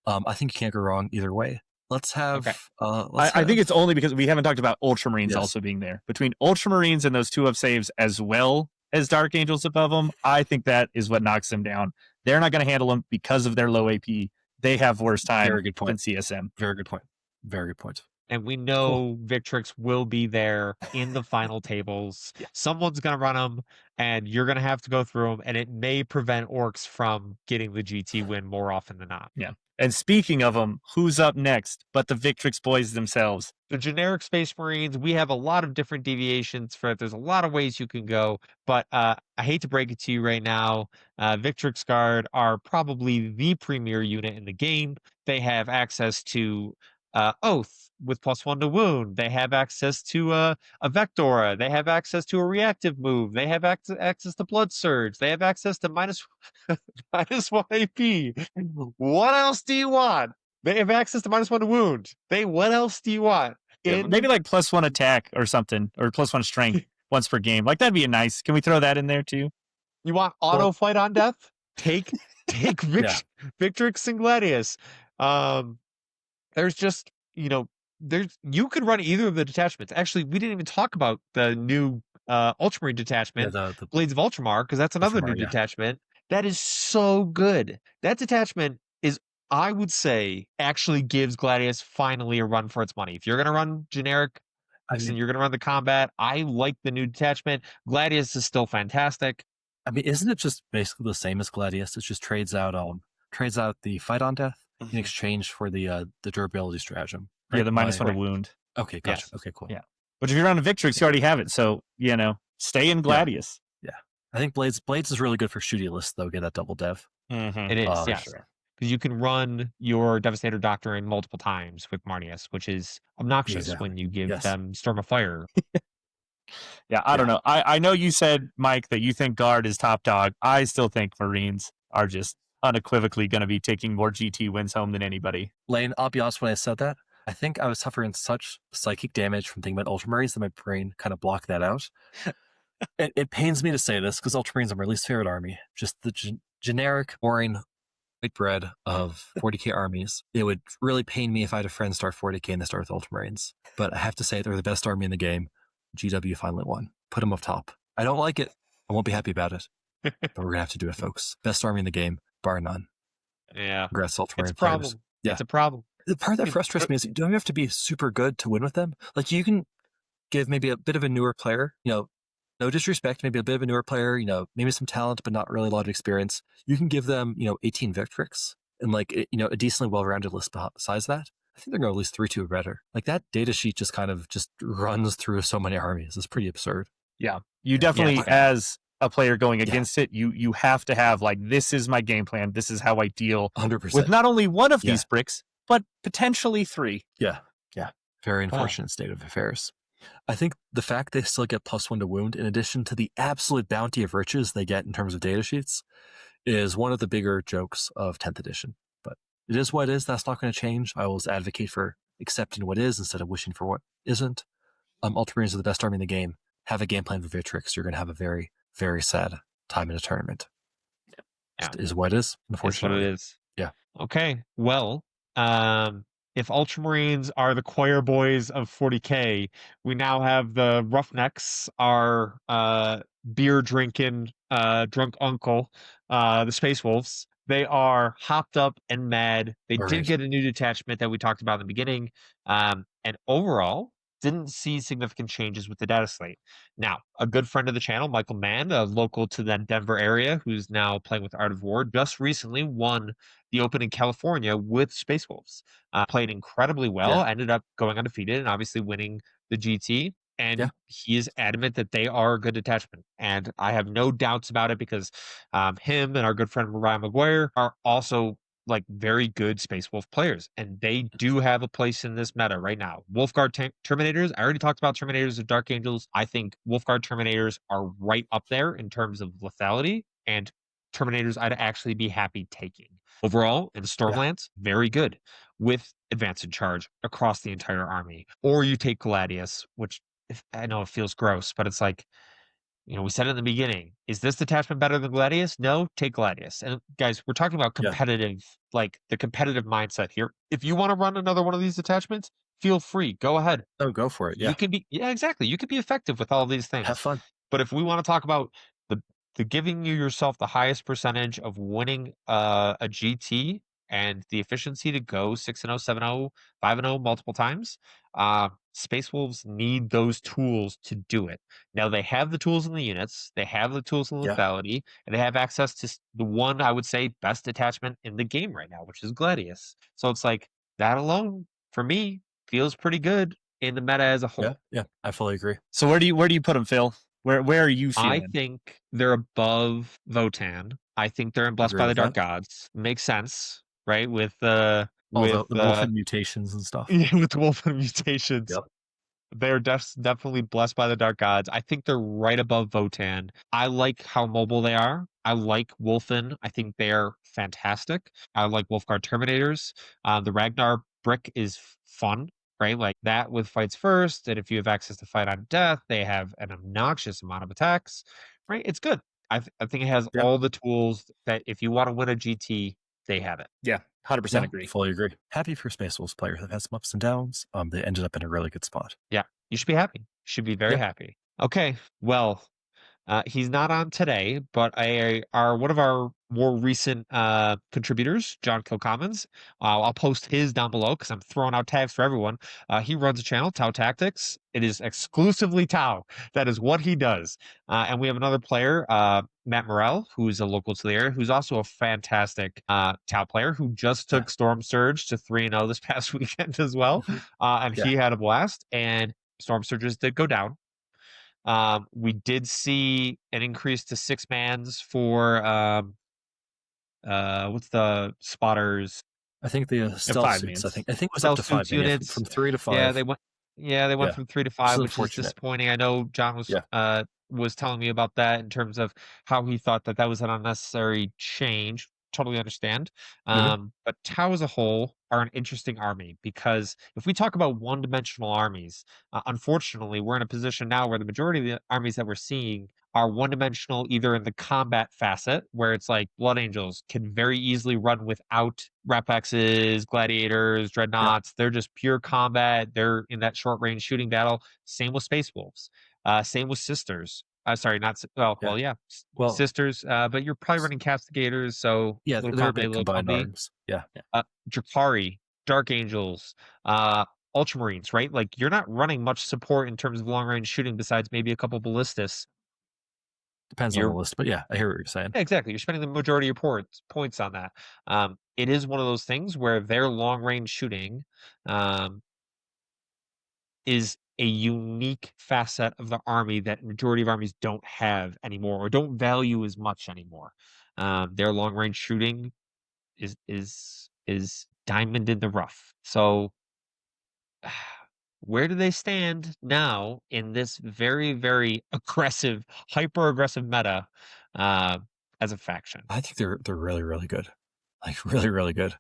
I think you can't go wrong either way. Let's have. I think it's only because we haven't talked about Ultramarines also being there. Between Ultramarines and those 2-of saves as well as Dark Angels above them, I think that is what knocks them down. They're not going to handle them because of their low AP. They have worse time than CSM. Very good point. Very good point. And we know Victrix will be there in the final tables. Someone's going to run them, and you're going to have to go through them, and it may prevent Orcs from getting the GT win more often than not. Yeah. And speaking of them, who's up next but the Victrix boys themselves? The generic Space Marines, we have a lot of different deviations for it. There's a lot of ways you can go, but I hate to break it to you right now. Victrix Guard are probably the premier unit in the game. They have access to Oath with +1 to wound. They have access to a Vectora. They have access to a reactive move. They have access to Blood Surge. They have access to minus 1 AP. What else do you want? They have access to -1 to wound. What else do you want? Maybe like +1 attack or something, or +1 strength once per game. Like that'd be nice. Can we throw that in there too? You want auto fight on death? Take Victrix and Gladius. There's just, you could run either of the detachments. Actually, we didn't even talk about the new Ultramarine detachment, the Blades of Ultramar, because that's another new detachment. That is so good. That detachment is, I would say, actually gives Gladius finally a run for its money. If you're going to run generic, and you're going to run the combat, I like the new detachment. Gladius is still fantastic. I mean, isn't it just basically the same as Gladius? It just trades out the fight on death in exchange for the durability stratagem. Right? Yeah, the -1 to wound. Okay, gotcha. Yes. Okay, cool. Yeah. But if you're on a Victrix, you already have it. So, stay in Gladius. Yeah. I think Blades is really good for shooty lists, though. Get that double dev. It is, yes. Sure. Because you can run your Devastator Doctrine multiple times with Marneus, which is obnoxious when you give them Storm of Fire. I don't know. I know you said, Mike, that you think Guard is top dog. I still think Marines are just unequivocally going to be taking more GT wins home than anybody. Lane, I'll be honest, when I said that, I think I was suffering such psychic damage from thinking about Ultramarines that my brain kind of blocked that out. It pains me to say this because Ultramarines are my least favorite army. Just the generic, boring white bread of 40k armies. It would really pain me if I had a friend start 40k and they start with Ultramarines. But I have to say they're the best army in the game. GW finally won. Put them up top. I don't like it. I won't be happy about it. But we're going to have to do it, folks. Best army in the game, bar none. Yeah. Congrats, Ultramarine it's a problem. players. Yeah. It's a problem. The part that frustrates me is you don't have to be super good to win with them. Like you can give maybe a bit of a newer player, no disrespect, maybe a bit of a newer player, maybe some talent, but not really a lot of experience. You can give them, 18 Victrix and a decently well-rounded list besides that. I think they're going to at least 3-2 or better. Like that data sheet just kind of runs through so many armies. It's pretty absurd. Yeah. You definitely, as a player going against it, you have to have this is my game plan. This is how I deal 100% with not only one of these bricks, but potentially 3. Yeah. Very unfortunate state of affairs. I think the fact they still get +1 to wound, in addition to the absolute bounty of riches they get in terms of data sheets, is one of the bigger jokes of 10th edition. But it is what it is. That's not going to change. I always advocate for accepting what is instead of wishing for what isn't. Ultramarines are the best army in the game. Have a game plan for Victrix. You're going to have a very, very sad time in a tournament. Yeah. Is what it is, unfortunately. That's what it is. Yeah. Okay. Well, if Ultramarines are the choir boys of 40k, we now have the Roughnecks, our beer drinking drunk uncle, the Space Wolves. They are hopped up and mad. They did get a new detachment that we talked about in the beginning. And overall, didn't see significant changes with the Dataslate. Now, a good friend of the channel, Michael Mann, local to the Denver area, who's now playing with Art of War, just recently won the Open in California with Space Wolves. Played incredibly well, ended up going undefeated and obviously winning the GT. And he is adamant that they are a good detachment. And I have no doubts about it because him and our good friend Mariah McGuire are also like very good Space Wolf players, and they do have a place in this meta right now. Wolfguard Terminators, I already talked about Terminators and Dark Angels. I think Wolfguard Terminators are right up there in terms of lethality, and Terminators I'd actually be happy taking. Overall, in Stormlands, very good with advance in charge across the entire army. Or you take Gladius, which I know it feels gross, but it's like, we said it in the beginning. Is this detachment better than Gladius? No, take Gladius. And guys, we're talking about competitive, like the competitive mindset here. If you want to run another one of these detachments, feel free. Go ahead. Oh, go for it. You can be, exactly. You can be effective with all these things. Have fun. But if we want to talk about the giving yourself the highest percentage of winning a GT and the efficiency to go 6-0, 7-0, 5-0 multiple times, Space Wolves need those tools to do it. Now they have the tools in the units, they have the tools in lethality, and they have access to the one, I would say, best detachment in the game right now, which is Gladius. So it's like that alone, for me, feels pretty good in the meta as a whole. Yeah, I fully agree. So where do you put them, Phil? Where are you feeling? I think they're above Votann. I think they're in Blessed by the Dark Gods. Makes sense, right? With the Wolfen mutations and stuff. Yeah, with the Wolfen mutations. Yep. They're definitely Blessed by the Dark Gods. I think they're right above Votann. I like how mobile they are. I like Wolfen. I think they're fantastic. I like Wolfguard Terminators. The Ragnar brick is fun, right? Like that with fights first. And if you have access to fight on death, they have an obnoxious amount of attacks, right? It's good. I think it has all the tools that if you want to win a GT, they have it. Yeah, 100% agree. Fully agree. Happy for Space Wolves players. They've had some ups and downs. They ended up in a really good spot. Yeah, you should be happy. You should be very happy. Okay, well, he's not on today, but one of our more recent contributors, John Kilcommons. I'll post his down below because I'm throwing out tags for everyone. He runs a channel, Tau Tactics. It is exclusively Tau. That is what he does. And we have another player, Matt Morrell, who is a local to the area, who's also a fantastic Tau player who just took Storm Surge to 3-0 this past weekend as well. And he had a blast. And Storm Surges did go down. We did see an increase to 6 mans for what's the spotters? I think the stealth suits. I think it was up to 5 units from 3 to 5. Yeah, they went from 3 to 5, which is disappointing. I know John was telling me about that in terms of how he thought that was an unnecessary change. Totally understand. But Tau as a whole are an interesting army because if we talk about one-dimensional armies, unfortunately, we're in a position now where the majority of the armies that we're seeing are one-dimensional either in the combat facet, where it's like Blood Angels can very easily run without Rapexes, Gladiators, Dreadnoughts. They're just pure combat. They're in that short-range shooting battle. Same with Space Wolves. Same with Sisters. Sorry, not Sisters. But you're probably running Castigators, so they're a bit combined arms. Drukhari, Dark Angels, Ultramarines, right? Like you're not running much support in terms of long range shooting besides maybe a couple ballistas. Depends on the list, but I hear what you're saying. Yeah, exactly. You're spending the majority of your points on that. It is one of those things where their long range shooting is a unique facet of the army that majority of armies don't have anymore or don't value as much anymore. Their long range shooting is diamond in the rough. So where do they stand now in this very, very aggressive, hyper aggressive meta as a faction? I think they're really, really good. Like really, really good.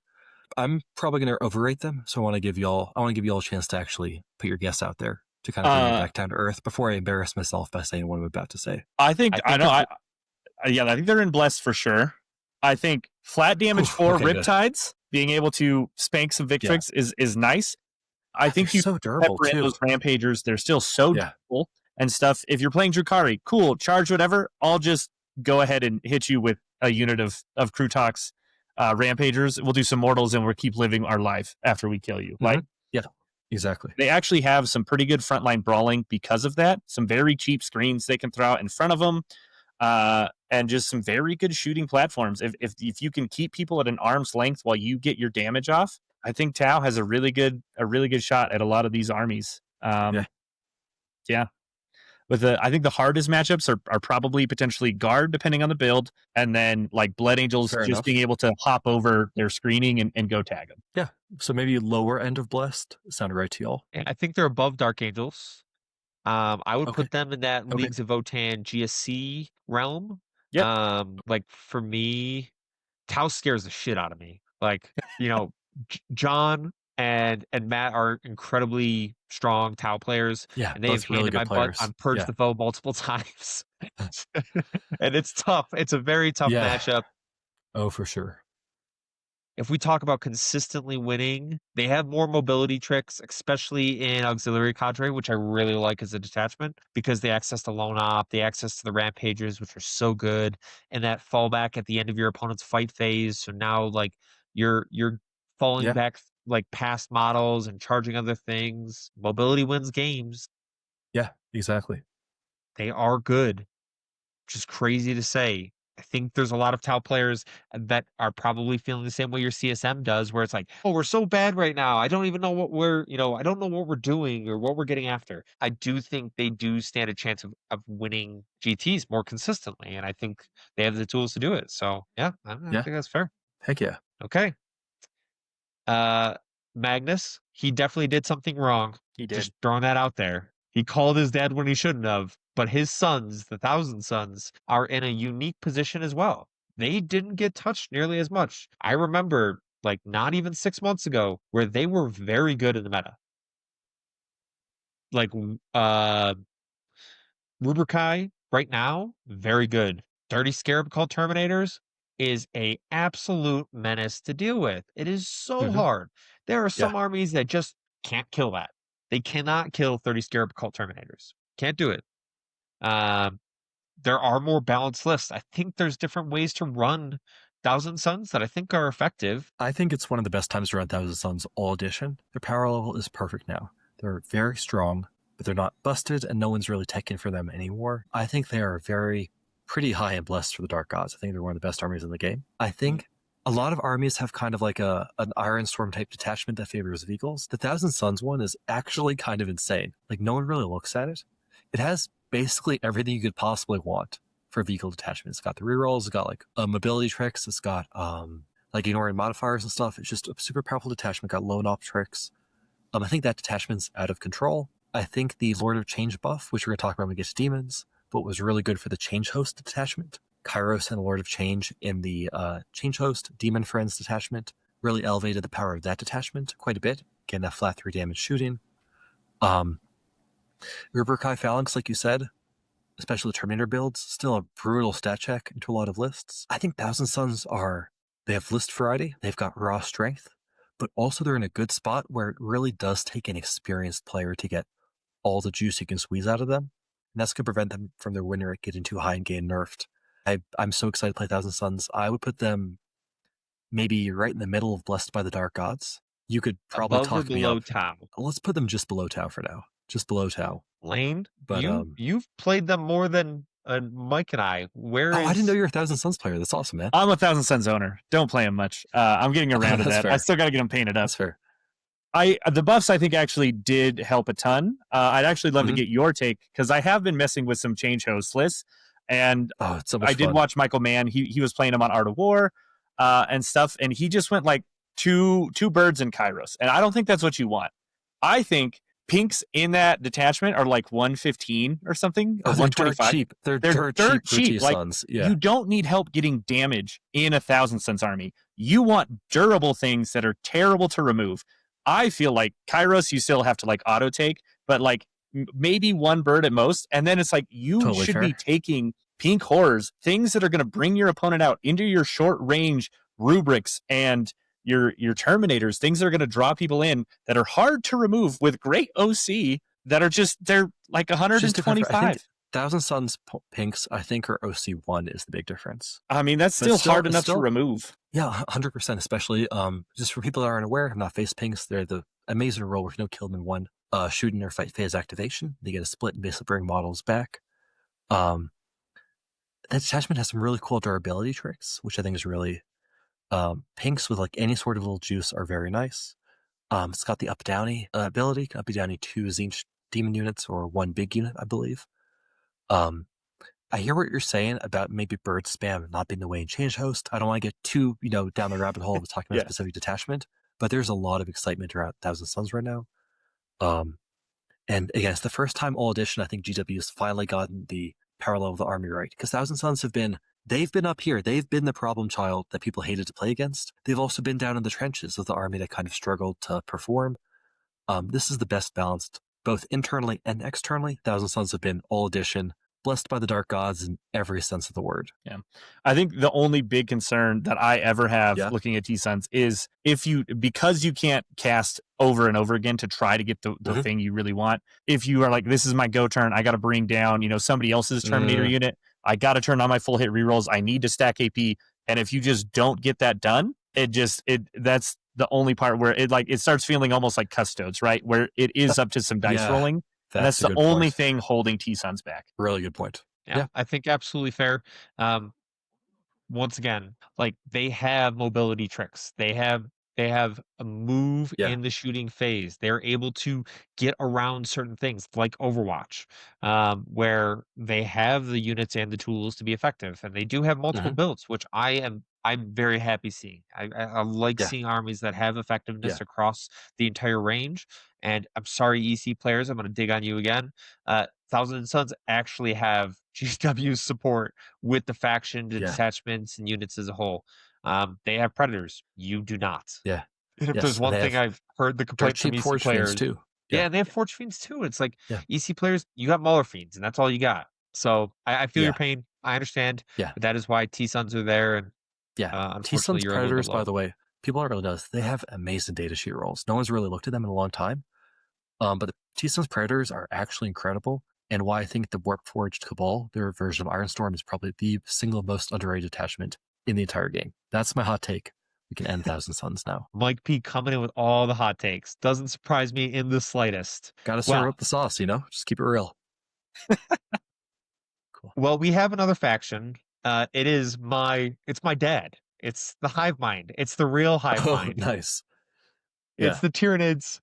I'm probably going to overrate them, so I want to give y'all a chance to actually put your guess out there to kind of bring me back down to earth before I embarrass myself by saying what I'm about to say. I think they're in blessed for sure. I think flat damage for Riptides, being able to spank some Victrix is nice. I think you so durable too. Those Rampagers, they're still so durable and stuff. If you're playing Drukhari, cool, charge whatever. I'll just go ahead and hit you with a unit of Krutox Rampagers. We'll do some mortals and we'll keep living our life after we kill you. Like, yeah, exactly. They actually have some pretty good frontline brawling because of that. Some very cheap screens they can throw out in front of them. And just some very good shooting platforms. If you can keep people at an arm's length while you get your damage off, I think Tau has a really good shot at a lot of these armies. Yeah. I think the hardest matchups are probably potentially guard, depending on the build, and then like Blood Angels being able to hop over their screening and go tag them. Yeah. So maybe lower end of blessed sounded right to y'all. I think they're above Dark Angels. I would put them in that Leagues of Votann GSC realm. Yep. Like for me, Tau scares the shit out of me. Like, John and Matt are incredibly strong Tau players. Yeah, and they have handed my butt on Purge the Foe multiple times. And it's tough. It's a very tough matchup. Oh, for sure. If we talk about consistently winning, they have more mobility tricks, especially in Auxiliary Cadre, which I really like as a detachment because they access the Lone Op, they access to the Rampagers, which are so good, and that fallback at the end of your opponent's fight phase. So now, like, you're falling back like past models and charging other things. Mobility wins games. Yeah, exactly. They are good, which is crazy to say. I think there's a lot of Tau players that are probably feeling the same way your CSM does, where it's like, oh, we're so bad right now. I don't even know what I don't know what we're doing or what we're getting after. I do think they do stand a chance of winning GTs more consistently, and I think they have the tools to do it. So, I think that's fair. Heck yeah. Okay. Magnus, he definitely did something wrong. He did. Just throwing that out there. He called his dad when he shouldn't have. But his sons, the Thousand Sons, are in a unique position as well. They didn't get touched nearly as much. I remember, like, not even 6 months ago, where they were very good in the meta. Like, Rubrikai, right now, very good. Dirty Scarab called Terminators is a absolute menace to deal with. It is so hard. There are some armies that just can't kill that. They cannot kill 30 Scarab called Terminators. Can't do it. There are more balanced lists. I think there's different ways to run Thousand Sons that I think are effective. I think it's one of the best times to run Thousand Sons all edition. Their power level is perfect now. They're very strong, but they're not busted, and no one's really taken for them anymore. I think they are pretty high and blessed for the Dark Gods. I think they're one of the best armies in the game. I think a lot of armies have kind of like an Iron Storm type detachment that favors vehicles. The Thousand Sons one is actually kind of insane. Like, no one really looks at it. It has basically everything you could possibly want for vehicle detachment. It's got the rerolls, it's got like mobility tricks, it's got like ignoring modifiers and stuff. It's just a super powerful detachment, got lone op tricks. I think that detachment's out of control. I think the Lord of Change buff, which we're going to talk about when we get to Demons, but was really good for the Change Host detachment. Kairos and the Lord of Change in the Change Host Demon Friends detachment really elevated the power of that detachment quite a bit. Getting that flat 3 damage shooting. Rubrikai Phalanx, like you said, especially the Terminator builds, still a brutal stat check into a lot of lists. I think Thousand Sons they have list variety, they've got raw strength, but also they're in a good spot where it really does take an experienced player to get all the juice you can squeeze out of them. And that's going to prevent them from their win rate getting too high and getting nerfed. I'm so excited to play Thousand Sons. I would put them maybe right in the middle of Blessed by the Dark Gods. You could probably talk me up. Tau. Let's put them just below Tau for now. Just below Tau. Lane, but you've played them more than Mike and I. I didn't know you were a Thousand Sons player. That's awesome, man. I'm a Thousand Sons owner. Don't play him much. I'm getting around to that. Fair. I still got to get them painted up. That's fair. The buffs I think actually did help a ton. I'd actually love to get your take because I have been messing with some change host lists, and it's so much I did fun. watch Michael Mann. He was playing him on Art of War and stuff, and he just went like two birds in Kairos, and I don't think that's what you want. I think pinks in that detachment are like 115 or something, or they're dirt 125. cheap. They're dirt cheap for Like, T-Suns. Yeah. you don't need help getting damage in 1,000 Suns army. You want durable things that are terrible to remove. I feel like Kairos, you still have to like auto take, but like maybe one bird at most. And then it's like you Totally should fair. be taking pink horrors, things that are going to bring your opponent out into your short range rubrics and your terminators, things that are going to draw people in that are hard to remove with great OC that are just, they're like 125. I think 1,000 Suns pinks, I think, or OC1 is the big difference. I mean, that's still hard enough to remove. Yeah, 100%, especially just for people that aren't aware, have not faced pinks, they're the amazing roll with no kill them in one shooting or fight phase activation. They get a split and basically bring models back. That detachment has some really cool durability tricks, which I think is really pinks with like any sort of little juice are very nice. It's got the up downy ability, up downy 2 Tzeentch demon units or 1 big unit, I believe. I hear what you're saying about maybe bird spam not being the way in change host. I don't want to get too, down the rabbit hole of talking about specific detachment, but there's a lot of excitement around 1,000 Suns right now. And again, it's the first time all edition I think GW has finally gotten the parallel of the army right, because 1,000 Suns they've been up here. They've been the problem child that people hated to play against. They've also been down in the trenches of the army that kind of struggled to perform. This is the best balanced, both internally and externally. 1,000 Suns have been all edition, blessed by the dark gods in every sense of the word. Yeah. I think the only big concern that I ever have looking at T-Suns is because you can't cast over and over again to try to get the thing you really want. If you are like, this is my go turn, I got to bring down, somebody else's Terminator unit. I got to turn on my full hit rerolls. I need to stack AP. And if you just don't get that done, that's the only part where it starts feeling almost like Custodes, right? Where it is up to some dice rolling. That's the only thing holding T-Suns back. Really good point. Yeah, I think absolutely fair. Once again, like they have mobility tricks. They have a move in the shooting phase. They're able to get around certain things like Overwatch, where they have the units and the tools to be effective, and they do have multiple builds, which I'm very happy seeing. I like seeing armies that have effectiveness across the entire range. And I'm sorry, EC players, I'm going to dig on you again. 1,000 Suns actually have GW's support with the faction, detachments, and units as a whole. They have Predators. You do not. Yeah. And if there's one thing I've heard the complaint from EC players too. Yeah, and they have Forge Fiends too. It's like EC players, you got Mauler Fiends, and that's all you got. So I feel your pain. I understand. Yeah. But that is why T-Suns are there. And T-Suns Predators, by the way, people aren't really know this. They have amazing data sheet rolls. No one's really looked at them in a long time. But the T-Suns Predators are actually incredible. And why I think the Warpforged Cabal, their version of Ironstorm, is probably the single most underrated attachment in the entire game. That's my hot take. We can end 1,000 Suns now. Mike P coming in with all the hot takes. Doesn't surprise me in the slightest. Gotta stir up the sauce, Just keep it real. Cool. Well, we have another faction. It's my dad. It's the Hive Mind. It's the real Hive Mind. Nice. It's the Tyranids.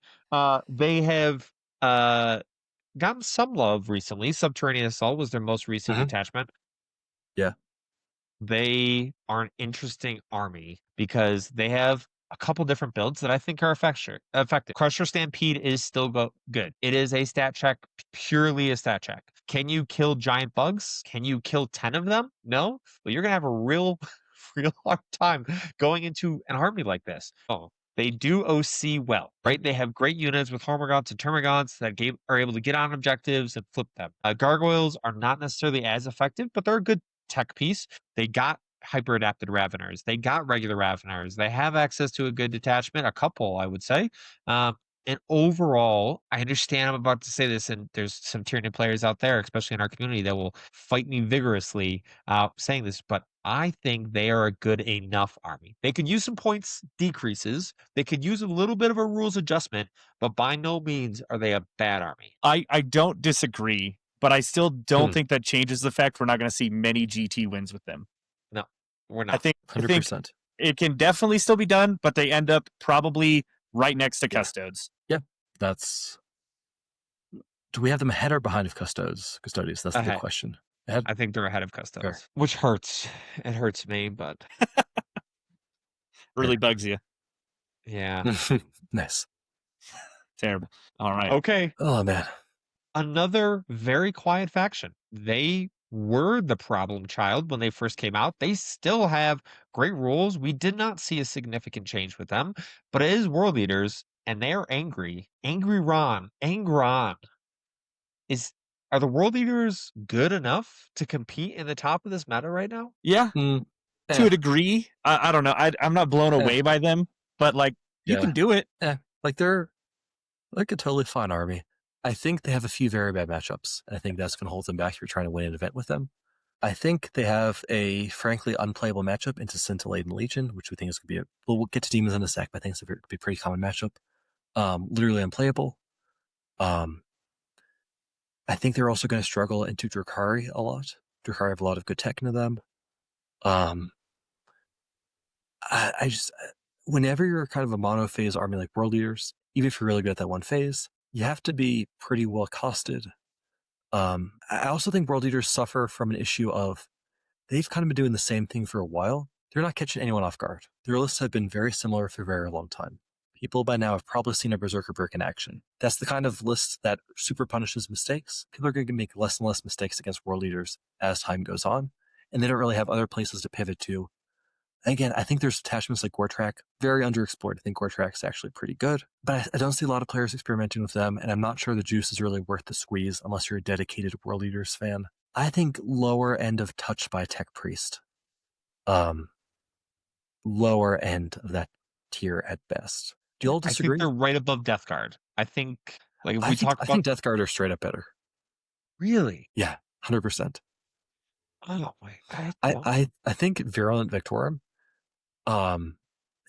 They have gotten some love recently. Subterranean Assault was their most recent attachment. Yeah. They are an interesting army because they have a couple different builds that I think are effective. Crusher Stampede is still good. It is a stat check, purely a stat check. Can you kill giant bugs? Can you kill 10 of them? No? Well, you're going to have a real hard time going into an army like this. Oh. They do OC well, right? They have great units with Hormagaunts and Termagants that are able to get on objectives and flip them. Gargoyles are not necessarily as effective, but they're a good tech piece. They got hyper-adapted Raveners. They got regular Raveners. They have access to a good detachment, a couple, I would say. And overall, I understand I'm about to say this, and there's some Tyranid players out there, especially in our community, that will fight me vigorously saying this, but I think they are a good enough army. They could use some points decreases. They could use a little bit of a rules adjustment, but by no means are they a bad army. I don't disagree, but I still don't think that changes the fact we're not going to see many GT wins with them. No, we're not. I think 100%. It can definitely still be done, but they end up probably right next to Custodes. Yeah, that's... Do we have them ahead or behind of Custodes? That's the big question. Ahead? I think they're ahead of Custodes, which hurts. It hurts me, but... really bugs you. Yeah. Nice. Terrible. All right. Okay. Oh, man. Another very quiet faction. They were the problem child when they first came out. They still have great rules. We did not see a significant change with them, but it is World Leaders, and they are angry. Angry Ron. Angron. Are the World Leaders good enough to compete in the top of this meta right now? Yeah, Mm, to eh, a degree. I don't know. I'm not blown away by them, but like you Yeah. can do it. Like they're like a totally fine army. I think they have a few very bad matchups. And I think that's going to hold them back if you're trying to win an event with them. I think they have a frankly unplayable matchup into Scintillating Legion, which we think is going to be we'll get to Demons in a sec, but I think it's going to be a pretty common matchup. Literally unplayable. I think they're also going to struggle into Drukhari a lot. Drukhari have a lot of good tech into them. I just, whenever you're kind of a mono-phase army like World Leaders, even if you're really good at that one phase, you have to be pretty well costed. I also think World Leaders suffer from an issue of they've kind of been doing the same thing for a while. They're not catching anyone off guard. Their lists have been very similar for a very long time. People by now have probably seen a Berserker Brick in action. That's the kind of list that super punishes mistakes. People are going to make less and less mistakes against World Leaders as time goes on, and they don't really have other places to pivot to. Again, I think there's attachments like Gortrak, very underexplored. I think Gortrak's actually pretty good, but I don't see a lot of players experimenting with them, and I'm not sure the juice is really worth the squeeze unless you're a dedicated World Leaders fan. I think lower end of Touched by Tech Priest. Lower end of that tier at best. Do you all disagree? I think they're right above Death Guard. I think, like, if we talk about... I think Death Guard are straight up better. Really? Yeah, 100%. Oh my God. I think Virulent Victorum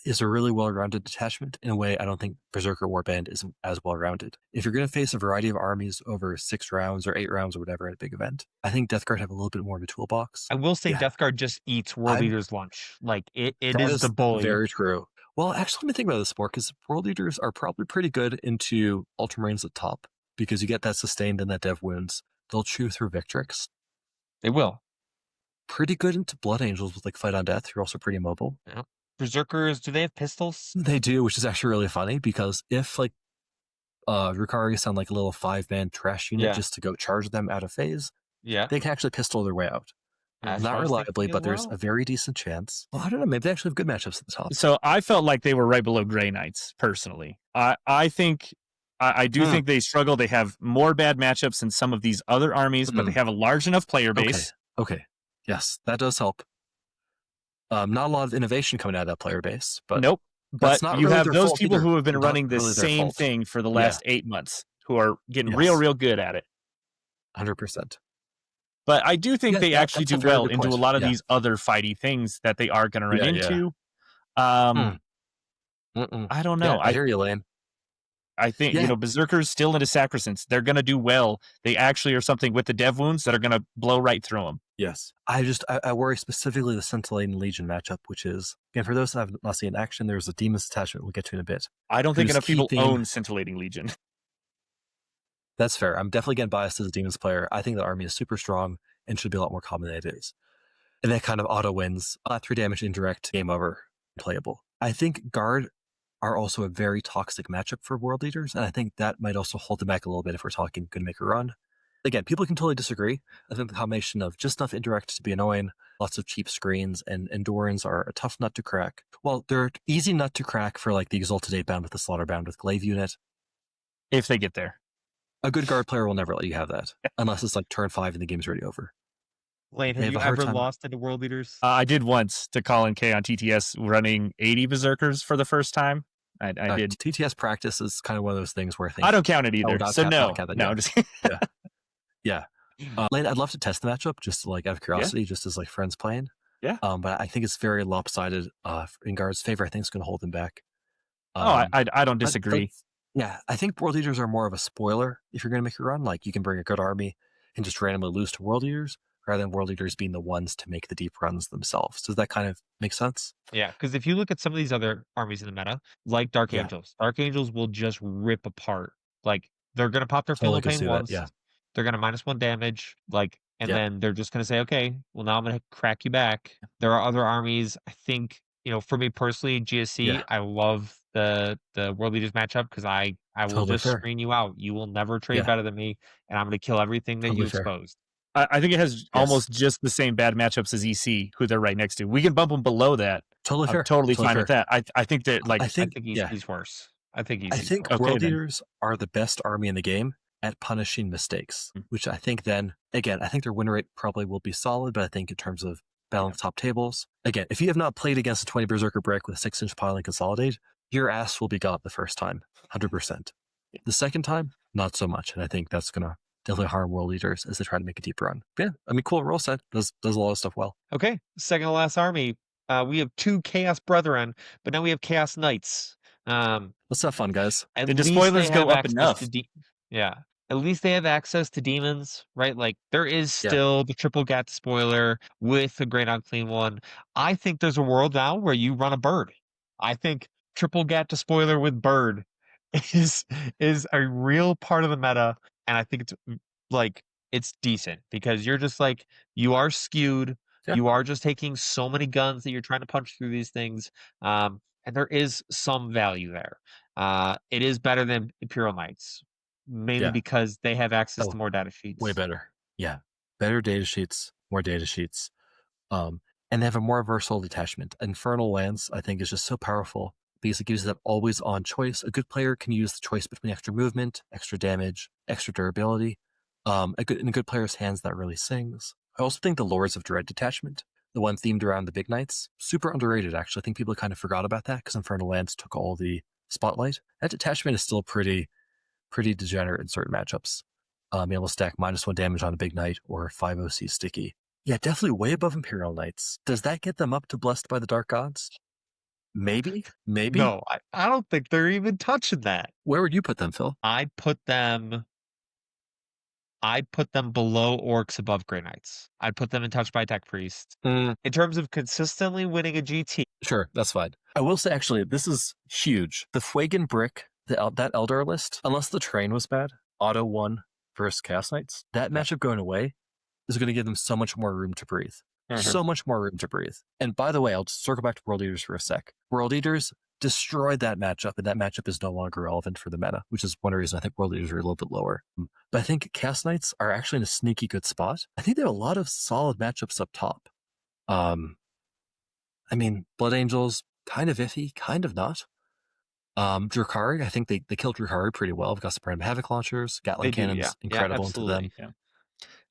is a really well-rounded detachment in a way I don't think Berserker Warband is as well-rounded. If you're going to face a variety of armies over 6 rounds or 8 rounds or whatever at a big event, I think Death Guard have a little bit more of a toolbox. I will say Death Guard just eats World Leaders lunch. Like, it is the bully. Very true. Well, actually, let me think about this more, because World Leaders are probably pretty good into Ultramarines at top, because you get that sustained and that dev wounds. They'll chew through Victrix. They will. Pretty good into Blood Angels with like Fight on Death. You're also pretty mobile. Yeah. Berserkers, do they have pistols? They do, which is actually really funny, because if like Drukhari sound like a little 5-man trash unit just to go charge them out of phase, they can actually pistol their way out. Not reliably, but there's a very decent chance. Well, I don't know. Maybe they actually have good matchups at the top. So I felt like they were right below Grey Knights, personally. I think I do think they struggle. They have more bad matchups than some of these other armies, but they have a large enough player base. Okay. Yes, that does help. Not a lot of innovation coming out of that player base, but nope. But you have those people who have been Not running the really their same fault. thing for the last 8 months, who are getting real good at it. 100%. But I do think they actually do well good into point. a lot of these other fighty things that they are going to run into. I don't know. I hear you, Lane. I think, Berserkers still into Sacrosancts. They're going to do well. They actually are something with the dev wounds that are going to blow right through them. Yes. I worry specifically the Scintillating Legion matchup, which is, again, for those that have not seen in action, there's a Demons detachment we'll get to in a bit. I don't think enough people own Scintillating Legion. That's fair. I'm definitely getting biased as a Demons player. I think the army is super strong and should be a lot more common than it is. And that kind of auto wins. 3 damage indirect, game over, playable. I think Guard are also a very toxic matchup for World Leaders, and I think that might also hold them back a little bit if we're talking going to make a run. Again, people can totally disagree. I think the combination of just enough indirect to be annoying, lots of cheap screens, and Endurance are a tough nut to crack. Well, they're an easy nut to crack for like the Exalted 8-bound with the Slaughterbound with Glaive unit. If they get there. A good Guard player will never let you have that, unless it's like turn 5 and the game's already over. Lane, have you ever lost into World Leaders? I did once to Colin K on TTS running 80 Berserkers for the first time. I did. TTS practice is kind of one of those things where I think I don't count it either. So no. Just yeah. Lane, I'd love to test the matchup just like out of curiosity, just as like friends playing. Yeah. But I think it's very lopsided in Guard's favor. I think it's going to hold them back. I don't disagree. I think World Leaders are more of a spoiler if you're going to make a run. Like you can bring a good army and just randomly lose to World Leaders, rather than World Leaders being the ones to make the deep runs themselves. Does that kind of make sense? Yeah, because if you look at some of these other armies in the meta, like Dark Angels will just rip apart. Like, they're going to pop their Fatal Pain once. They're going to -1 damage. Like, and then they're just going to say, okay, well, now I'm going to crack you back. There are other armies. I think, for me personally, GSC, I love the World Leaders matchup because I I will Totally just fair. screen you out. You will never trade better than me, and I'm going to kill everything that Totally you fair. exposed. I think it has almost just the same bad matchups as EC, who they're right next to. We can bump them below that. Totally I'm fair. totally fine fair. with that. I think that like I I think think EC's worse. I think EC's I think worse. World then. Eaters are the best army in the game at punishing mistakes, Mm. which I think then, again, I think their win rate probably will be solid, but I think in terms of battling the top tables, again, if you have not played against a 20 Berserker brick with a 6-inch pile and consolidate, your ass will be got the first time, 100%. The second time, not so much, and I think that's going to definitely harm World Eaters as they try to make a deep run. But yeah, I mean, cool, roll set, does a lot of stuff well. Okay, second to last army. We have 2 Chaos Brethren, but now we have Chaos Knights. Let's have fun, guys. At The least despoilers they go have up access enough. to yeah. At least they have access to demons, right? Like there is still the triple gat despoiler with a great unclean one. I think there's a world now where you run a bird. I think triple gat despoiler with bird is a real part of the meta, and I think it's like it's decent because you're just like you are skewed. Yeah. You are just taking so many guns that you're trying to punch through these things. And there is some value there. It is better than Imperial Knights, mainly because they have access to more data sheets. Way better. Yeah. Better data sheets, more data sheets. And they have a more versatile detachment. Infernal Lands, I think, is just so powerful because it gives that always on choice. A good player can use the choice between extra movement, extra damage, extra durability. In a good player's hands, that really sings. I also think the Lords of Dread detachment, the one themed around the big knights, super underrated, actually. I think people kind of forgot about that because Infernal Lands took all the spotlight. That detachment is still pretty degenerate in certain matchups. Able to stack -1 damage on a big knight or 5 OC sticky. Yeah, definitely way above Imperial Knights. Does that get them up to Blessed by the Dark Gods? Maybe. No, I don't think they're even touching that. Where would you put them, Phil? I'd put them below Orks, above Grey Knights. I'd put them in Touched by Tech Priest. In terms of consistently winning a GT. Sure, that's fine. I will say, actually, this is huge. The Fuegan Brick, that Eldar list, unless the terrain was bad, auto 1 versus Chaos Knights, that matchup going away is going to give them so much more room to breathe. So much more room to breathe. And by the way, I'll just circle back to World Eaters for a sec. World Eaters destroyed that matchup, and that matchup is no longer relevant for the meta, which is one reason I think World Eaters are a little bit lower. But I think Chaos Knights are actually in a sneaky good spot. I think they have a lot of solid matchups up top. I mean, Blood Angels, kind of iffy, kind of not. Drukhari, I think they killed Drukhari pretty well. We've got some random Havoc launchers, Gatling cannons, incredible into them.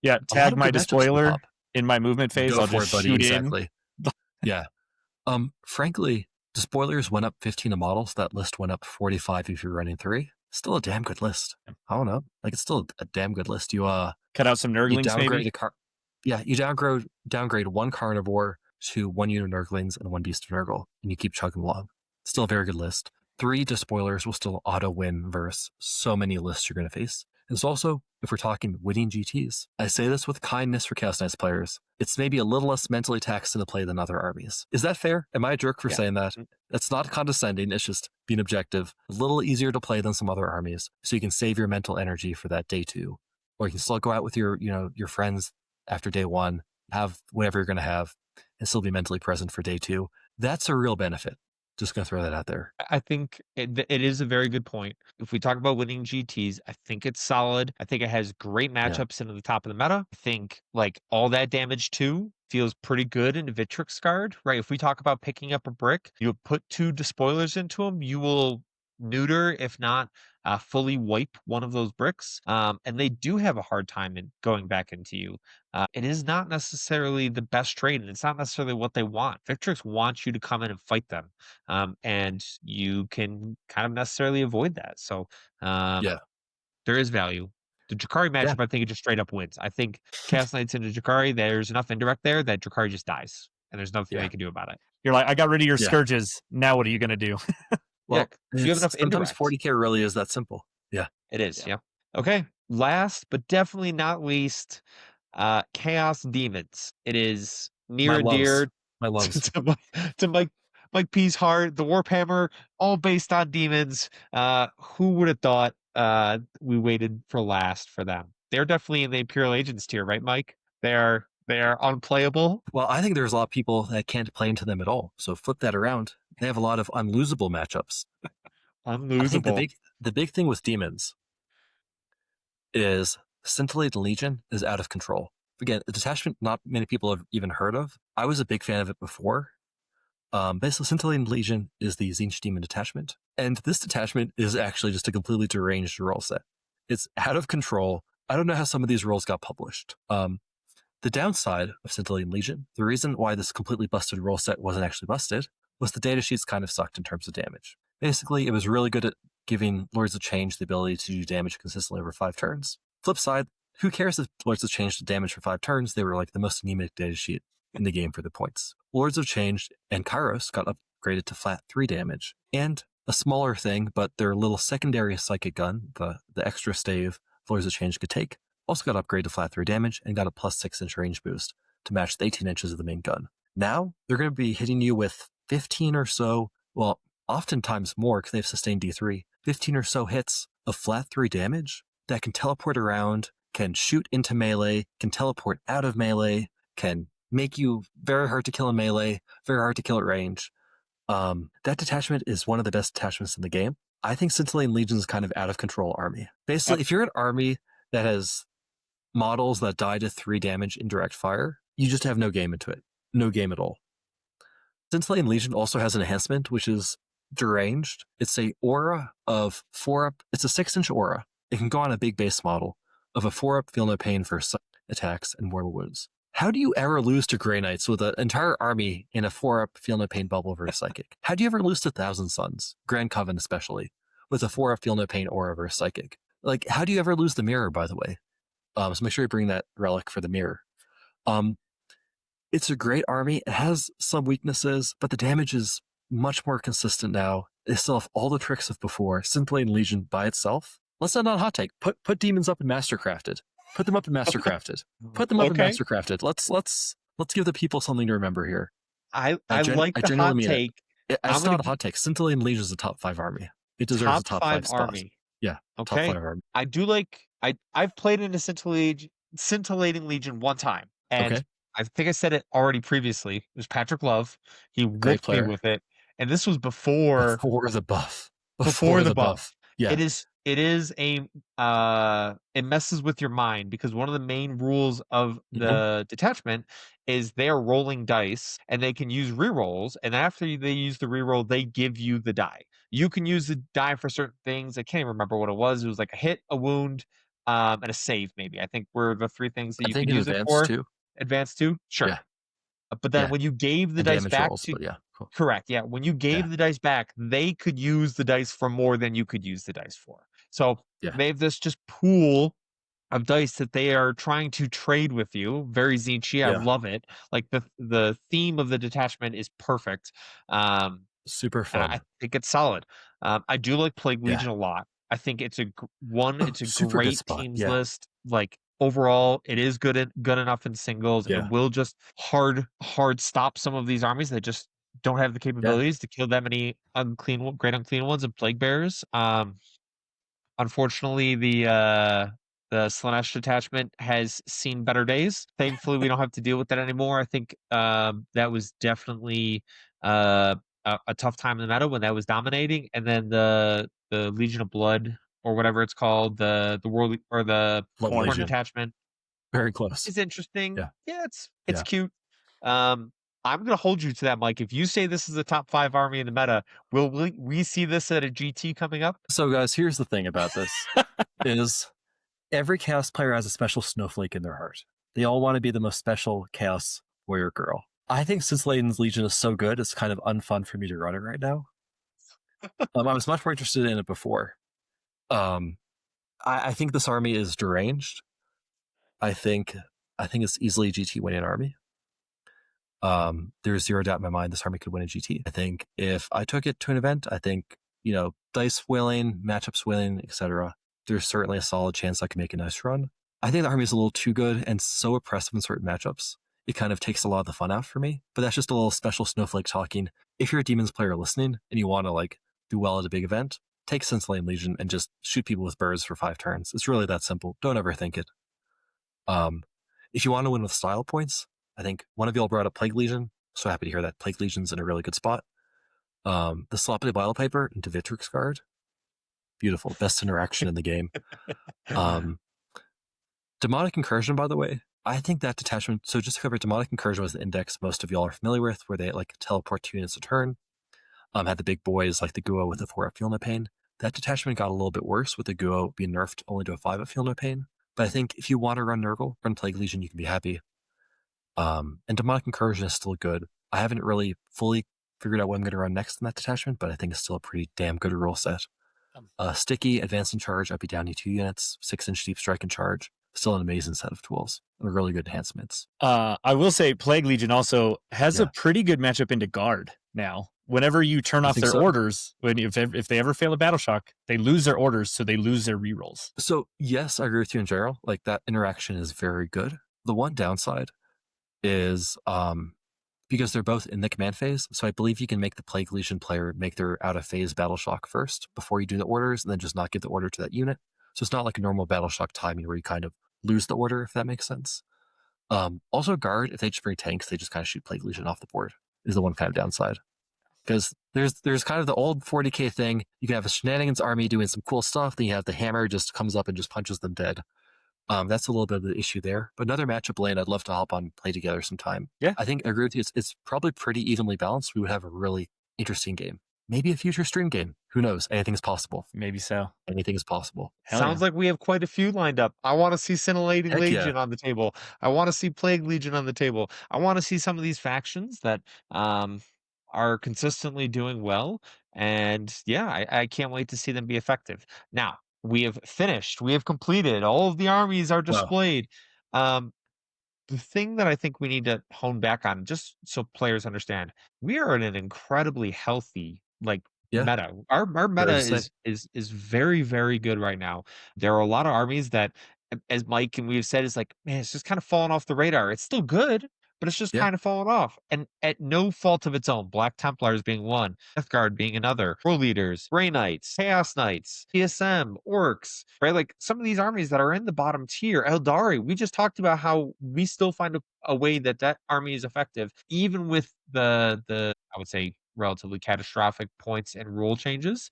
Yeah, tag my despoiler in my movement phase. Go I'll for just it, buddy. shoot Exactly. in. Yeah. Frankly, despoilers went up 15 a model, so that list went up 45 if you're running 3. Still a damn good list. I don't know. Like, it's still a damn good list. You cut out some Nurglings, maybe? You downgrade 1 Carnivore to 1 unit of Nurglings and 1 Beast of Nurgle, and you keep chugging along. Still a very good list. 3 despoilers will still auto-win versus so many lists you're going to face. And it's also, if we're talking winning GTs, I say this with kindness for Chaos Knights players, it's maybe a little less mentally taxing to play than other armies. Is that fair? Am I a jerk for saying that? That's not condescending, it's just being objective. A little easier to play than some other armies, so you can save your mental energy for that day 2. Or you can still go out with your friends after day 1, have whatever you're going to have, and still be mentally present for day 2. That's a real benefit. Just going to throw that out there. I think it is a very good point. If we talk about winning GTs, I think it's solid. I think it has great matchups into the top of the meta. I think like all that damage too feels pretty good into Victrix Guard, right? If we talk about picking up a brick, you put 2 despoilers into them, you will neuter, if not fully wipe one of those bricks. And they do have a hard time in going back into you. It is not necessarily the best trade, and it's not necessarily what they want. Victrix wants you to come in and fight them, and you can kind of necessarily avoid that. So, there is value. The Drukhari matchup, I think it just straight up wins. I think Chaos Knights into Drukhari, there's enough indirect there that Drukhari just dies, and there's nothing they can do about it. You're like, I got rid of your Scourges. Now what are you going to do? Well, you have enough sometimes indirect. 40k really is that simple. Yeah. It is, yeah. Okay, last but definitely not least, Chaos Demons. It is near and dear my loves. to Mike P's heart, the Warphammer, all based on demons. Who would have thought we waited for last for them? They're definitely in the Imperial Agents tier, right, Mike? They are unplayable. Well, I think there's a lot of people that can't play into them at all. So flip that around. They have a lot of unlosable matchups. Unlosable. The big thing with Demons is Scintillating Legion is out of control. Again, a detachment not many people have even heard of. I was a big fan of it before. Basically, Scintillating Legion is the Tzeentch Demon detachment. And this detachment is actually just a completely deranged role set. It's out of control. I don't know how some of these roles got published. The downside of Scintillating Legion, the reason why this completely busted role set wasn't actually busted, was the datasheets kind of sucked in terms of damage. Basically, it was really good at giving Lords of Change the ability to do damage consistently over 5 turns. Flip side, who cares if Lords of Change did damage for 5 turns? They were like the most anemic datasheet in the game for the points. Lords of Change and Kairos got upgraded to flat 3 damage, and a smaller thing, but their little secondary psychic gun, the extra stave Lords of Change could take, also got upgraded to flat 3 damage and got a plus 6 inch range boost to match the 18 inches of the main gun. Now, they're going to be hitting you with 15 or so, well, oftentimes more because they've sustained D3, 15 or so hits of flat 3 damage that can teleport around, can shoot into melee, can teleport out of melee, can make you very hard to kill in melee, very hard to kill at range. That detachment is one of the best detachments in the game. I think Scintillating Legion is kind of out of control army. Basically, if you're an army that has models that die to 3 damage in direct fire, you just have no game into it. No game at all. Scintillating Legion also has an enhancement, which is deranged. It's a aura of 4-up. It's a 6-inch aura. It can go on a big base model of a 4-up feel no pain for attacks and mortal wounds. How do you ever lose to Grey Knights with an entire army in a 4-up feel no pain bubble versus Psychic? How do you ever lose to Thousand Suns, Grand Coven especially, with a 4-up feel no pain aura versus Psychic? Like, how do you ever lose the mirror, by the way? So make sure you bring that relic for the mirror. It's a great army. It has some weaknesses, but the damage is much more consistent now. They still have all the tricks of before. Scintillating Legion by itself. Let's not hot take. Put demons up in Mastercrafted. Put them up in Mastercrafted. Put them up in Mastercrafted. Let's give the people something to remember here. I like the hot take. It's not a hot take. Scintillating Legion is a top 5 army. It deserves a top 5 spot. Army. Yeah. Okay. Top 5 army. I do like. I've played in a Scintillating Legion one time, and I think I said it already previously. It was Patrick Love. He whipped me with it, and this was before the buff. Before the buff. Yeah. It is a it messes with your mind because one of the main rules of the detachment is they are rolling dice and they can use rerolls, and after they use the reroll, they give you the die. You can use the die for certain things. I can't even remember what it was. It was like a hit, a wound, and a save, maybe. I think were the 3 things that you could use it for. Advanced 2? Sure. Yeah. But then when you gave the dice back rolls, to cool. Correct. Yeah. When you gave the dice back, they could use the dice for more than you could use the dice for. So they have this just pool of dice that they are trying to trade with you. Very Tzeentch. I love it. Like the theme of the detachment is perfect. Super fun. I think it's solid. I do like Plague Legion a lot. I think it's a great teams list. Like overall, it is good enough in singles. It will just hard stop some of these armies that just don't have the capabilities to kill that many great unclean ones and plague bearers. Unfortunately, the Slaanesh detachment has seen better days. Thankfully, we don't have to deal with that anymore. I think that was definitely a tough time in the meta when that was dominating. And then the Legion of Blood or whatever it's called, the world or the Horn detachment, very close. It's interesting. Yeah, it's cute. I'm going to hold you to that, Mike. If you say this is a top 5 army in the meta, will we see this at a GT coming up? So, guys, here's the thing about this: is every Chaos player has a special snowflake in their heart. They all want to be the most special Chaos warrior girl. I think Scintillating Legion is so good, it's kind of unfun for me to run it right now. I was much more interested in it before. I think this army is deranged. I think it's easily a GT winning army. There's zero doubt in my mind this army could win a GT. I think if I took it to an event, I think, dice whaling, matchups whaling, etc., there's certainly a solid chance I can make a nice run. I think the army is a little too good and so oppressive in certain matchups. It kind of takes a lot of the fun out for me, but that's just a little special snowflake talking. If you're a Demons player listening and you want to do well at a big event, take Scintillating Legion and just shoot people with birds for 5 turns. It's really that simple. Don't overthink it. If you want to win with style points, I think one of y'all brought up Plague Legion. So happy to hear that Plague Legion's in a really good spot. The Sloppy Bile Piper into Vitrix Guard. Beautiful. Best interaction in the game. Demonic Incursion, by the way, I think that detachment, so just to cover, Demonic Incursion was the index most of y'all are familiar with, where they like teleport 2 units a turn. Had the big boys like the Guo with a 4 up Feel No Pain. That detachment got a little bit worse with the Guo being nerfed only to a 5 up Feel No Pain. But I think if you want to run Nurgle, run Plague Legion, you can be happy. And Demonic Incursion is still good. I haven't really fully figured out what I'm going to run next in that detachment, but I think it's still a pretty damn good rule set. Sticky, Advance and Charge, up you down you 2 units, 6-inch Deep Strike and Charge. Still an amazing set of tools and really good enhancements. I will say Plague Legion also has a pretty good matchup into Guard now. Whenever you turn off their orders, if they ever fail a battle shock, they lose their orders, so they lose their rerolls. So yes, I agree with you in general. Like that interaction is very good. The one downside is because they're both in the command phase, so I believe you can make the Plague Legion player make their out of phase battle shock first before you do the orders, and then just not give the order to that unit. So it's not like a normal battle shock timing where you kind of lose the order, if that makes sense. Also Guard, if they just bring tanks, they just kind of shoot Plague Legion off the board, is the one kind of downside. Because there's kind of the old 40k thing. You can have a shenanigans army doing some cool stuff, then you have the hammer just comes up and just punches them dead. That's a little bit of the issue there. But another matchup lane I'd love to hop on and play together sometime. Yeah. I think I agree with you. It's probably pretty evenly balanced. We would have a really interesting game. Maybe a future stream game. Who knows? Anything's possible. Maybe so. Anything is possible. Sounds like we have quite a few lined up. I want to see Scintillating Legion on the table. I want to see Plague Legion on the table. I want to see some of these factions that are consistently doing well. And yeah, I can't wait to see them be effective. Now, we have finished. We have completed. All of the armies are displayed. Wow. The thing that I think we need to hone back on, just so players understand, we are in an incredibly healthy meta. Our meta is very, very good right now. There are a lot of armies that, as Mike and we have said, is like, man, it's just kind of falling off the radar. It's still good, but it's just kind of fallen off. And at no fault of its own. Black Templars being one, Death Guard being another, Pro Leaders, Grey Knights, Chaos Knights, TSM, Orks, right? Like some of these armies that are in the bottom tier, Aeldari, we just talked about how we still find a way that army is effective, even with the I would say relatively catastrophic points and rule changes.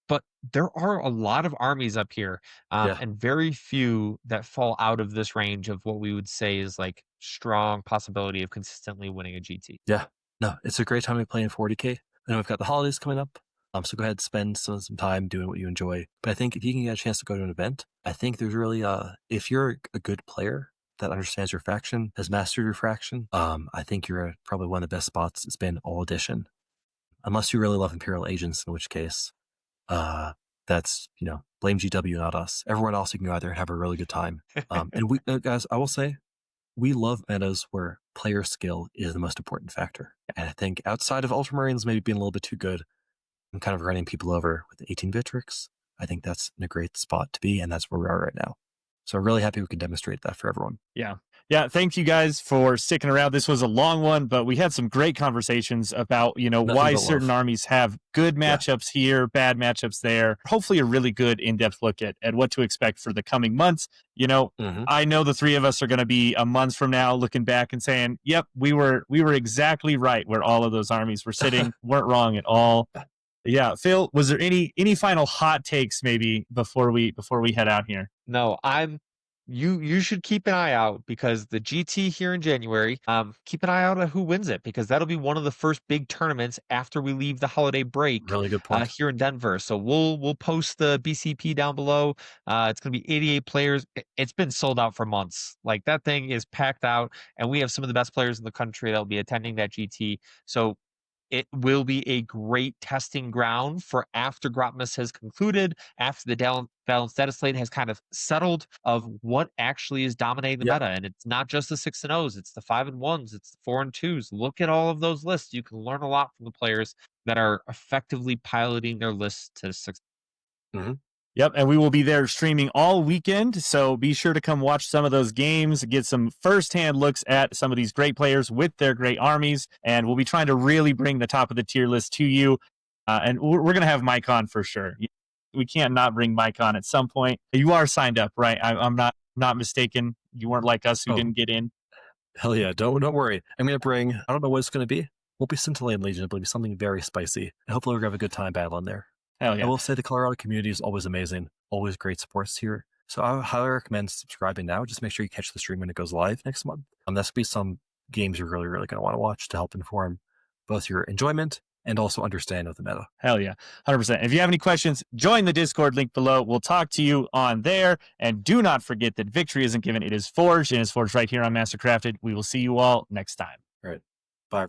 But there are a lot of armies up here, and very few that fall out of this range of what we would say is like strong possibility of consistently winning a GT. Yeah, no, it's a great time to play in 40k. I know we've got the holidays coming up, so go ahead and spend some time doing what you enjoy. But I think if you can get a chance to go to an event, I think there's really, if you're a good player that understands your faction, has mastered your faction, I think you're probably one of the best spots it's been all edition. Unless you really love Imperial Agents, in which case, that's, blame GW, not us. Everyone else, you can go out there and have a really good time. And we, guys, I will say, we love metas where player skill is the most important factor. And I think outside of Ultramarines maybe being a little bit too good and kind of running people over with the 18-bit tricks, I think that's in a great spot to be, and that's where we are right now. So I'm really happy we can demonstrate that for everyone. Yeah, thank you guys for sticking around. This was a long one, but we had some great conversations about, why certain armies have good matchups here, bad matchups there. Hopefully a really good in-depth look at what to expect for the coming months. I know the three of us are going to be a month from now looking back and saying, yep, we were exactly right where all of those armies were sitting. Weren't wrong at all. Yeah, Phil, was there any final hot takes maybe before we head out here? No, you should keep an eye out because the GT here in January, keep an eye out at who wins it because that'll be one of the first big tournaments after we leave the holiday break. Really good point. Here in Denver. So we'll post the BCP down below. It's going to be 88 players. It's been sold out for months. Like that thing is packed out and we have some of the best players in the country that'll be attending that GT. So it will be a great testing ground for after Grotmus has concluded, after the balanced Dataslate has kind of settled of what actually is dominating the meta. And it's not just the 6 and 0s, it's the 5 and 1s, it's the 4 and 2s. Look at all of those lists. You can learn a lot from the players that are effectively piloting their lists to success. Yep, and we will be there streaming all weekend, so be sure to come watch some of those games, get some firsthand looks at some of these great players with their great armies, and we'll be trying to really bring the top of the tier list to you, and we're going to have Mike on for sure. We can't not bring Mike on at some point. You are signed up, right? I'm not mistaken. You weren't like us who didn't get in. Hell yeah, don't worry. I'm going to bring, I don't know what it's going to be. Won't be Scintillating Legion, but it'll be something very spicy. And hopefully we're going to have a good time battling there. Hell yeah. I will say the Colorado community is always amazing, always great supports here. So I would highly recommend subscribing now. Just make sure you catch the stream when it goes live next month. That's going to be some games you're really, really going to want to watch to help inform both your enjoyment and also understand of the meta. Hell yeah, 100%. If you have any questions, join the Discord link below. We'll talk to you on there. And do not forget that victory isn't given, it is forged, and it's forged right here on Mastercrafted. We will see you all next time. All right.